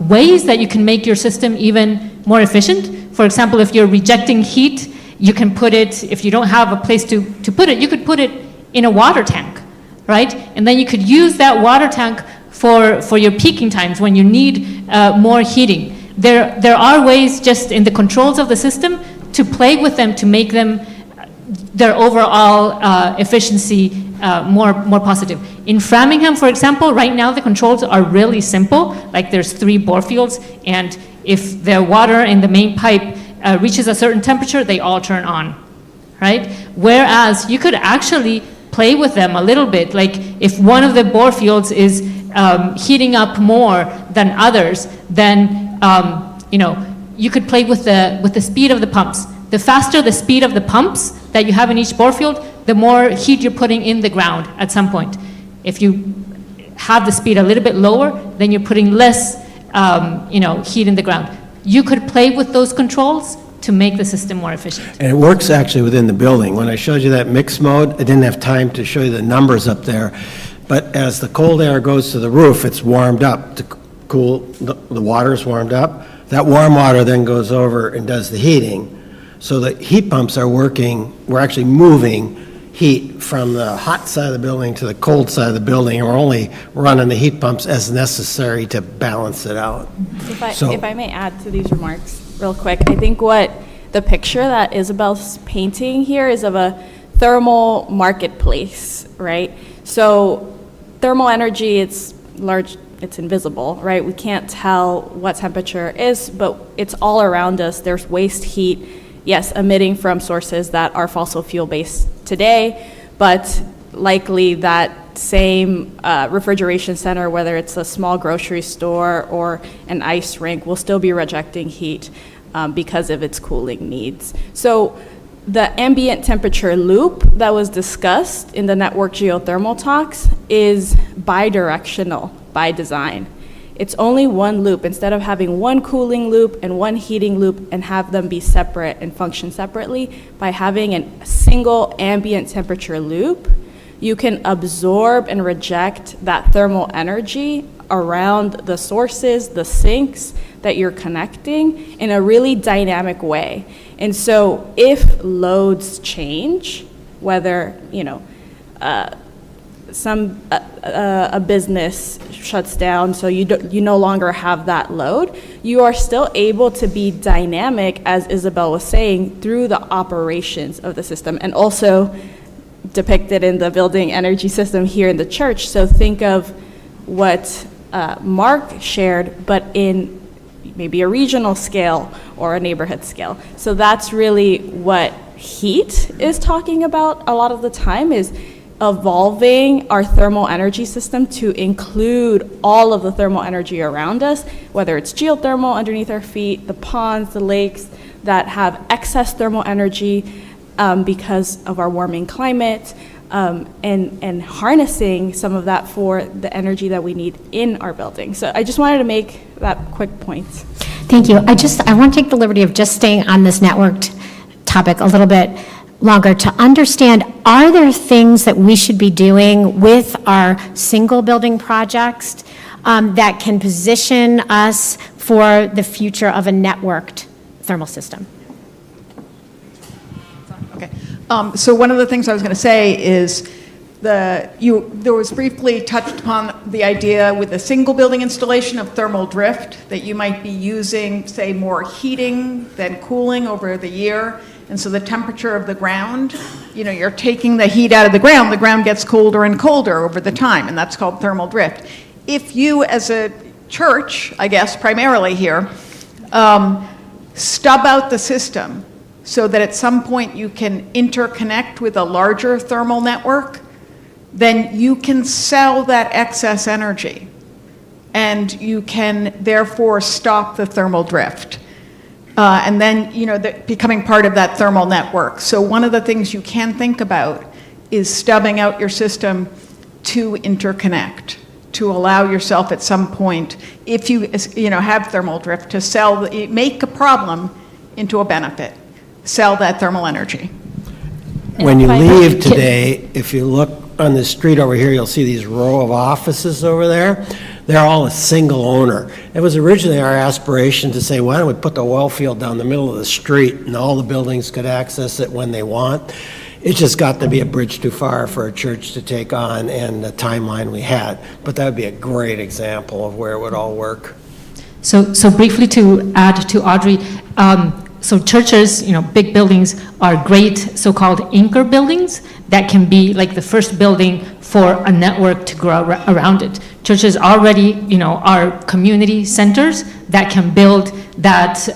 ways that you can make your system even more efficient. For example, if you're rejecting heat, you can put it, if you don't have a place to put it, you could put it in a water tank, right? And then you could use that water tank for your peaking times when you need more heating. There are ways just in the controls of the system to play with them to make them their overall efficiency more positive. In Framingham, for example, right now the controls are really simple. Like there's 3 bore fields, and if the water in the main pipe reaches a certain temperature, they all turn on, right? Whereas you could actually play with them a little bit. Like if one of the bore fields is heating up more than others, then you could play with the speed of the pumps. The faster the speed of the pumps that you have in each bore field, the more heat you're putting in the ground at some point. If you have the speed a little bit lower, then you're putting less heat in the ground. You could play with those controls to make the system more efficient. And it works actually within the building. When I showed you that mix mode, I didn't have time to show you the numbers up there, but as the cold air goes to the roof, it's warmed up to cool, the water's warmed up. That warm water then goes over and does the heating. So the heat pumps are working, we're actually moving heat from the hot side of the building to the cold side of the building, and we're only running the heat pumps as necessary to balance it out. If I may add to these remarks real quick, I think what the picture that Isabel's painting here is of a thermal marketplace, right? So thermal energy, it's large, it's invisible, right? We can't tell what temperature is, but it's all around us. There's waste heat, yes, emitting from sources that are fossil fuel based today, but likely that same refrigeration center, whether it's a small grocery store or an ice rink, will still be rejecting heat because of its cooling needs. So the ambient temperature loop that was discussed in the network geothermal talks is bidirectional by design. It's only one loop. Instead of having one cooling loop and one heating loop and have them be separate and function separately, by having a single ambient temperature loop, you can absorb and reject that thermal energy around the sources, the sinks that you're connecting in a really dynamic way. And so if loads change, whether, a business shuts down, so you no longer have that load, you are still able to be dynamic, as Isabel was saying, through the operations of the system, and also depicted in the building energy system here in the church. So think of what Mark shared, but in maybe a regional scale or a neighborhood scale. So that's really what heat is talking about a lot of the time, is evolving our thermal energy system to include all of the thermal energy around us, whether it's geothermal underneath our feet, the ponds, the lakes that have excess thermal energy because of our warming climate, and harnessing some of that for the energy that we need in our building. So I just wanted to make that quick point. Thank you. I want to take the liberty of just staying on this networked topic a little bit. longer to understand, are there things that we should be doing with our single building projects that can position us for the future of a networked thermal system? Okay. So one of the things I was going to say is there was briefly touched upon the idea with a single building installation of thermal drift, that you might be using, say, more heating than cooling over the year. And so the temperature of the ground, you're taking the heat out of the ground gets colder and colder over the time, and that's called thermal drift. If you, as a church, I guess primarily here, stub out the system so that at some point you can interconnect with a larger thermal network, then you can sell that excess energy, and you can therefore stop the thermal drift. And then, becoming part of that thermal network. So one of the things you can think about is stubbing out your system to interconnect, to allow yourself at some point, if you have thermal drift, to make a problem into a benefit, sell that thermal energy. When you leave today, if you look on the street over here, you'll see these row of offices over there. They're all a single owner. It was originally our aspiration to say, why don't we put the well field down the middle of the street and all the buildings could access it when they want. It just got to be a bridge too far for a church to take on and the timeline we had. But that would be a great example of where it would all work. So briefly to add to Audrey, so churches, big buildings are great so-called anchor buildings that can be like the first building for a network to grow around it. Churches already, are community centers that can build that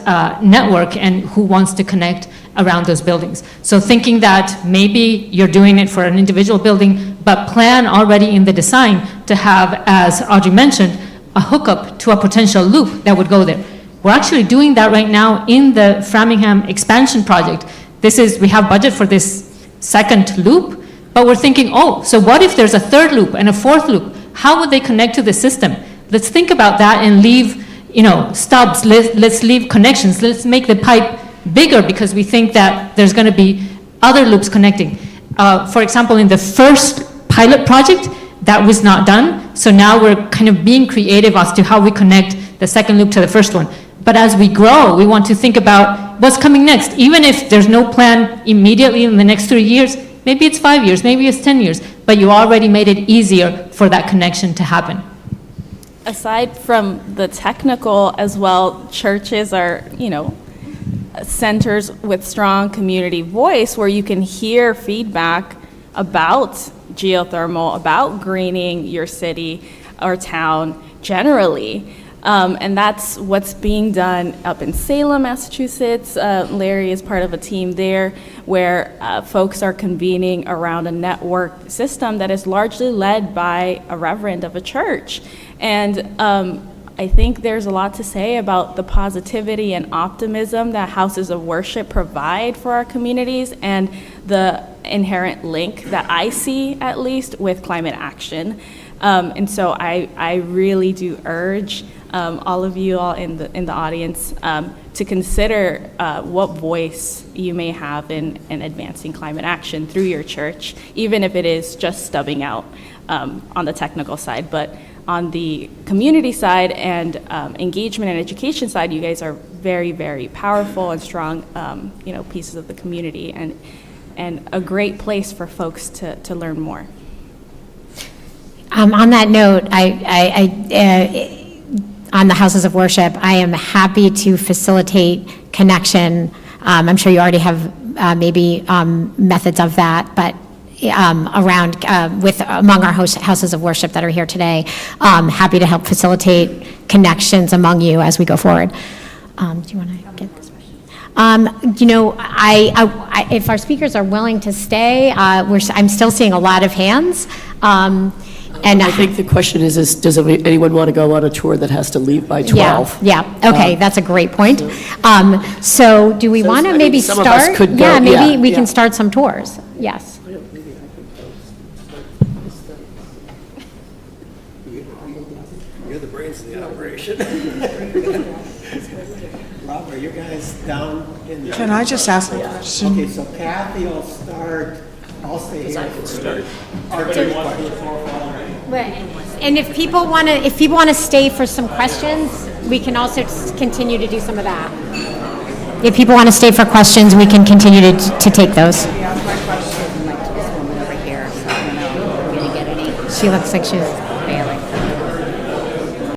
network, and who wants to connect around those buildings. So thinking that maybe you're doing it for an individual building, but plan already in the design to have, as Audrey mentioned, a hookup to a potential loop that would go there. We're actually doing that right now in the Framingham expansion project. We have budget for this second loop, but we're thinking, so what if there's a third loop and a fourth loop? How would they connect to the system? Let's think about that and leave, stubs, let's leave connections, let's make the pipe bigger, because we think that there's gonna be other loops connecting. For example, in the first pilot project, that was not done, so now we're kind of being creative as to how we connect the second loop to the first one. But as we grow, we want to think about what's coming next. Even if there's no plan immediately in the next 3 years, maybe it's 5 years, maybe it's 10 years, but you already made it easier for that connection to happen. Aside from the technical as well, churches are, centers with strong community voice where you can hear feedback about geothermal, about greening your city or town generally. And that's what's being done up in Salem, Massachusetts. Larry is part of a team there where folks are convening around a network system that is largely led by a reverend of a church. And I think there's a lot to say about the positivity and optimism that houses of worship provide for our communities, and the inherent link that I see, at least, with climate action. And so I really do urge all of you all in the audience to consider what voice you may have in advancing climate action through your church, even if it is just stubbing out on the technical side. But on the community side and engagement and education side, you guys are very, very powerful and strong pieces of the community, and a great place for folks to learn more. On that note, on the houses of worship, I am happy to facilitate connection. I'm sure you already have maybe methods of that, but around among our houses of worship that are here today, happy to help facilitate connections among you as we go forward. Do you want to get this question? If our speakers are willing to stay, I'm still seeing a lot of hands. And I think the question is does anyone want to go on a tour that has to leave by 12? Yeah. Okay, that's a great point. So do we want to maybe some start? of us could go, yeah, maybe we yeah. can start some tours. Yes. you're the brains of the operation. Rob, are you guys down in the... Can I just ask a question? Okay, so Kathy will start. I'll stay here. I can start. And if people want to stay for some questions, we can also continue to do some of that. If people want to stay for questions, we can continue to take those. Over here, so I don't know if we're gonna get any. She looks like she's...